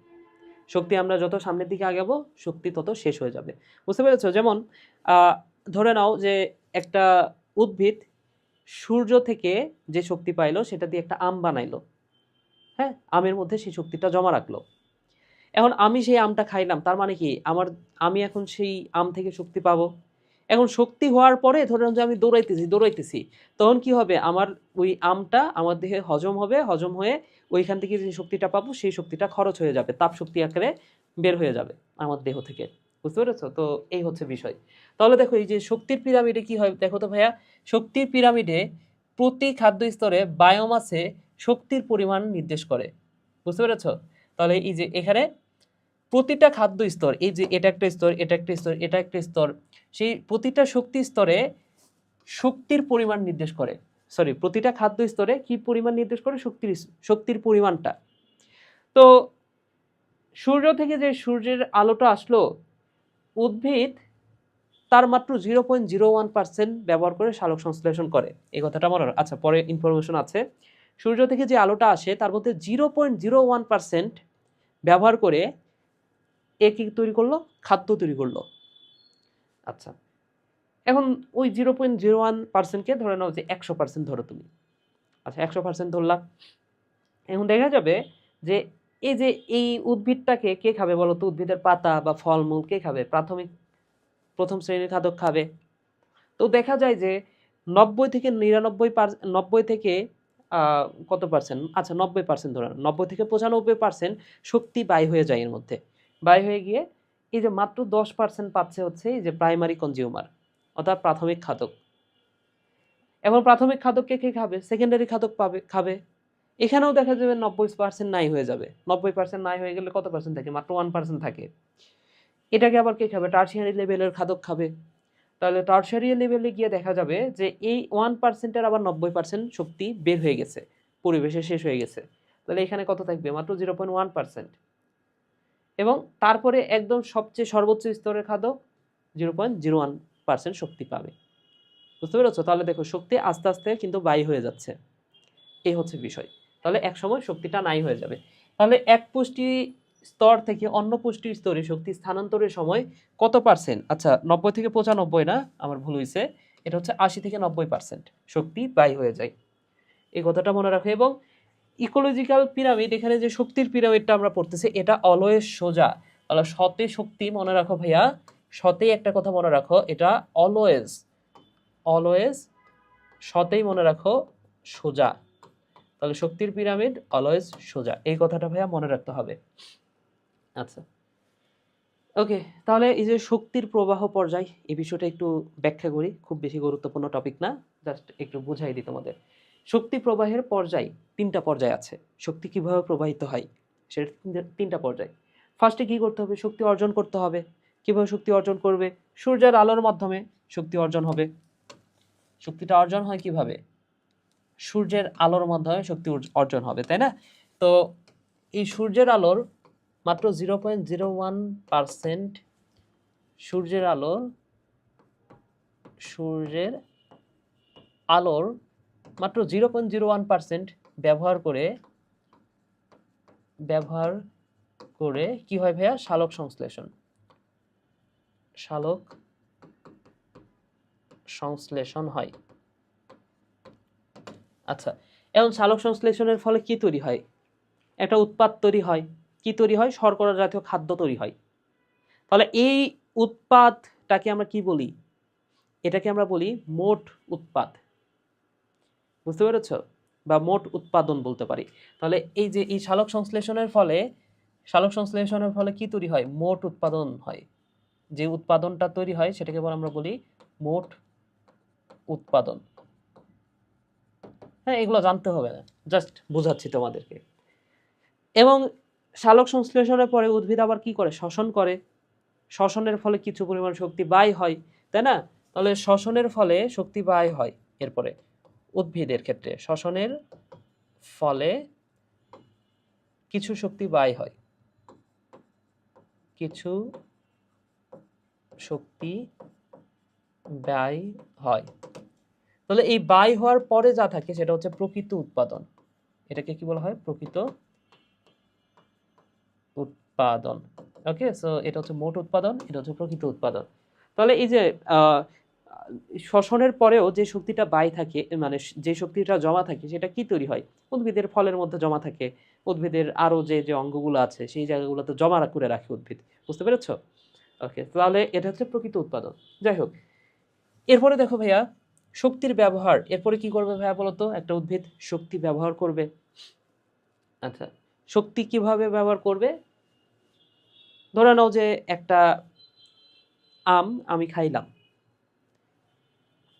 শক্তি আমরা যত সামনের দিকে আগাবো শক্তি তত শেষ হয়ে যাবে। বুঝতে পেরেছো? যেমন ধরে নাও যে একটা উদ্ভিদ সূর্য থেকে যে শক্তি পাইলো সেটা দিয়ে একটা আম বানাইলো। হ্যাঁ, আমের মধ্যে সেই শক্তিটা জমা রাখলো। এখন আমি সেই আমটা খাইলাম, তার মানে কি আমি এখন সেই আম থেকে শক্তি পাবো। এখন শক্তি হওয়ার পরে ধরে নাও যে আমি দৌড়াইতেছি, তখন কি হবে? আমার ওই আমটা আমার দেহে হজম হবে, হজম হয়ে ওইখান থেকে যে শক্তিটা পাবো সেই শক্তিটা খরচ হয়ে যাবে, তাপ শক্তি আকারে বের হয়ে যাবে আমার দেহ থেকে। বুঝতে পেরেছো? তো এই হচ্ছে বিষয়। তাহলে দেখো এই যে শক্তির পিরামিডে কি হয় দেখো তো ভাইয়া, শক্তির পিরামিডে প্রতি খাদ্য স্তরে বায়োমাসে শক্তির পরিমাণ নির্দেশ করে। বুঝতে পেরেছো? তাহলে এই যে এখানে প্রতিটা খাদ্য স্তর, এই যে এটা একটা স্তর, এটা একটা স্তর, এটা একটা স্তর, সেই প্রতিটা শক্তি স্তরে শক্তির পরিমাণ নির্দেশ করে। সরি, প্রতিটা খাদ্য স্তরে কি পরিমাণ নির্দেশ করে? শক্তির পরিমাণটা। তো সূর্য থেকে যে সূর্যের আলোটা আসলো, উদ্ভিদ তার মাত্র 0.01% ব্যবহার করে সালোক সংশ্লেষণ করে। এই কথাটা মনে রাখো। আচ্ছা, পরে ইনফরমেশন আছে। সূর্য থেকে যে আলোটা আসে তার মধ্যে 0.01% ব্যবহার করে কি তৈরি করলো? খাদ্য তৈরি করলো। আচ্ছা, এখন ওই 0.01%কে ধরে নাও যে 100% ধরো তুমি। আচ্ছা, 100% ধরলাম। এখন দেখা যাবে যে এই উদ্ভিদটাকে কে খাবে বলো তো? উদ্ভিদের পাতা বা ফলমূল কে খাবে? প্রথম শ্রেণীর খাদক খাবে। তো দেখা যায় যে 90 থেকে 90 থেকে কত পার্সেন্ট? আচ্ছা, 90% ধরে 90 থেকে 95% শক্তি ব্যয় হয়ে যায় এর মধ্যে। ব্যয় হয়ে গিয়ে এই যে মাত্র 10% পাচ্ছে হচ্ছে এই যে প্রাইমারি কনজিউমার, অর্থাৎ প্রাথমিক খাদক। এখন প্রাথমিক খাদককে কে খাবে? সেকেন্ডারি খাদক খাবে। এখানেও দেখা যাবে 90% নাই হয়ে যাবে। 90% নাই হয়ে গেলে কত পার্সেন্ট থাকে? মাত্র 1% থাকে। এটাকে আবার কে খাবে? টারশিয়ারি লেভেলের খাদক খাবে। তাহলে টারশিয়ারি লেভেলে গিয়ে দেখা যাবে যে এই 1%-এর আবার 90% শক্তি বের হয়ে গেছে, পরিবেশে শেষ হয়ে গেছে। তাহলে এখানে কত থাকবে? মাত্র 0.1%। এবং তারপরে একদম সবচেয়ে সর্বোচ্চ স্তরের খাদক 0.01% শক্তি পাবে। বুঝতে পেরেছো? তাহলে দেখো শক্তি আস্তে আস্তে কিন্তু ব্যয় হয়ে যাচ্ছে। এই হচ্ছে বিষয়। তাহলে একসময় শক্তিটা নাই হয়ে যাবে। তাহলে এক পুষ্টি স্তর থেকে অন্য পুষ্টি স্তরে শক্তি স্থানান্তরের সময় কত পার্সেন্ট? আচ্ছা, 90 থেকে 95 না, আমার ভুল হয়েছে। এটা হচ্ছে 80 থেকে 90% শক্তি ব্যয় হয়ে যায়। এই কথাটা মনে রাখো। এবং ইকোলজিক্যাল পিরামিড, এখানে যে শক্তির পিরামিডটা আমরা পড়তেছি এটা অলওয়েজ সোজা। তাহলে সতে শক্তি মনে রাখো ভাইয়া, সতেই একটা কথা মনে রাখো, এটা অলওয়েজ সতেই মনে রাখো সোজা। তাহলে শক্তির পিরামিড অলওয়েজ সোজা, এই কথাটা ভাইয়া মনে রাখতে হবে। আচ্ছা, ওকে। তাহলে এই যে শক্তির প্রবাহ পর্যায়, এই বিষয়টা একটু ব্যাখ্যা করি। খুব বেশি গুরুত্বপূর্ণ টপিক না, জাস্ট একটু বুঝাই দিই তোমাদের। শক্তি প্রবাহের পর্যায় 3টা পর্যায় আছে। শক্তি কিভাবে প্রবাহিত হয় সেটা 3টা পর্যায়। ফার্স্টে কি করতে হবে? শক্তি অর্জন করতে হবে। কিভাবে শক্তি অর্জন করবে? সূর্যের আলোর মাধ্যমে শক্তি অর্জন হবে। শক্তিটা অর্জন হয় কিভাবে? সূর্যের আলোর মাধ্যমে শক্তি অর্জন হবে, তাই না? তো এই সূর্যের আলোর মাত্র 0.01% সূর্যের আলোর মাত্র 0.01% ব্যবহার করে কি হয় ভাইয়া? সালোক সংশ্লেষণ হয়। আচ্ছা, এখন সালোক সংশ্লেষণের ফলে কি তৈরি হয়? একটা উৎপাদ তৈরি হয়। কি তৈরি হয়? শর্করা জাতীয় খাদ্য তৈরি হয়। তাহলে এই উৎপাদটাকে আমরা কি বলি? এটাকে আমরা বলি মোট উৎপাদ। বুঝতে পেরেছ? বা মোট উৎপাদন বলতে পারি। তাহলে এই যে এই সালোক সংশ্লেষণের ফলে কি তৈরি হয়? মোট উৎপাদন হয়। যে উৎপাদনটা তৈরি হয় সেটাকে আমরা বলি মোট উৎপাদন। হ্যাঁ, এগুলো জানতে হবে না, জাস্ট বোঝাচ্ছি তোমাদেরকে। এবং সালোক সংশ্লেষণের পরে উদ্ভিদ আবার কি করে? শ্বসন করে। শ্বসনের ফলে কিছু পরিমাণ শক্তি ব্যয় হয়, তাই না? তাহলে শ্বসনের ফলে শক্তি ব্যয় হয়। এরপরে উদ্ভিদের ক্ষেত্রে শ্বসনের ফলে কিছু শক্তি ব্যয় হয়, তাহলে এই ব্যয় হওয়ার পরে যা থাকে সেটা হচ্ছে প্রকৃত উৎপাদন। এটাকে কি বলা হয়? প্রকৃত উৎপাদন। ওকে, সো এটা হচ্ছে মোট উৎপাদন, এটা হচ্ছে প্রকৃত উৎপাদন। তাহলে এই যে শ্বসনের পরেও যে শক্তিটা বাই থাকে, মানে যে শক্তিটা জমা থাকে, সেটা কি তৈরি হয়? উদ্ভিদের ফলের মধ্যে জমা থাকে, উদ্ভিদের আরো যে যে অঙ্গগুলো আছে সেই জায়গাগুলোতে জমা করে রাখে উদ্ভিদ। বুঝতে পেরেছো? ওকে, তাহলে এটা হচ্ছে প্রকৃত উৎপাদন। যাই হোক, এরপরে দেখো ভাইয়া, শক্তির ব্যবহার। এরপরে কি করবে ভাইয়া বলতো? একটা উদ্ভিদ শক্তি ব্যবহার করবে। আচ্ছা, শক্তি কিভাবে ব্যবহার করবে? ধরে নাও যে একটা আম আমি খাইলাম।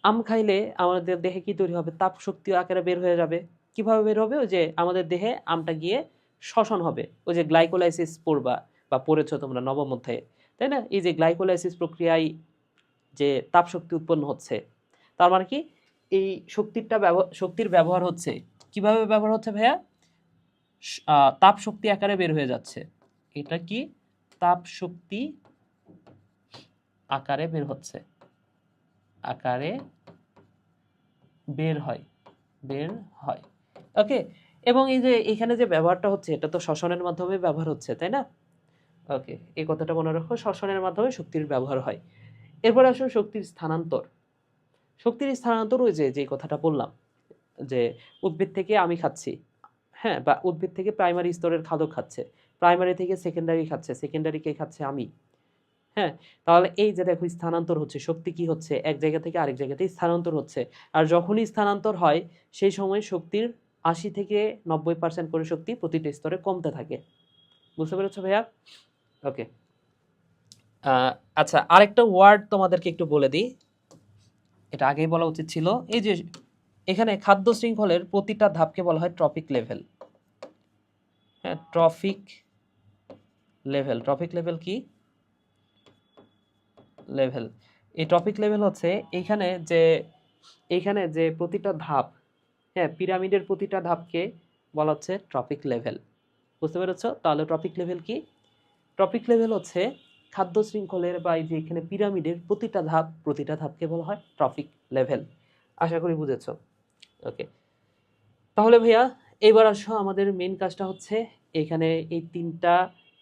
আম খাইলে আমাদের দেহে কি তৈরি হবে? তাপ শক্তি আকারে বের হয়ে যাবে। কিভাবে বের হবে? ওই যে আমাদের দেহে আমটা গিয়ে শ্বসন হবে। ওই যে গ্লাইকোলাইসিস পড়বা বা পড়েছো তোমরা নবম অধ্যায়ে, তাই না? এই যে গ্লাইকোলাইসিস প্রক্রিয়ায় যে তাপ শক্তি উৎপন্ন হচ্ছে, তার মানে কি এই শক্তির ব্যবহার হচ্ছে। কিভাবে ব্যবহার হচ্ছে ভাইয়া? তাপ শক্তি আকারে বের হয়ে যাচ্ছে। এটা কি তাপ শক্তি আকারে বের হচ্ছে, আকারে বের হয়, বের হয়। ওকে, এবং এই যে এখানে যে ব্যবহারটা হচ্ছে, এটা তো শ্বসনের মাধ্যমে ব্যবহার হচ্ছে, তাই না? ওকে, এই কথাটা মনে রাখো, শ্বসনের মাধ্যমে শক্তির ব্যবহার হয়। এরপর আসো শক্তির স্থানান্তর। শক্তির স্থানান্তর ওই যে যে কথাটা বললাম, যে উদ্ভিদ থেকে আমি খাচ্ছি, হ্যাঁ, বা উদ্ভিদ থেকে প্রাইমারি স্তরের খাদ্য খাচ্ছে, প্রাইমারি থেকে সেকেন্ডারি খাচ্ছে, সেকেন্ডারি কে খাচ্ছে? আমি। হ্যাঁ, তাহলে এই যে দেখো স্থানান্তর হচ্ছে, শক্তি কি হচ্ছে? এক জায়গা থেকে আরেক জায়গাতে স্থানান্তর হচ্ছে। আর যখনই স্থানান্তর হয় সেই সময় শক্তির ৮০ থেকে ৯০% করে শক্তি প্রতিটি স্তরে কমতে থাকে। বুঝতে পেরেছো ভাইয়া? ওকে, আচ্ছা, আরেকটা ওয়ার্ড তোমাদেরকে একটু বলে দিই, এটা আগেই বলা উচিত ছিল। এই যে এখানে খাদ্য শৃঙ্খলের প্রতিটা ধাপকে বলা হয় ট্রপিক লেভেল। হ্যাঁ, ট্রপিক লেভেল। ট্রপিক লেভেল কি? লেভেল। এই টপিক লেভেল হচ্ছে এইখানে যে প্রতিটা ধাপ, হ্যাঁ, পিরামিডের প্রতিটা ধাপকে বলা হচ্ছে টপিক লেভেল। বুঝতে পেরেছো? তাহলে টপিক লেভেল কি? টপিক লেভেল হচ্ছে খাদ্য শৃঙ্খলের বা এই যে এখানে পিরামিডের প্রতিটা ধাপকে বলা হয় টপিক লেভেল। আশা করি বুঝেছো। ওকে, তাহলে ভাইয়া এবার আসো, আমাদের মেন কাজটা হচ্ছে এখানে এই তিনটা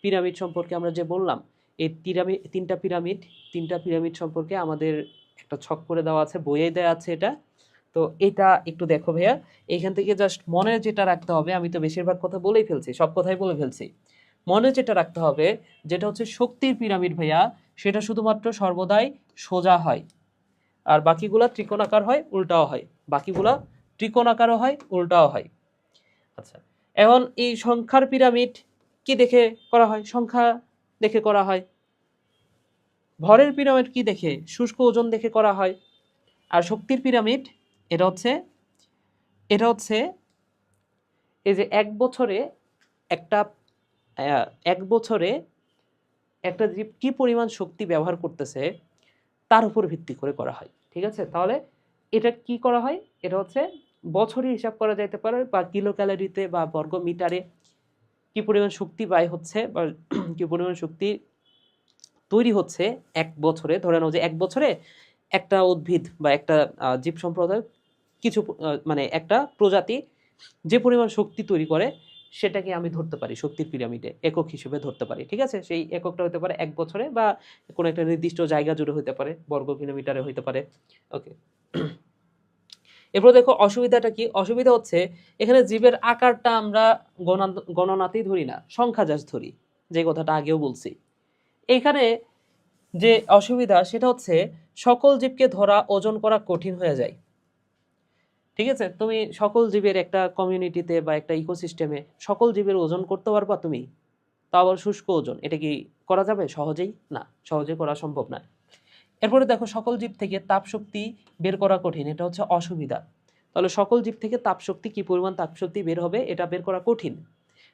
পিরামিড সম্পর্কে আমরা যে বললাম, এই তিনটা পিরামিড সম্পর্কে আমাদের একটা ছক করে দেওয়া আছে, বইয়ে দেওয়া আছে এটা। তো এটা একটু দেখো ভাইয়া, এখান থেকে জাস্ট মনে যেটা রাখতে হবে, আমি তো বেশিরভাগ কথা বলেই ফেলছি, সব কথাই বলে ফেলছি। মনে যেটা রাখতে হবে, যেটা হচ্ছে শক্তির পিরামিড ভাইয়া, সেটা শুধুমাত্র সর্বদাই সোজা হয়, আর বাকিগুলা ত্রিকোণাকার হয়, উল্টাও হয়। বাকিগুলা ত্রিকোণাকারও হয়, উল্টাও হয়। আচ্ছা, এখন এই সংখ্যার পিরামিড কি দেখে করা হয়? সংখ্যা দেখে করা হয়। ভরের পিরামিড কি দেখে? শুষ্ক ওজন দেখে করা হয়। আর শক্তির পিরামিড, এটা হচ্ছে এটা হচ্ছে এই যে একটা এক বছরে একটা জীব কি পরিমাণ শক্তি ব্যবহার করতেছে তার উপর ভিত্তি করে করা হয়। ঠিক আছে? তাহলে এটা কি করা হয়? এটা হচ্ছে বছরে হিসাব করা যাইতে পারে, বা কিলো ক্যালোরিতে বা বর্গ মিটারে কি পরিমাণ শক্তি ব্যয় হচ্ছে, বা কি পরিমাণ শক্তি তৈরি হচ্ছে এক বছরে। ধরে নাও যে এক বছরে একটা উদ্ভিদ বা একটা জীব সম্প্রদায় কিছু মানে একটা প্রজাতি যে পরিমাণ শক্তি তৈরি করে, সেটাকে আমি ধরতে পারি শক্তির পিরামিডে একক হিসেবে ধরতে পারি। ঠিক আছে? সেই এককটা হতে পারে এক বছরে, বা কোনো একটা নির্দিষ্ট জায়গা জুড়ে হতে পারে, বর্গ কিলোমিটারে হতে পারে। ওকে, এরপর দেখো অসুবিধাটা কি? অসুবিধা হচ্ছে এখানে জীবের আকারটা আমরা গণনাতেই ধরি না, সংখ্যা জাস্ট ধরি, যে কথাটা আগেও বলছি। এইখানে যে অসুবিধা সেটা হচ্ছে সকল জীবকে ধরা, ওজন করা কঠিন হয়ে যায়। ঠিক আছে? তুমি সকল জীবের একটা কমিউনিটিতে বা একটা ইকোসিস্টেমে সকল জীবের ওজন করতে পারবা তুমি? তাও আবার শুষ্ক ওজন, এটা কি করা যাবে সহজেই? না, সহজে করা সম্ভব না। এরপরে দেখো সকল জীব থেকে তাপ শক্তি বের করা কঠিন, এটা হচ্ছে অসুবিধা। তাহলে সকল জীব থেকে তাপ শক্তি কি পরিমাণ তাপ শক্তি বের হবে এটা বের করা কঠিন,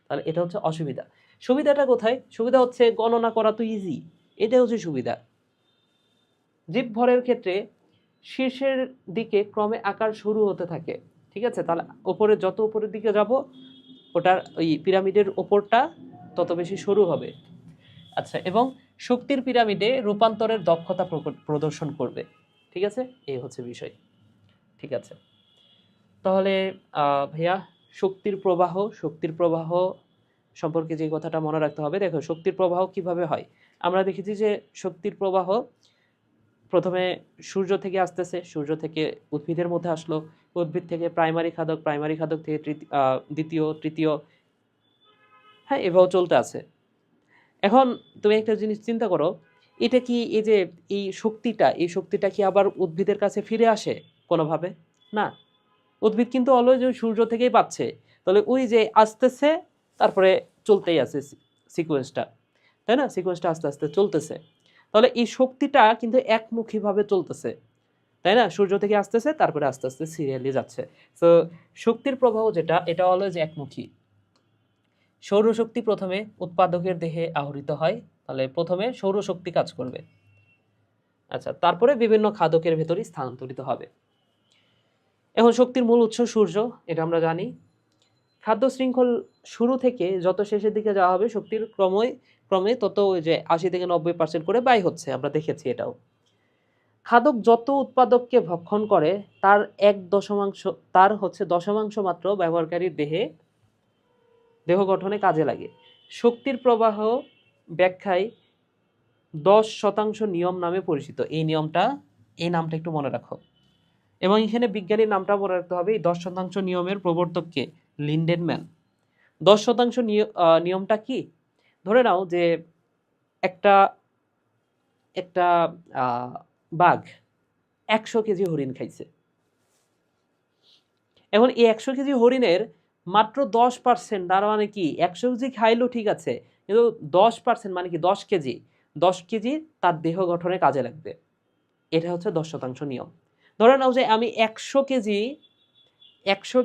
তাহলে এটা হচ্ছে অসুবিধা। সুবিধাটা কোথায়? সুবিধা হচ্ছে গণনা করা তো ইজি, এটা হচ্ছে সুবিধা। জীব ভরের ক্ষেত্রে শীর্ষের দিকে ক্রমে আকার শুরু হতে থাকে। ঠিক আছে? তাহলে যত উপরের দিকে যাব, ওটার ওই পিরামিডের ওপরটা তত বেশি সরু হবে। আচ্ছা, এবং শক্তির পিরামিডে রূপান্তরের দক্ষতা প্রদর্শন করবে। ঠিক আছে? এই হচ্ছে বিষয়। ঠিক আছে, তাহলে ভাইয়া শক্তির প্রবাহ সম্পর্কে যে কথাটা মনে রাখতে হবে, দেখো শক্তির প্রবাহ কিভাবে হয়। আমরা দেখেছি যে শক্তির প্রবাহ প্রথমে সূর্য থেকে আসতেছে, সূর্য থেকে উদ্ভিদের মধ্যে আসলো, উদ্ভিদ থেকে প্রাইমারি খাদক, প্রাইমারি খাদক থেকে দ্বিতীয়, তৃতীয়, হ্যাঁ, এভাবে চলতে আছে। এখন তুমি একটা জিনিস চিন্তা করো, এটা কি এই শক্তিটা কি আবার উদ্ভিদের কাছে ফিরে আসে কোনোভাবে? না, উদ্ভিদ কিন্তু অলওয়েজ ওই সূর্য থেকেই পাচ্ছে। তাহলে ওই যে আসতেছে, তারপরে চলতেই আছে সিকোয়েন্সটা, তাই না? সিকোয়েন্সটা আস্তে আস্তে চলতেছে। তাহলে এই শক্তিটা কিন্তু একমুখীভাবে চলতেছে, তাই না? সূর্য থেকে আসতেছে, তারপরে আস্তে আস্তে সিরিয়ালি যাচ্ছে। তো শক্তির প্রবাহ যেটা, এটা অলওয়েজ একমুখী। সৌরশক্তি প্রথমে উৎপাদকের দেহে আহরিত হয়, তাহলে প্রথমে সৌরশক্তি কাজ করবে, আচ্ছা, তারপরে বিভিন্ন খাদকের ভেতরে স্থানান্তরিত হবে। এখন শক্তির মূল উৎস সূর্য, এটা আমরা জানি। খাদ্য শৃঙ্খল শুরু থেকে যত শেষের দিকে যাওয়া হবে, শক্তির ক্রমে তত ওই যে 80 থেকে 90% করে ব্যয় হচ্ছে, আমরা দেখেছি এটাও। খাদক যত উৎপাদককে ভক্ষণ করে তার দশমাংশ মাত্র ব্যবহারকারীর দেহ গঠনে কাজে লাগে। শক্তির প্রবাহ ব্যাখ্যায় 10% নিয়ম নামে পরিচিত। এই নামটা একটু মনে রাখো, এবং এখানে বিজ্ঞানীর নামটা মনে রাখতে হবে। এই 10% নিয়মের প্রবর্তককে লিন্ডেনম্যান। 10% নিয়মটা কি? ধরে নাও যে একটা একটা বাঘ 100 কেজি হরিণ খাইছে। এখন এই 100 কেজি হরিণের মাত্র 10%, তার মানে কি 100 কেজি খাইলো ঠিক আছে, কিন্তু 10% মানে কি 10 কেজি তার দেহ গঠনে কাজে লাগবে। এটা হচ্ছে 10% নিয়ম। ধরে নাও যে আমি 100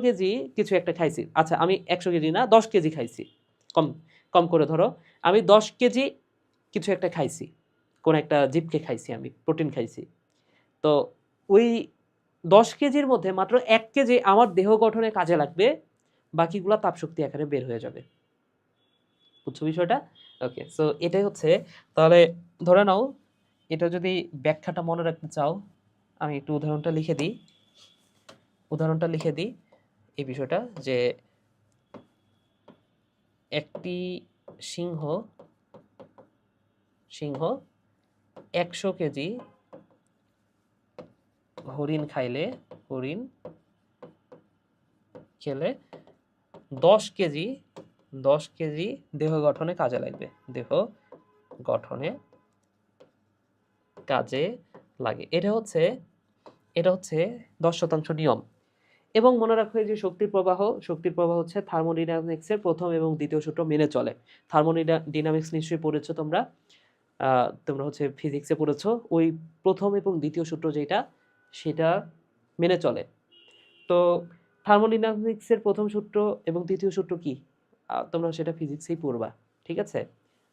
কেজি কিছু একটা খাইছি, আচ্ছা আমি 100 কেজি না 10 কেজি খাইছি, কম কম করে ধরো, আমি 10 কেজি কিছু একটা খাইছি, কোন একটা জীবকে খাইছি, আমি প্রোটিন খাইছি। তো ওই 10 কেজির মধ্যে মাত্র 1 কেজি আমার দেহ গঠনে কাজে লাগবে, বাকিগুলা তাপশক্তি আকারে বের হয়ে যাবে। বুঝছো বিষয়টা? ওকে, সো এটাই হচ্ছে। তাহলে ধরে নাও, এটা যদি ব্যাখ্যাটা মনে রাখতে চাও, আমি একটু উদাহরণটা লিখে দিই এই বিষয়টা, যে একটি সিংহ 100 কেজি হরিণ খেলে 10 কেজি দেহ গঠনে কাজে লাগবে, এটা হচ্ছে 10% নিয়ম। এবং মনে রাখো যে শক্তির প্রবাহ হচ্ছে থার্মোডাইনামিক্সের প্রথম এবং দ্বিতীয় সূত্র মেনে চলে। থার্মোডাইনামিক্স নিশ্চয়ই পড়েছো তোমরা, হচ্ছে ফিজিক্সে পড়েছো। ওই প্রথম এবং দ্বিতীয় সূত্র যেটা, সেটা মেনে চলে। তো থার্মোডাইনামিক্সের প্রথম সূত্র এবং দ্বিতীয় সূত্র কি, তোমরা সেটা ফিজিক্সেই পড়বা, ঠিক আছে?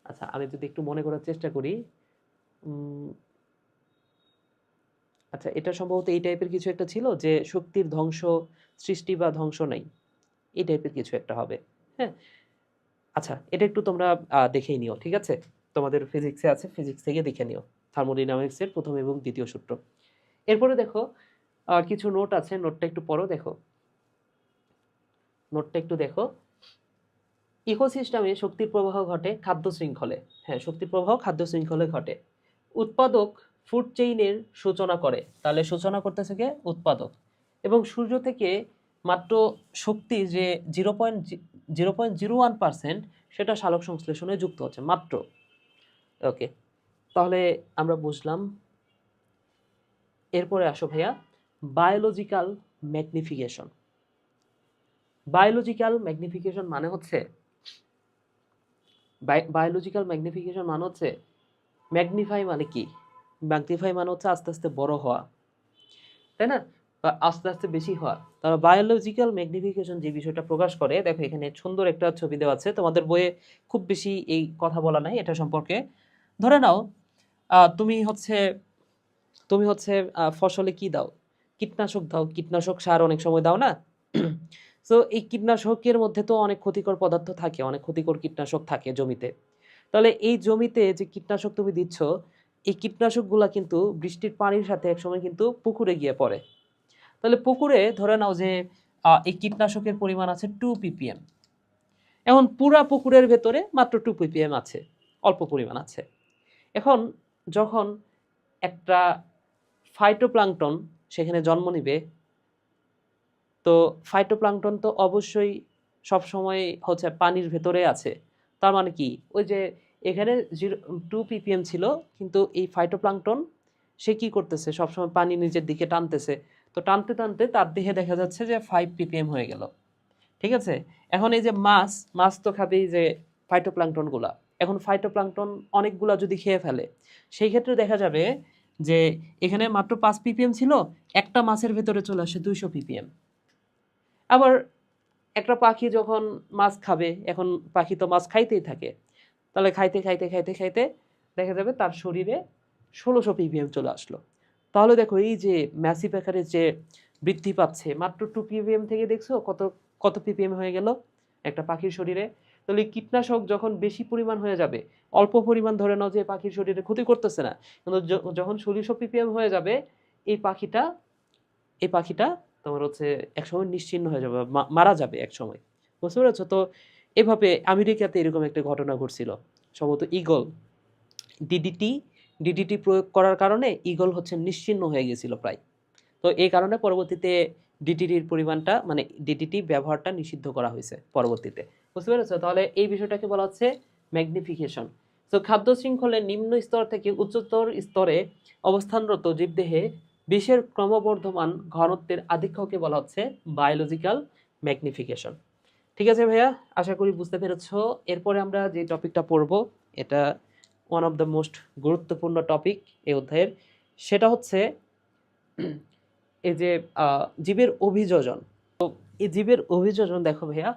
আচ্ছা, আমি যদি একটু মনে করার চেষ্টা করি, আচ্ছা, এটা সম্ভবত এই টাইপের কিছু একটা ছিল, যে শক্তির সৃষ্টি বা ধ্বংস নাই, এই টাইপের কিছু একটা হবে। হ্যাঁ, আচ্ছা, এটা একটু তোমরা দেখেই নিও, ঠিক আছে? তোমাদের ফিজিক্সে আছে, ফিজিক্স থেকে দেখে নিও থার্মোডাইনামিক্সের প্রথম এবং দ্বিতীয় সূত্র। এরপরে দেখো কিছু নোট আছে, নোটটা একটু পড়ো, দেখো। ইকোসিস্টেমে শক্তির প্রবাহ ঘটে খাদ্য শৃঙ্খলে। হ্যাঁ, শক্তির প্রবাহ খাদ্য শৃঙ্খলে ঘটে। উৎপাদক ফুড চেইনের সূচনা করে, তাহলে সূচনা করতেছে কে? উৎপাদক। এবং সূর্য থেকে মাত্র শক্তির যে 0.01%, সেটা সালোক সংশ্লেষণে যুক্ত হচ্ছে মাত্র। ওকে, তাহলে আমরা বুঝলাম। এরপরে আসো ভাইয়া, বায়োলজিক্যাল ম্যাগনিফিকেশন। বায়োলজিক্যাল ম্যাগনিফিকেশন মানে হচ্ছে ম্যাগনিফাই মানে কি? ম্যাগনিফাই মানে হচ্ছে আস্তে আস্তে বড় হওয়া, তাই না? বা আস্তে আস্তে বেশি হওয়া। তাহলে বায়োলজিক্যাল ম্যাগনিফিকেশন যে বিষয়টা প্রকাশ করে, দেখো এখানে সুন্দর একটা ছবি দেওয়া আছে, তোমাদের বইয়ে খুব বেশি এই কথা বলা নাই এটা সম্পর্কে। ধরে নাও তুমি হচ্ছে ফসলে কি দাও? কীটনাশক দাও, কীটনাশক সার অনেক সময় দাও না? সো এই কীটনাশকের মধ্যে তো অনেক ক্ষতিকর পদার্থ থাকে, অনেক ক্ষতিকর কীটনাশক থাকে জমিতে। তাহলে এই জমিতে যে কীটনাশক তুমি দিচ্ছ, এই কীটনাশকগুলা কিন্তু বৃষ্টির পানির সাথে একসময় কিন্তু পুকুরে গিয়ে পড়ে। তাহলে পুকুরে ধরে নাও যে এই কীটনাশকের পরিমাণ আছে 2 ppm। এখন পুরা পুকুরের ভেতরে মাত্র 2 ppm আছে, অল্প পরিমাণ আছে। এখন যখন একটা ফাইটোপ্লাঙ্কটন সেখানে জন্ম নিবে, তো ফাইটোপ্লাঙ্কটন তো অবশ্যই সবসময় হচ্ছে পানির ভেতরে আছে। তার মানে কি, ওই যে এখানে 2 ppm ছিল, কিন্তু এই ফাইটোপ্লাঙ্কটন সে কি করতেছে, সবসময় পানি নিজের দিকে টানতেছে। তো টানতে টানতে তার দেহে দেখা যাচ্ছে যে 5 ppm হয়ে গেল। ঠিক আছে, এখন এই যে মাছ তো খাবেই যে ফাইটোপ্লাঙ্কটনগুলা। এখন ফাইটোপ্লাঙ্কটন অনেকগুলা যদি খেয়ে ফেলে, সেই ক্ষেত্রে দেখা যাবে যে এখানে মাত্র 5 ppm ছিল, একটা মাছের ভেতরে চলে আসে 200 ppm। আবার একটা পাখি যখন মাছ খাবে, এখন পাখি তো মাছ খাইতেই থাকে, তাহলে খাইতে খাইতে খাইতে খাইতে দেখা যাবে তার শরীরে 1600 ppm চলে আসলো। তাহলে দেখো এই যে ম্যাসিভ আকারে যে বৃদ্ধি পাচ্ছে, মাত্র 2 ppm থেকে দেখছো কত কত ppm হয়ে গেল একটা পাখির শরীরে। তাহলে কীটনাশক যখন বেশি পরিমাণ হয়ে যাবে, অল্প পরিমাণ ধরে নাও যে পাখির শরীরে ক্ষতি করতেছে না, কিন্তু যখন 1600 ppm হয়ে যাবে, এই পাখিটা তোমার হচ্ছে একসময় নিশ্চিহ্ন হয়ে যাবে, মারা যাবে একসময়। বুঝতে পেরেছো? তো এভাবে আমেরিকাতে এরকম একটা ঘটনা ঘটছিল, সম্ভবত ঈগল ডিডিটি প্রয়োগ করার কারণে ঈগল হচ্ছে নিশ্চিহ্ন হয়ে গেছিল প্রায়। তো এই কারণে পরবর্তীতে ডিডিটির পরিমাণটা, মানে ডিডিটি ব্যবহারটা নিষিদ্ধ করা হয়েছে পরবর্তীতে। বুঝতে পেরেছো? তাহলে এই বিষয়টাকে বলা হচ্ছে ম্যাগনিফিকেশন। তো খাদ্য শৃঙ্খলের নিম্ন স্তর থেকে উচ্চতর স্তরে অবস্থানরত জীবদেহে বিষের ক্রমবর্ধমান ঘনত্বের আধিক্যকে বলা হচ্ছে বায়োলজিক্যাল ম্যাগনিফিকেশন। ঠিক আছে ভাইয়া, আশা করি বুঝতে পেরেছো। এরপরে আমরা যে টপিকটা পড়ব, এটা ওয়ান অফ দ্য মোস্ট গুরুত্বপূর্ণ টপিক এই অধ্যায়ের। সেটা হচ্ছে এই যে জীবের অভিযোজন। তো এই জীবের অভিযোজন দেখো ভাইয়া,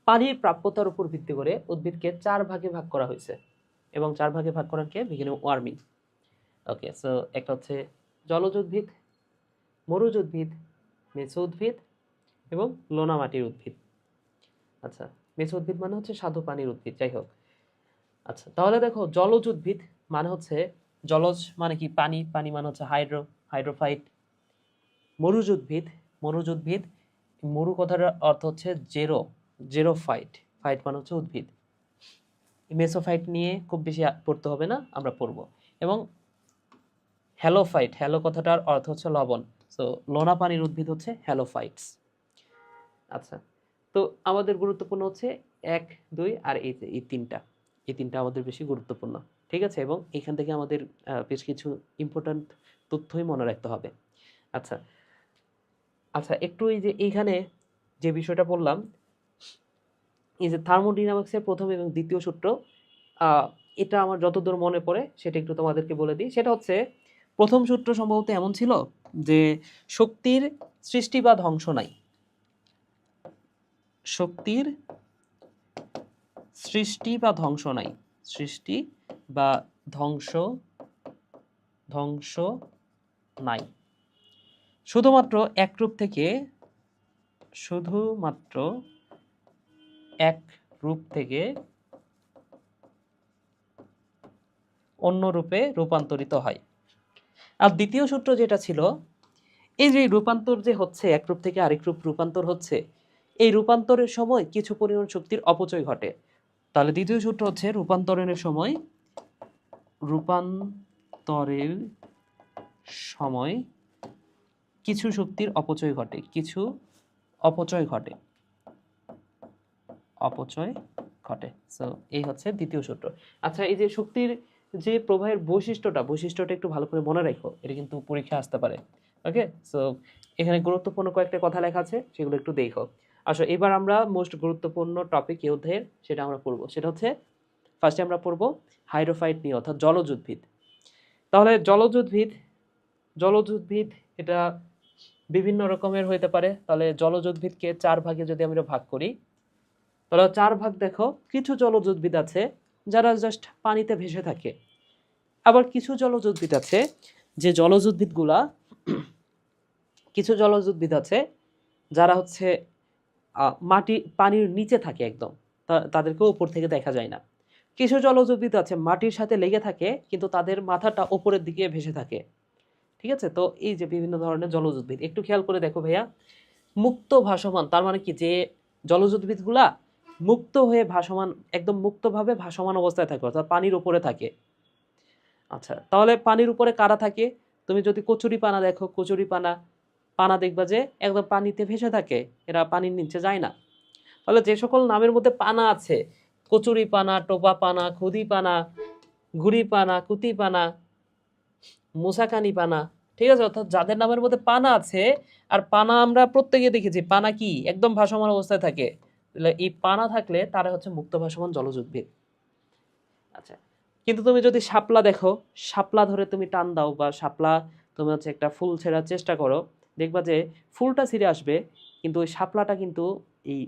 পানির প্রাপ্যতার উপর ভিত্তি করে উদ্ভিদকে 4 ভাগে ভাগ করা হয়েছে, এবং 4 ভাগে ভাগ করাকে বিজ্ঞানী ওয়ার্মিং। ওকে, সো একটা হচ্ছে জলজ উদ্ভিদ, মরুজ উদ্ভিদ, মেসো উদ্ভিদ এবং লোনা মাটির উদ্ভিদ। আচ্ছা, মেসো উদ্ভিদ মানে হচ্ছে স্বাদু পানির উদ্ভিদ, যাই হোক। আচ্ছা, তাহলে দেখো জলজ উদ্ভিদ মানে হচ্ছে, জলজ মানে কি পানি, পানি মানে হচ্ছে হাইড্রোফাইট। মরুজ উদ্ভিদ, মরু কথার অর্থ হচ্ছে জেরোফাইট, ফাইট মানে হচ্ছে উদ্ভিদ। মেসোফাইট নিয়ে খুব বেশি পড়তে হবে না, আমরা পড়বো। এবং হ্যালোফাইট, হ্যালো কথাটার অর্থ হচ্ছে লবণ। সো লোনা পানির উদ্ভিদ হচ্ছে হ্যালোফাইটস। আচ্ছা, তো আমাদের গুরুত্বপূর্ণ হচ্ছে 1, 2 আর এই তিনটা আমাদের বেশি গুরুত্বপূর্ণ। ঠিক আছে, এবং এখান থেকে আমাদের বেশ কিছু ইম্পর্ট্যান্ট তথ্যই মনে রাখতে হবে। আচ্ছা আচ্ছা, একটু এই যে এইখানে যে বিষয়টা বললাম, এই যে থার্মোডাইনামিক্সের প্রথম এবং দ্বিতীয় সূত্র, এটা আমার যতদূর মনে পড়ে সেটা একটু তোমাদেরকে বলে দিই। সেটা হচ্ছে, প্রথম সূত্র সম্ভবত এমন ছিল যে শক্তির সৃষ্টি বা ধ্বংস নাই, শক্তির সৃষ্টি বা ধ্বংস নাই, সৃষ্টি বা ধ্বংস নাই, শুধুমাত্র এক রূপ থেকে অন্য রূপে রূপান্তরিত হয়। আর দ্বিতীয় সূত্র যেটা ছিল, এই যে রূপান্তর যে হচ্ছে, এক রূপ থেকে আরেক রূপ রূপান্তর হচ্ছে, এই রূপান্তরের সময় কিছু পরিমাণ শক্তির অপচয় ঘটে। তাহলে দ্বিতীয় সূত্র হচ্ছে, রূপান্তরের সময় কিছু শক্তির অপচয় ঘটে। সো এই হচ্ছে দ্বিতীয় সূত্র। আচ্ছা, এই যে শক্তির যে প্রবাহের বৈশিষ্ট্যটা একটু ভালো করে মনে রাখো, এটা কিন্তু পরীক্ষা আসতে পারে। ওকে, সো এখানে গুরুত্বপূর্ণ কয়েকটা কথা লেখা আছে, সেগুলো একটু দেখো। আসো, এবার আমরা মোস্ট গুরুত্বপূর্ণ টপিক এই অধ্যায়ের, সেটা আমরা পড়বো। সেটা হচ্ছে, ফার্স্টে আমরা পড়বো হাইড্রোফাইট নিয়ে, অর্থাৎ জলজ উদ্ভিদ। তাহলে জলজ উদ্ভিদ এটা বিভিন্ন রকমের হইতে পারে। তাহলে জলজ উদ্ভিদকে 4 ভাগে যদি আমরা ভাগ করি, তাহলে 4 ভাগ দেখো, কিছু জলজ উদ্ভিদ আছে যারা জাস্ট পানিতে ভেসে থাকে, আবার কিছু জলজ উদ্ভিদ আছে কিছু জলজ উদ্ভিদ আছে যারা হচ্ছে পানির নিচে থাকে একদম, তাদেরকে উপর থেকে দেখা যায় না। কিছু জলজ উদ্ভিদ আছে মাটির সাথে লেগে থাকে, কিন্তু তাদের মাথাটা উপরের দিকে ভেসে থাকে। ঠিক আছে, তো এই যে বিভিন্ন ধরনের জলজ উদ্ভিদ, একটু খেয়াল করে দেখো ভাইয়া। মুক্ত ভাসমান, তার মানে কি, যে জলজ উদ্ভিদগুলা মুক্ত হয়ে ভাসমান, একদম মুক্তভাবে ভাসমান অবস্থায় থাকে, অর্থাৎ পানির উপরে থাকে। আচ্ছা, তাহলে পানির উপরে কারা থাকে? তুমি যদি কচুরিপানা দেখো, পানা দেখবা যে একদম পানিতে ভেসে থাকে, এরা পানির নিচে যায় না। তাহলে যে সকল নামের মধ্যে পানা আছে, কচুরিপানা, টোপা পানা, খুদি পানা, ঘুড়ি পানা, কুতি পানা, মুসাকানি পানা, ঠিক আছে? অর্থাৎ যাদের নামের মধ্যে পানা আছে, আর পানা আমরা প্রত্যেকে দেখেছি, পানা কি একদম ভাসমান অবস্থায় থাকে, তাহলে এই পানা থাকলে তারা হচ্ছে মুক্ত ভাসমান জলজ উদ্ভিদ। আচ্ছা, কিন্তু তুমি যদি শাপলা দেখো, শাপলা ধরে তুমি টান দাও, বা শাপলা তুমি হচ্ছে একটা ফুল ছেঁড়ার চেষ্টা করো, দেখবা যে ফুলটা ছিঁড়ে আসবে, কিন্তু ওই শাপলাটা কিন্তু এই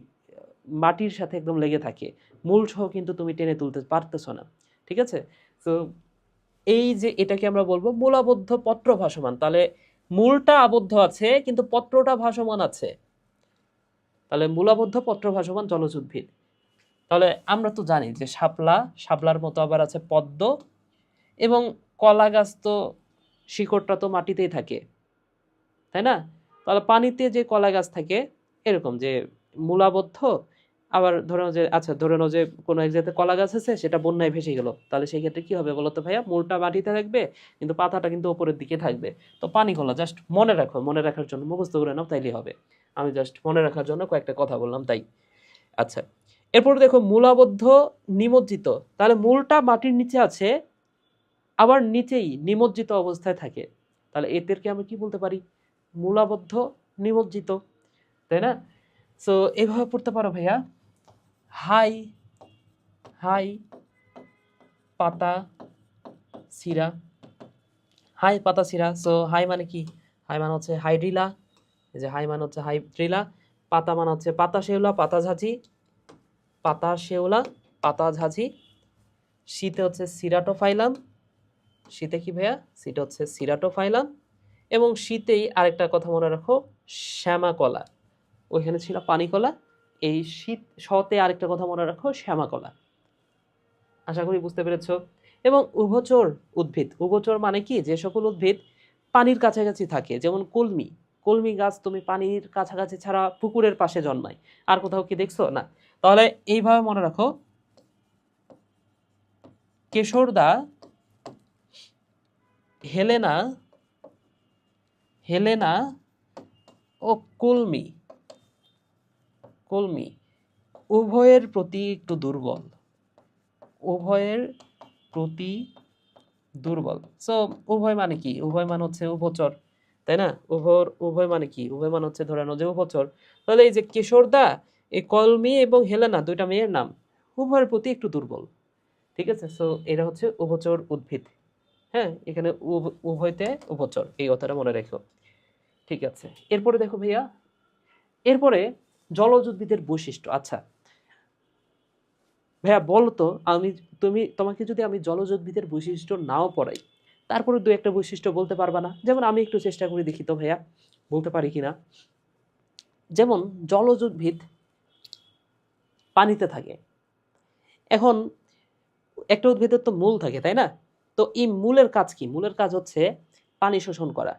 মাটির সাথে একদম লেগে থাকে, মূল সহ কিন্তু তুমি টেনে তুলতে পারতেছো না। ঠিক আছে? তো এই যে এটাকে আমরা বলবো মূলাবদ্ধ পত্র ভাসমান। তাহলে মূলটা আবদ্ধ আছে কিন্তু পত্রটা ভাসমান আছে, তাহলে মূলাবদ্ধ পত্র ভাসমান জলজ উদ্ভিদ। তাহলে আমরা তো জানি যে শাপলার মতো আবার আছে পদ্ম, এবং কলা গাছ তো শিকড়টা তো মাটিতেই থাকে, তাই না? তাহলে পানিতে যে কলা গাছ থাকে, এরকম যে মূলাবদ্ধ, আবার ধরে নাও যে, আচ্ছা ধরে নাও যে কোনো এক জায়গাতে কলা গাছ আছে, সেটা বন্যায় ভেসে গেল, তাহলে সেই ক্ষেত্রে কি হবে বলো তো ভাইয়া? মূলটা মাটিতে থাকবে কিন্তু পাতাটা কিন্তু উপরের দিকে থাকবে। তো পানি কলা, জাস্ট মনে রাখো, মনে রাখার জন্য মুখস্থ করে নাও, তাইলেই হবে। আমি জাস্ট মনে রাখার জন্য কয়েকটা কথা বললাম তাই। আচ্ছা, এরপর দেখো মূলাবদ্ধ নিমজ্জিত, তাহলে মূলটা মাটির নিচে আছে, আবার নিচেই নিমজ্জিত অবস্থায় থাকে, তাহলে এদেরকে আমি কি বলতে পারি? মূলাবদ্ধ নিমজ্জিত, তাই না? সো এভাবে পড়তে পারো ভাইয়া, হাই হাই পাতা সিরা, হাই পাতা সিরা। সো হাই মানে কি? হাই মানে হচ্ছে হাইড্রিলা, এই যে হাই মানে হচ্ছে হাইড্রিলা, পাতা মানে হচ্ছে পাতা শেওলা, পাতা ঝাঁঝি, পাতা শেওলা, পাতা ঝাঁঝি, শীতে হচ্ছে সিরাটোফাইলাম, শীতে কি ভাইয়া? শীতে হচ্ছে সিরাটোফাইলাম, এবং শীতেই আরেকটা কথা মনে রাখো, শ্যামা কলা, ওইখানে ছিল পানি কলা, এই শীত শতে আরেকটা কথা মনে রাখো, শ্যামা কলা। আশা করি বুঝতে পেরেছো। এবং উভচর উদ্ভিদ, উভচর মানে কি? যে সকল উদ্ভিদ পানির কাছাকাছি থাকে, যেমন কলমি, কলমি গাছ তুমি পানির কাছাকাছি ছাড়া পুকুরের পাশে জন্মায়, আর কোথাও কি দেখছো? না। তাহলে এইভাবে মনে রাখো, কেশরদা, হেলেনা, হেলেনা ও কলমি, কলমি উভয়ের প্রতি একটু দুর্বল, উভয়ের প্রতি দুর্বল। সো উভয় মানে কি? উভয় মানে হচ্ছে উভচর, তাই না? উভয় মানে কি? উভয় মানে হচ্ছে ধরে নাও যে উভচর। তাহলে এই যে কেশরদা, এই কলমি এবং হেলেনা, দুইটা মেয়ের নাম, উভয়ের প্রতি একটু দুর্বল। ঠিক আছে? সো এটা হচ্ছে উভচর উদ্ভিদ। হ্যাঁ, এখানে উভয়তে উভচর, এই কথাটা মনে রেখো। ঠিক আছে, এরপরে দেখো ভাইয়া, এরপরে জলজ উদ্ভিদের বৈশিষ্ট্য। আচ্ছা ভাইয়া বলো তো, তোমাকে যদি আমি জলজ উদ্ভিদের বৈশিষ্ট্য নাও পড়াই, তারপরে দু একটা বৈশিষ্ট্য বলতে পারবা না? যেমন আমি একটু চেষ্টা করে দেখি তো ভাইয়া, বলতে পারি কিনা। যেমন জলজ উদ্ভিদ পানিতে থাকে, এখন একটা উদ্ভিদের তো মূল থাকে, তাই না? তো এই মূলের কাজ কি? মূলের কাজ হচ্ছে পানি শোষণ করা।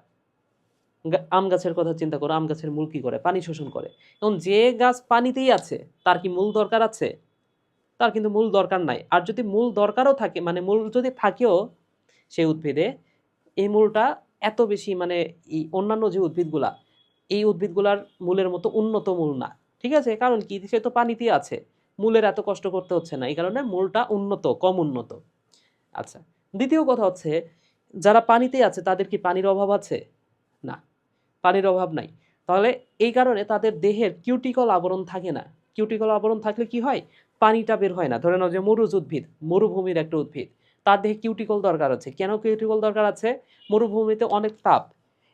আম গাছের কথা চিন্তা করো, আম গাছের মূল কি করে? পানি শোষণ করে। এখন যে গাছ পানিতেই আছে, তার কি মূল দরকার আছে? তার কিন্তু মূল দরকার নাই। আর যদি মূল দরকারও থাকে, মানে মূল যদি থাকেও সেই উদ্ভিদে, এই মূলটা এত বেশি, মানে এই অন্যান্য যে উদ্ভিদগুলা, এই উদ্ভিদগুলার মূলের মতো উন্নত মূল না। ঠিক আছে? কারণ কি? সে তো পানিতেই আছে, মূলের এত কষ্ট করতে হচ্ছে না, এই কারণে মূলটা উন্নত, কম উন্নত। আচ্ছা, দ্বিতীয় কথা হচ্ছে, যারা পানিতেই আছে তাদের কি পানির অভাব আছে? না, পানির অভাব নাই। তাহলে এই কারণে তাদের দেহের কিউটিকল আবরণ থাকে না। কিউটিকল আবরণ থাকলে কি হয়? পানিটা বের হয় না। ধরে নাও যে মরুজ উদ্ভিদ, মরুভূমির একটা উদ্ভিদ, তার দেহে কিউটিকল দরকার আছে। কেন কিউটিকল দরকার আছে? মরুভূমিতে অনেক তাপ,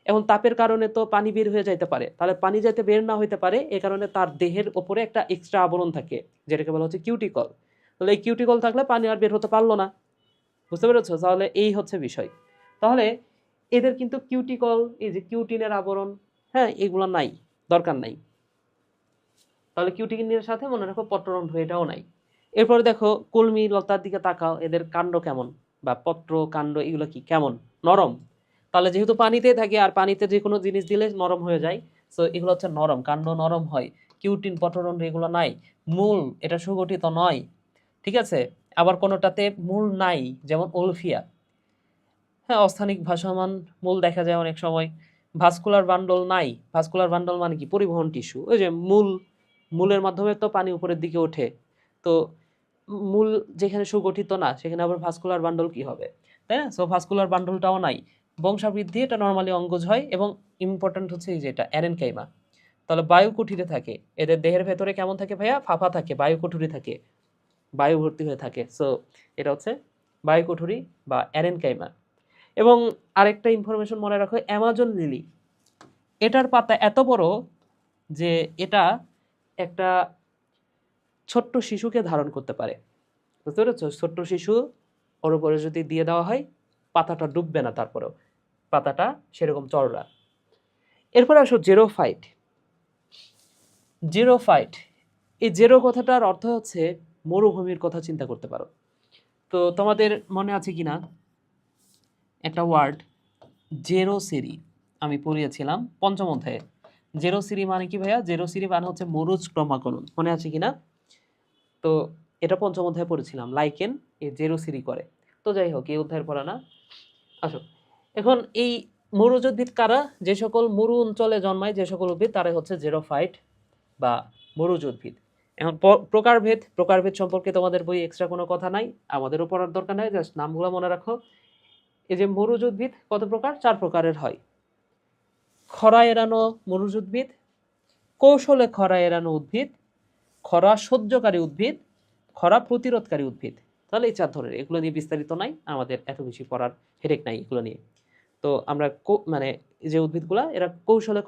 এখন তাপের কারণে তো পানি বের হয়ে যাইতে পারে, তাহলে পানি যাতে বের না হইতে পারে এ কারণে তার দেহের ওপরে একটা এক্সট্রা আবরণ থাকে, যেটাকে বলা হচ্ছে কিউটিকল। তাহলে এই কিউটিকল থাকলে পানি আর বের হতে পারলো না। বুঝতে পেরেছো? তাহলে এই হচ্ছে বিষয়। তাহলে এদের কিন্তু কিউটিকল, এই যে কিউটিনের আবরণ, হ্যাঁ, এগুলো নাই, দরকার নাই। তাহলে কিউটিনের সাথে মনে রাখো পত্ররন্ধ্র, এটাও নাই। এরপরে দেখো কলমি লতার দিকে তাকাও, এদের কাণ্ড কেমন, বা পত্র কাণ্ড এগুলো কি কেমন? নরম। তাহলে যেহেতু পানিতে থাকে, আর পানিতে যে কোনো জিনিস দিলে নরম হয়ে যায়, সো এগুলো হচ্ছে নরম, কাণ্ড নরম হয়। কিউটিন, পটরন এগুলো নাই। মূল এটা সুগঠিত নয়, ঠিক আছে। আবার কোনোটাতে মূল নাই, যেমন ওলফিয়া, হ্যাঁ, অস্থানিক ভাসমান মূল দেখা যায় অনেক সময়। ভাস্কুলার বান্ডল নাই। ভাস্কুলার বান্ডল মানে কি? পরিবহন টিস্যু। ওই যে মূলের মাধ্যমে তো পানি উপরের দিকে ওঠে। তো মূল যেখানে সুগঠিত না সেখানে আবার ভাস্কুলার বান্ডল কি হবে, তাই না? সো ভাস্কুলার বান্ডলটাও নাই। বংশাবৃদ্ধি এটা নর্মালি অঙ্গজ হয়, এবং ইম্পর্টেন্ট হচ্ছে এই যেটা অ্যারেনকাইমা। তাহলে বায়ু কুঠিরে থাকে। এদের দেহের ভেতরে কেমন থাকে ভাইয়া? ফাঁপা থাকে, বায়ু কুঠুরি থাকে, বায়ু ভর্তি হয়ে থাকে। সো এটা হচ্ছে বায়ু কুঠুরি বা অ্যারেনকাইমা। এবং আরেকটা ইনফরমেশন মনে রাখো, অ্যামাজন লিলি, এটার পাতা এত বড় যে এটা একটা ছোট্ট শিশুকে ধারণ করতে পারে। বুঝতে পেরেছ? ছোট্ট শিশু ওর উপরে যদি দিয়ে দেওয়া হয়, পাতাটা ডুববে না, তারপরেও পাতাটা সেরকম চওড়া। এরপরে আসো জেরোফাইট। জেরোফাইট, এই জেরো কথাটার অর্থ হচ্ছে মরুভূমির কথা চিন্তা করতে পারো। তো তোমাদের মনে আছে কিনা একটা ওয়ার্ড জেরোসিরি, আমি পড়িয়েছিলাম পঞ্চম অধ্যায়ে। জেরোসিরি মানে কি ভাইয়া? জেরোসিরি মানে হচ্ছে মরুজ ক্রমাকরণ, মনে আছে কিনা? তো এটা পঞ্চম অধ্যায়ে পড়েছিলাম, লাইকেন এই জেরোসিরি করে। তো যাই হোক, এই অধ্যায়ের পড়া না। আসো, এখন এই মরুজ উদ্ভিদ কারা? যে সকল মরু অঞ্চলে জন্মায় যে সকল উদ্ভিদ, তারাই হচ্ছে জেরোফাইট বা মরুজ উদ্ভিদ। এখন প্রকারভেদ সম্পর্কে তোমাদের বই এক্সট্রা কোনো কথা নাই, আমাদেরও পড়ার দরকার নাই, জাস্ট নামগুলো মনে রাখো। এই যে মরুজ উদ্ভিদ কত প্রকার? 4 প্রকারের হয়। খরা এড়ানো মরুজ উদ্ভিদ, কৌশলে খরা এড়ানো উদ্ভিদ, খরা সহ্যকারী উদ্ভিদ, খরা প্রতিরোধকারী উদ্ভিদ। তাহলে এই 4 ধরনের, এগুলো নিয়ে বিস্তারিত নাই, আমাদের এত বেশি পড়ার হেডেক নাই এগুলো নিয়ে। তো আমরা মানে যে উদ্ভিদগুলা এরা কৌশলে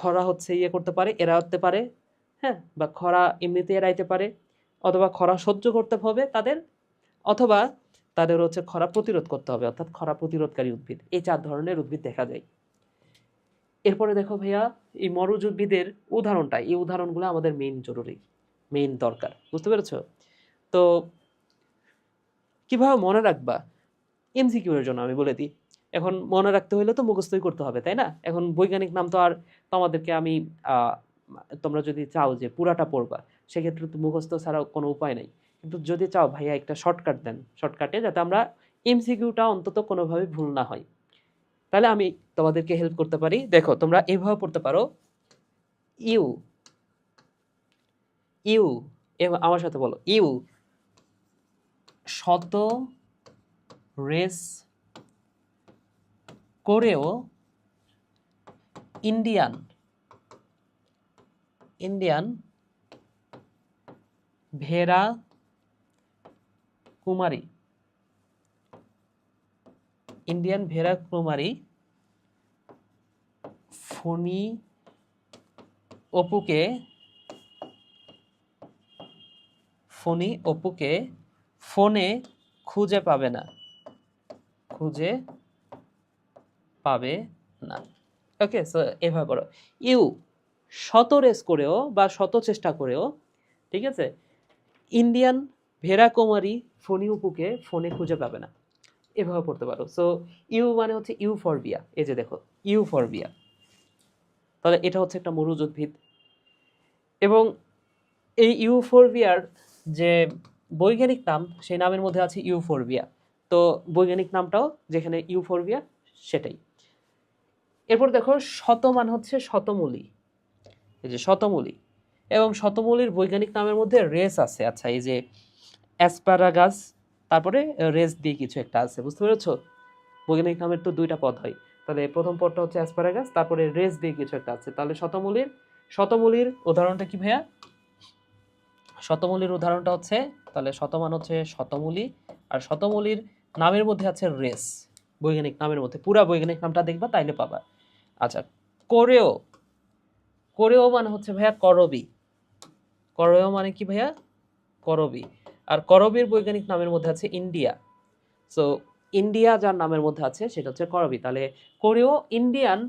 খরা হচ্ছে ইয়ে করতে পারে, এড়াতে পারে, হ্যাঁ, বা খরা এমনিতে এড়াইতে পারে, অথবা খরা সহ্য করতে হবে তাদের, অথবা তাদের হচ্ছে খরা প্রতিরোধ করতে হবে, অর্থাৎ খরা প্রতিরোধকারী উদ্ভিদ। এই 4 ধরনের উদ্ভিদ দেখা যায়। এরপরে দেখো ভাইয়া, এই মরুজ উদ্ভিদের উদাহরণটা, এই উদাহরণগুলো আমাদের মেইন জরুরি, মেইন দরকার, বুঝতে পেরেছ? তো কিভাবে মনে রাখবা? এমসিকিউ এর জন্য আমি বলে দিই। এখন মনে রাখতে হলে তো মুখস্থই করতে হবে, তাই না? এখন বৈজ্ঞানিক নাম তো আর তোমাদেরকে আমি তোমরা যদি চাও যে পুরাটা পড়বা, সেক্ষেত্রে তো মুখস্থ ছাড়াও কোনো উপায় নেই। কিন্তু যদি চাও ভাইয়া একটা শর্টকাট দেন, শর্টকাটে যাতে আমরা এমসিকিউটা অন্তত কোনোভাবে ভুল না হয়, তাহলে আমি তোমাদেরকে হেল্প করতে পারি। দেখো, তোমরা এভাবে পড়তে পারো, ইউ ইউ আমার সাথে বলো, ইউ শত রেস করেও ইন্ডিয়ান ভেড়া কুমারী, ইন্ডিয়ান ভেড়া কুমারী ফণি অপুকে ফোনে খুঁজে পাবে না। ওকে, সো এভাবে পড়ো, ইউ শত রেস করেও বা শত চেষ্টা করেও, ঠিক আছে, ইন্ডিয়ান ভেড়া কুমারী ফণি অপুকে ফোনে খুঁজে পাবে না। এভাবে পড়তে পারো। সো ইউ মানে হচ্ছে ইউফরবিয়া, এই যে দেখো ইউফরবিয়া, তাহলে এটা হচ্ছে একটা মরুজ উদ্ভিদ। এবং এই ইউফরবিয়ার যে বৈজ্ঞানিক নাম, সেই নামের মধ্যে আছে ইউফরবিয়া। তো বৈজ্ঞানিক নামটাও যেখানে ইউফরবিয়া সেটাই। এরপর দেখো, শত মানে হচ্ছে শতমূলী, এই যে শতমূলী, এবং শতমূলীর বৈজ্ঞানিক নামের মধ্যে রেস আছে। আচ্ছা, এই যে অ্যাসপারাগাস, তারপরে রেস দিয়ে কিছু একটা আছে, বুঝতে পেরেছো? বৈজ্ঞানিক নামের তো 2টা পদ হয়, তাহলে প্রথম পদটা হচ্ছে অ্যাসপারাগাস, তারপরে রেস দিয়ে কিছু একটা আছে। তাহলে শতমূলীর উদাহরণটা কি ভাইয়া? শতমূলীর উদাহরণটা হচ্ছে, তাহলে শতমান হচ্ছে শতমূলী, আর শতমূলীর নামের মধ্যে আছে রেস, বৈজ্ঞানিক নামের মধ্যে। পুরা বৈজ্ঞানিক নামটা দেখবা, তাইলে পাবা। আচ্ছা, কোরেও মানে হচ্ছে ভাইয়া করবি। করোয় মানে কি ভাইয়া? করবি। আর করবির বৈজ্ঞানিক নামের মধ্যে আছে ইন্ডিয়া। সো ইন্ডিয়া যার নামের মধ্যে আছে সেটা হচ্ছে করবি। তাহলে কোরেও ইন্ডিয়ান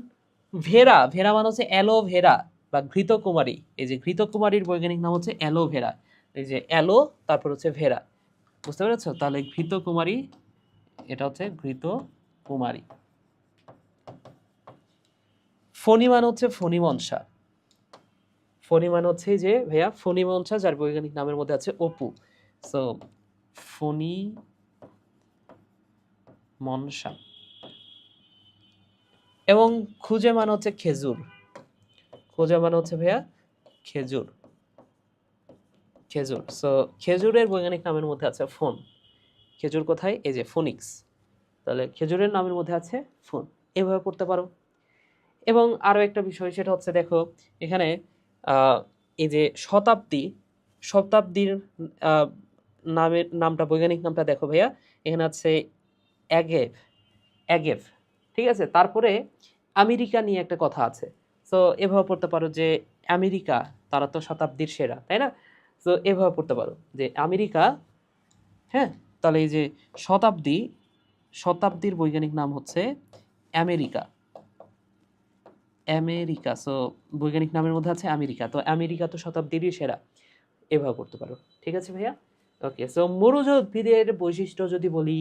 ভেরা মানে হচ্ছে অ্যালোভেরা বা ঘৃতকুমারী। এই যে ঘৃতকুমারীর বৈজ্ঞানিক নাম হচ্ছে অ্যালোভেরা। এই যে অ্যালো, তারপর হচ্ছে ভেরা, বুঝতে পেরেছো? তাহলে ঘৃতকুমারী, এটা হচ্ছে ঘৃতকুমারী। ফণি মানে হচ্ছে ফণিমনসা। ফণি মানে হচ্ছে এই যে ভাইয়া ফণি মনসা, যার বৈজ্ঞানিক নামের মধ্যে আছে অপু। সো ফণি মনসা। এবং খুঁজে মানে হচ্ছে খেজুর। খুঁজে মানে হচ্ছে ভাইয়া খেজুর। খেজুর। সো খেজুরের বৈজ্ঞানিক নামের মধ্যে আছে ফোন। খেজুর কোথায়? এই যে ফোনিক্স। তাহলে খেজুরের নামের মধ্যে আছে ফোন। এভাবে পড়তে পারো। এবং আরো একটা বিষয়, সেটা হচ্ছে দেখো এখানে এই যে শতাব্দী, শতাব্দীর নামটা, বৈজ্ঞানিক নামটা দেখো ভাইয়া, এখানে আছে অ্যাগেভ। অ্যাগেভ, ঠিক আছে। তারপরে আমেরিকা নিয়ে একটা কথা আছে। সো এভাবে পড়তে পারো যে আমেরিকা, তারা তো শতাব্দীর সেরা, তাই না? সো এভাবে পড়তে পারো যে আমেরিকা, হ্যাঁ। তাহলে এই যে শতাব্দী, শতাব্দীর বৈজ্ঞানিক নাম হচ্ছে আমেরিকা। আমেরিকা। সো বৈজ্ঞানিক নামের মধ্যে আছে আমেরিকা, তো আমেরিকা তো শতাব্দীরই সেরা। এভাবে পড়তে পারো, ঠিক আছে ভাইয়া? ওকে। সো মরুজ উদ্ভিদের বৈশিষ্ট্য যদি বলি,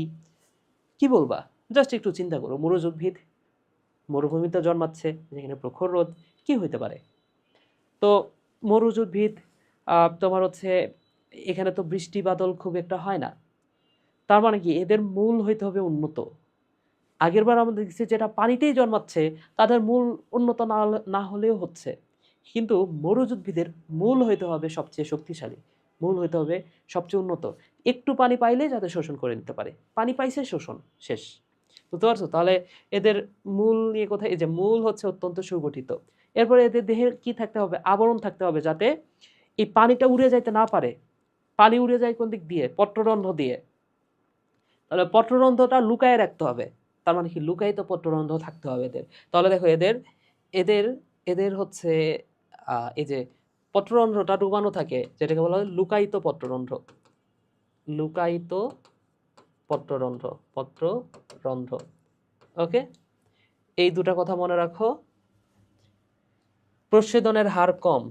কি বলবা? জাস্ট একটু চিন্তা করো। মরুজ উদ্ভিদ মরুভূমিতে জন্মাচ্ছে, যেখানে প্রখর রোদ, কি হইতে পারে? তো মরুজ উদ্ভিদ তোমার হচ্ছে এখানে তো বৃষ্টি বাদল খুব একটা হয় না। তার মানে কি এদের মূল হইতে হবে উন্নত। আগেরবার আমরা দেখছি যেটা পানিতেই জন্মাচ্ছে, তাদের মূল উন্নত না হলেও হচ্ছে। কিন্তু মরুজ উদ্ভিদের মূল হইতে হবে সবচেয়ে শক্তিশালী, মূল হইতে হবে সবচেয়ে উন্নত। একটু পানি পাইলে যাতে শোষণ করে নিতে পারে, পানি পাইছে শোষণ শেষ। বুঝতে পারছো? তাহলে এদের মূল নিয়ে কোথায়? এই যে মূল হচ্ছে অত্যন্ত সুগঠিত। এরপরে এদের দেহে কি থাকতে হবে? আবরণ থাকতে হবে, যাতে এই পানিটা উড়ে যাইতে না পারে। পানি উড়ে যায় কোন দিক দিয়ে? পত্ররন্ধ্র দিয়ে। তাহলে পত্ররন্ধ্রটা লুকায় রাখতে হবে। তার মানে কি লুকায়িত পত্ররন্ধ্র থাকতে হবে এদের। তাহলে দেখো এদের এদের এদের হচ্ছে এই যে পত্ররন্ধ্রটা ডুবানো থাকে, যেটাকে বলা হয় লুকায়িত পত্ররন্ধ্র। লুকায়িত পত্ররন্ধ্র, পত্ররন্ধ্র। ওকে, এই দুটা কথা মনে রাখো। প্রস্বেদনের হার কম।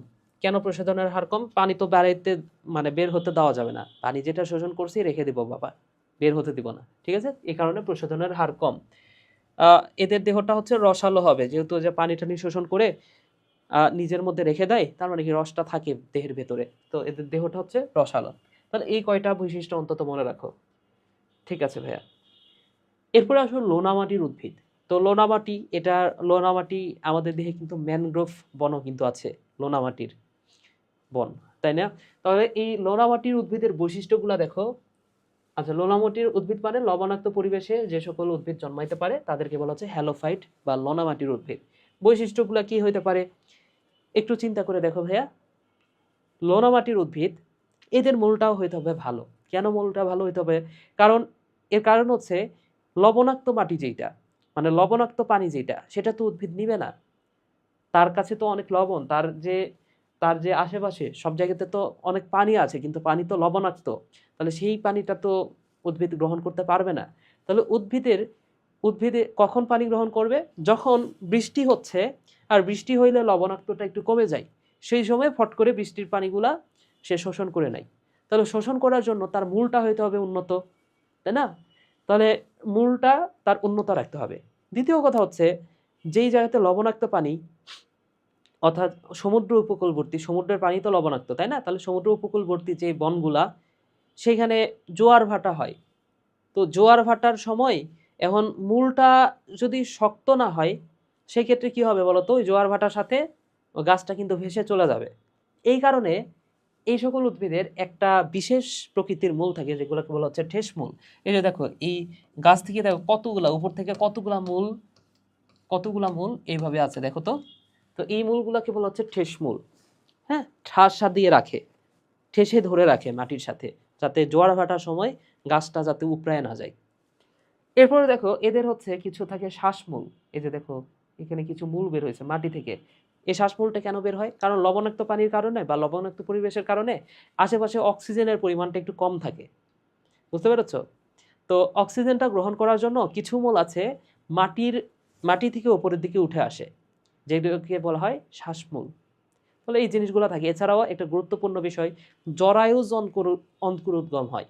কেন প্রস্বেদনের হার কম? পানি তো বাড়াইতে মানে বের হতে দেওয়া যাবে না। পানি যেটা শোষণ করছি রেখে দিব বাবা, বের হতে দিব না, ঠিক আছে? এই কারণে প্রস্বেদনের হার কম। এদের দেহটা হচ্ছে রসালো হবে, যেহেতু যে পানি টানি শোষণ করে নিজের মধ্যে রেখে দেয়, তার মানে কি রসটা থাকে দেহের ভেতরে, তো এদের দেহটা হচ্ছে রসালো। তাহলে এই কয়টা বৈশিষ্ট্য অন্তত মনে রাখো, ঠিক আছে ভাইয়া? এরপরে আসলে লোনামাটির উদ্ভিদ। তো লোনামাটি, এটা লোনামাটি আমাদের দেহে কিন্তু ম্যানগ্রোভ বনও কিন্তু আছে, লোনামাটির বন, তাই না? তাহলে এই লোনামাটির উদ্ভিদের বৈশিষ্ট্যগুলো দেখো। আচ্ছা, লোনামাটির উদ্ভিদ মানে লবণাক্ত পরিবেশে যে সকল উদ্ভিদ জন্মাইতে পারে তাদেরকে বলা হচ্ছে হ্যালোফাইট বা লোনামাটির উদ্ভিদ। বৈশিষ্ট্যগুলো কি হইতে পারে একটু চিন্তা করে দেখো ভাইয়া। লোনামাটির উদ্ভিদ, এদের মূলটাও হইতে হবে ভালো। কেন মূলটা ভালো হইতে হবে? কারণ এর কারণ হচ্ছে লবণাক্ত মাটি যেটা, মানে লবণাক্ত পানি যেটা, সেটা তো উদ্ভিদ নিবে না। তার কাছে তো অনেক লবণ, তার যে আশেপাশে সব জায়গাতে তো অনেক পানি আছে, কিন্তু পানি তো লবণাক্ত। তাহলে সেই পানিটা তো উদ্ভিদ গ্রহণ করতে পারবে না। তাহলে উদ্ভিদে কখন পানি গ্রহণ করবে? যখন বৃষ্টি হচ্ছে, আর বৃষ্টি হইলে লবণাক্তটা একটু কমে যায়, সেই সময় ফট করে বৃষ্টির পানিগুলা সে শোষণ করে নেয়। তাহলে শোষণ করার জন্য তার মূলটা হইতে হবে উন্নত, তাই না? তাহলে মূলটা তার উন্নত রাখতে হবে। দ্বিতীয় কথা হচ্ছে, যেই জায়গাতে লবণাক্ত পানি, অর্থাৎ সমুদ্র উপকূলবর্তী, সমুদ্রের পানি তো লবণাক্ত, তাই না? তাহলে সমুদ্র উপকূলবর্তী যে বনগুলা, সেখানে জোয়ার ভাটা হয়। তো জোয়ার ভাটার সময় এখন মূলটা যদি শক্ত না হয়, সেক্ষেত্রে কি হবে বলতো? ওই জোয়ার ভাটার সাথে গাছটা কিন্তু ভেসে চলে যাবে। এই কারণে এই সকল উদ্ভিদের একটা বিশেষ প্রকৃতির মূল থাকে, যেগুলোকে বলা হচ্ছে ঠেস মূল। এই যে দেখো, এই গাছ থেকে দেখো কতগুলা, উপর থেকে কতগুলা মূল এইভাবে আছে, দেখো তো। তো এই মূলগুলোকে বলা হচ্ছে ঠেস মূল। হ্যাঁ, ঠাসা দিয়ে রাখে, ঠেসে ধরে রাখে মাটির সাথে, যাতে জোয়ার ভাটার সময় গাছটা যাতে উপড়ায় না যায়। এরপরে দেখো এদের হচ্ছে কিছু থাকে শ্বাসমূল। এই যে দেখো, এখানে কিছু মূল বের হয়েছে মাটি থেকে। এই শ্বাসমূলটা কেন বের হয়? কারণ লবণাক্ত পানির কারণে বা লবণাক্ত পরিবেশের কারণে আশেপাশে অক্সিজেনের পরিমাণটা একটু কম থাকে। বুঝতে পেরেছো? তো অক্সিজেনটা গ্রহণ করার জন্য কিছু মূল আছে মাটি থেকে উপরের দিকে উঠে আসে, যেগুলোকে বলা হয় শ্বাসমূল। তাহলে এই জিনিসগুলো থাকে। এছাড়াও একটা গুরুত্বপূর্ণ বিষয়, জরায়ুজ অঙ্কুরোদ্গম হয়।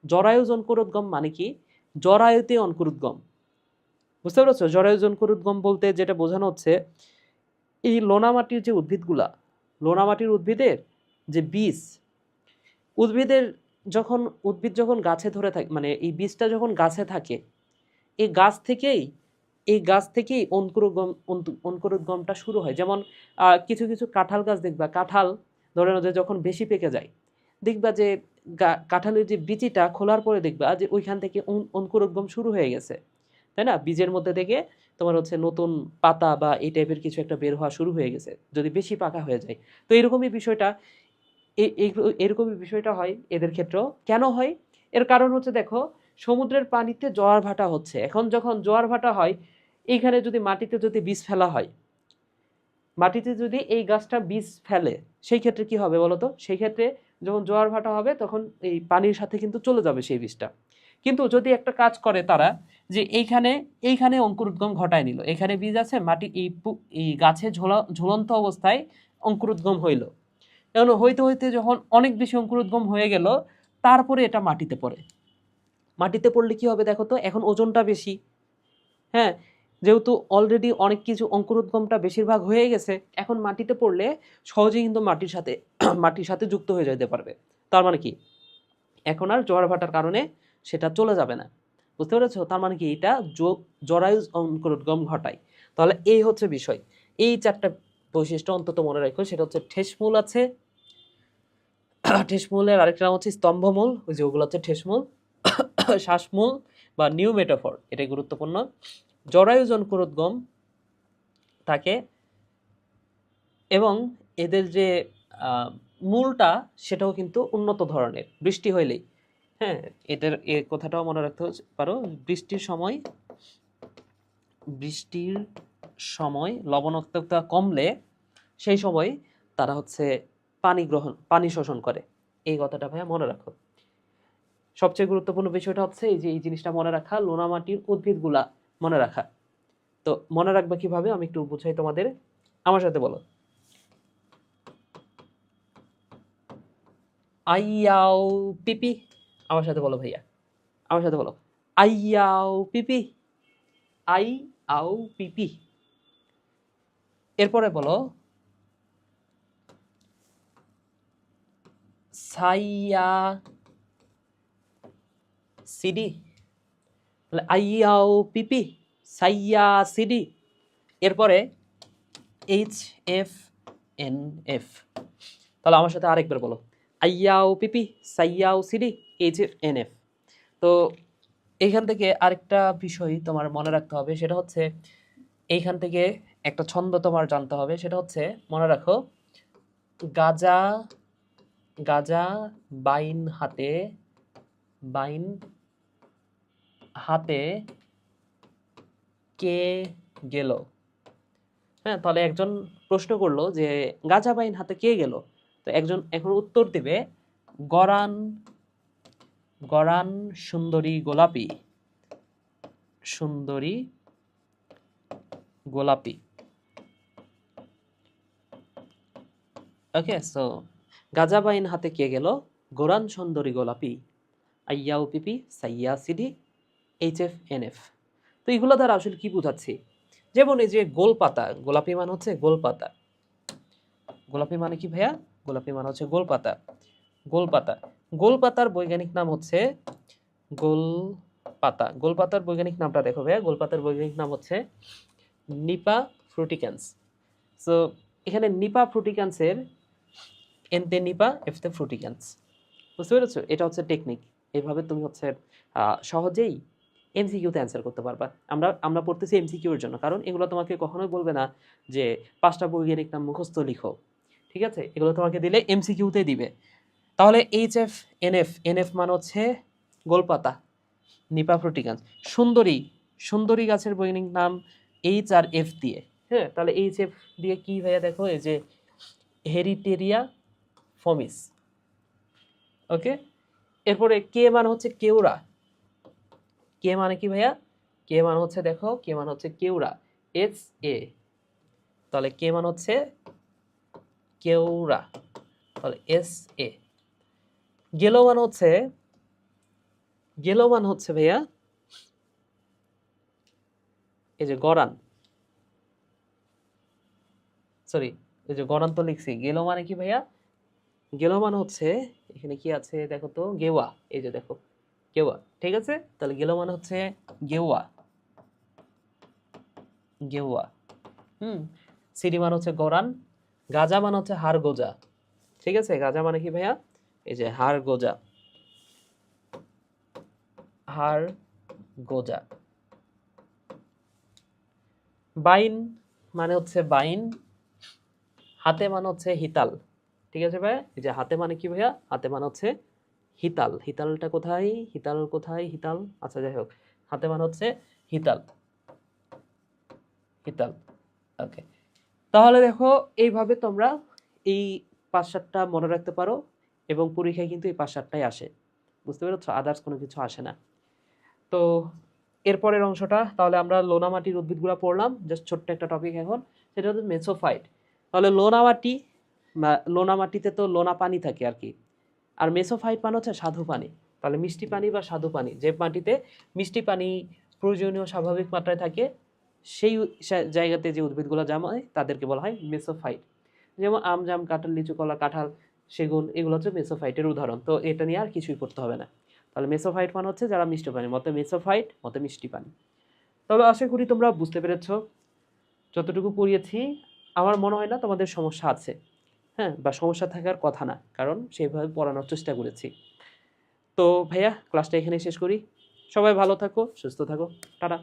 জরায়ুজ অঙ্কুরোদ্গম মানে কি? জরায়ুতে অঙ্কুরোদ্গম। বুঝতে পেরেছো? জরায়ুজ অঙ্কুরোদ্গম বলতে যেটা বোঝানো হচ্ছে, এই লোনা মাটির যে উদ্ভিদগুলা, লোনা মাটির উদ্ভিদের যে বীজ, উদ্ভিদের উদ্ভিদ যখন গাছে ধরে থাকে, মানে এই বীজটা যখন গাছে থাকে, এই গাছ থেকেই অঙ্কুরোদ্গমটা শুরু হয়। যেমন কিছু কিছু কাঁঠাল গাছ দেখবা, কাঁঠাল ধরে নাও যে যখন বেশি পেকে যায়, দেখবা যে কাঁঠালের যে বিচিটা খোলার পরে দেখবা যে ওইখান থেকে অঙ্কুরোদ্গম শুরু হয়ে গেছে, তাই না? বীজের মধ্যে থেকে তোমার হচ্ছে নতুন পাতা বা এই টাইপের কিছু একটা বের হওয়া শুরু হয়ে গেছে, যদি বেশি পাকা হয়ে যায়। তো এরকমই বিষয়টা, এরকমই বিষয়টা হয় এদের ক্ষেত্রেও। কেন হয়? এর কারণ হচ্ছে দেখো, সমুদ্রের পানিতে জোয়ার ভাটা হচ্ছে। এখন যখন জোয়ার ভাটা হয়, এইখানে যদি মাটিতে যদি বীজ ফেলা হয়, মাটিতে যদি এই গাছটা বীজ ফেলে, সেই ক্ষেত্রে কি হবে বলতো? সেই ক্ষেত্রে যখন জোয়ার ভাটা হবে তখন এই পানির সাথে কিন্তু চলে যাবে সেই বীজটা। কিন্তু যদি একটা কাজ করে তারা, যে এইখানে অঙ্কুরোদ্গম ঘটায় নিল, এখানে বীজ আছে, মাটি এই গাছে ঝুলন্ত অবস্থায় অঙ্কুরোদ্গম হইল। এখন হইতে হইতে যখন অনেক বেশি অঙ্কুরোদ্গম হয়ে গেল, তারপরে এটা মাটিতে পড়ে। মাটিতে পড়লে কি হবে দেখো তো? এখন ওজনটা বেশি, হ্যাঁ, যেহেতু অলরেডি অনেক কিছু অঙ্কুরোদ্গমটা বেশিরভাগ হয়ে গেছে, এখন মাটিতে পড়লে সহজেই কিন্তু মাটির সাথে যুক্ত হয়ে যেতে পারবে। তার মানে কি, এখন আর জোয়ার ভাটার কারণে সেটা চলে যাবে না। বুঝতে পেরেছো? তার মানে কি, এটা জরায়ু অঙ্কুরোদ্গম ঘটায়। তাহলে এই হচ্ছে বিষয়। এই 4টা বৈশিষ্ট্য অন্তত মনে রাখো। সেটা হচ্ছে ঠেসমূল আছে, ঠেসমূলের আরেকটা নাম হচ্ছে স্তম্ভমূল, ওই যে ওগুলো হচ্ছে ঠেসমূল, শ্বাসমূল বা নিউ মেটাফর, এটাই গুরুত্বপূর্ণ। জরায়ু অঙ্কুরোদ্গম থাকে, এবং এদের যে মূলটা সেটাও কিন্তু উন্নত ধরনের, বৃষ্টি হইলেই, হ্যাঁ, এ কথাটাও মনে রাখতে পারো। বৃষ্টির সময় লবণাক্ততা কমলে সেই সময় তারা হচ্ছে পানি শোষণ করে। এই কথাটা ভাইয়া মনে রাখো। সবচেয়ে গুরুত্বপূর্ণ বিষয়টা হচ্ছে এই জিনিসটা মনে রাখা, লোনা মাটির উদ্ভিদগুলা মনে রাখা। তো মনে রাখবে কিভাবে আমি একটু বুঝাই তোমাদের, আমার সাথে বলো। আইয়াও পিপি, আমার সাথে বলো ভাইয়া, আমার সাথে বলো। আইয়াও পিপি, আই আও পিপি। এরপরে বলো সাইয়া সিডি। তাহলে আইয়াও পিপি, সাইয়া সিডি। এরপরে এইচ এফ এন এফ। তাহলে আমার সাথে আরেকবার বলো, আইয়াও পিপি, সাইয়াও সিডি, এইচ এফ এন এফ। তো এইখান থেকে আরেকটা বিষয় তোমার মনে রাখতে হবে, সেটা হচ্ছে এইখান থেকে একটা ছন্দ তোমার জানতে হবে। সেটা হচ্ছে, মনে রাখো, গাজা গাজা বাইন হাতে কে গেল। হ্যাঁ, তাহলে একজন প্রশ্ন করলো যে গাজা বাইন হাতে কে গেল, তো একজন এখন উত্তর দিবে গরান গরান সুন্দরী গোলাপি। ওকে, সো গাজা বাইন হাতে কে গেল, গোরান সুন্দরী গোলাপি, আইয়াও পিপি, সাইয়া CD, H F N F. তো এগুলো দ্বারা আসলে কি বোঝাচ্ছি? যেমন এই যে গোলপাতা, গোলাপি মানে হচ্ছে গোলপাতা। গোলাপি মানে কি ভাইয়া? গোলাপি মানে হচ্ছে গোলপাতা। গোলপাতার বৈজ্ঞানিক নাম হচ্ছে গোলপাতার বৈজ্ঞানিক নামটা দেখো ভাইয়া। গোলপাতার বৈজ্ঞানিক নাম হচ্ছে নিপা ফ্রুটিক্যান্স। সো এখানে নিপা ফ্রুটিক্যান্সের এনতে নিপা এফতে ফ্রুটিক্যান্স। বুঝতে পেরেছো? এটা হচ্ছে টেকনিক। এইভাবে তুমি হচ্ছে সহজেই এমসিকিউতে অ্যান্সার করতে পারবা। আমরা পড়তেছি এমসিকিউর জন্য, কারণ এগুলো তোমাকে কখনোই বলবে না যে 5টা বৈজ্ঞানিক নাম মুখস্থ লিখো। ঠিক আছে? এগুলো তোমাকে দিলে এমসিকিউতে দিবে। তাহলে এইচ এফ এন এফ মানে হচ্ছে গোলপাতা, নিপা ফ্রুটিকান্স। সুন্দরী গাছের বৈজ্ঞানিক নাম এইচ আর এফ দিয়ে। হ্যাঁ, তাহলে এইচ এফ দিয়ে কি ভাইয়া দেখো, এই যে হেরিটেরিয়া ফমিস। ওকে, এরপরে কে মানে হচ্ছে কেওড়া। কে মানে কি ভাইয়া? কে মানে হচ্ছে দেখো, কে মানে হচ্ছে কেওড়া, এস এ। তাহলে কে মানে হচ্ছে কেওড়া, তাহলে এস এ। গেলো মানে হচ্ছে ভাইয়া এই যে গরান, সরি এই যে গণান্ত লিখছি, গেলো মানে কি ভাইয়া? গেলো মানে হচ্ছে এখানে কি আছে দেখো তো, গেওয়া। এই যে দেখো গেওয়া, ঠিক আছে? তাহলে গেলো মানে হচ্ছে গেওয়া, গেওয়া। হুম। সিডি মানে হচ্ছে গরান, গাজা মানে হচ্ছে হাড় গোজা, ঠিক আছে? গাজা মানে কি ভাইয়া? এই যে হাড় গোজা, হাড় গোজা। বাইন মানে হচ্ছে বাইন, হাতে মানে হচ্ছে হিতাল, ঠিক আছে ভাইয়া? এই যে হাতে মানে কি ভাইয়া? হাতে মানে হচ্ছে হিতাল। হিতালটা কোথায়? হিতাল কোথায়? হিতাল, আচ্ছা যাই হোক, হাতে মানে হচ্ছে হিতাল, হিতাল। ওকে, তাহলে দেখো এইভাবে তোমরা এই ৫-৭টা মনে রাখতে পারো, এবং পরীক্ষায় কিন্তু এই ৫-৭টাই আসে, বুঝতে পেরেছো? আদার্স কোনো কিছু আসে না। তো এরপরের অংশটা তাহলে আমরা লোনা মাটির উদ্ভিদগুলো পড়লাম, জাস্ট ছোট্ট একটা টপিক এখন, সেটা হচ্ছে মেসোফাইট। তাহলে লোনা মাটি, লোনা মাটিতে তো লোনা পানি থাকে আর কি, আর মেসোফাইট মানে হচ্ছে স্বাদু পানি। তাহলে মিষ্টি পানি বা স্বাদু পানি, যে মাটিতে মিষ্টি পানি প্রয়োজনীয় স্বাভাবিক মাত্রায় থাকে, সেই জায়গাতে যে উদ্ভিদগুলো জন্মায় তাদেরকে বলা হয় মেসোফাইট। যেমন আম, জাম, কাঁঠাল, লিচু, কলা, কাঁঠাল, সেগুন, এগুলো হচ্ছে মেসোফাইটের উদাহরণ। তো এটা নিয়ে আর কিছুই পড়তে হবে না। তাহলে মেসোফাইট মানে হচ্ছে যারা মিষ্টি পানি, মতে মেসোফাইট, মতে মিষ্টি পানি। তবে আশা করি তোমরা বুঝতে পেরেছো। যতটুকু পড়িয়েছি আমার মনে হয় না তোমাদের সমস্যা আছে, হ্যাঁ, বা সমস্যা থাকার কথা না, কারণ সেইভাবে পড়ানোর চেষ্টা করেছি। তো ভাইয়া ক্লাসটা এখানে শেষ করি। সবাই ভালো থাকো, সুস্থ থাকো, টাটা।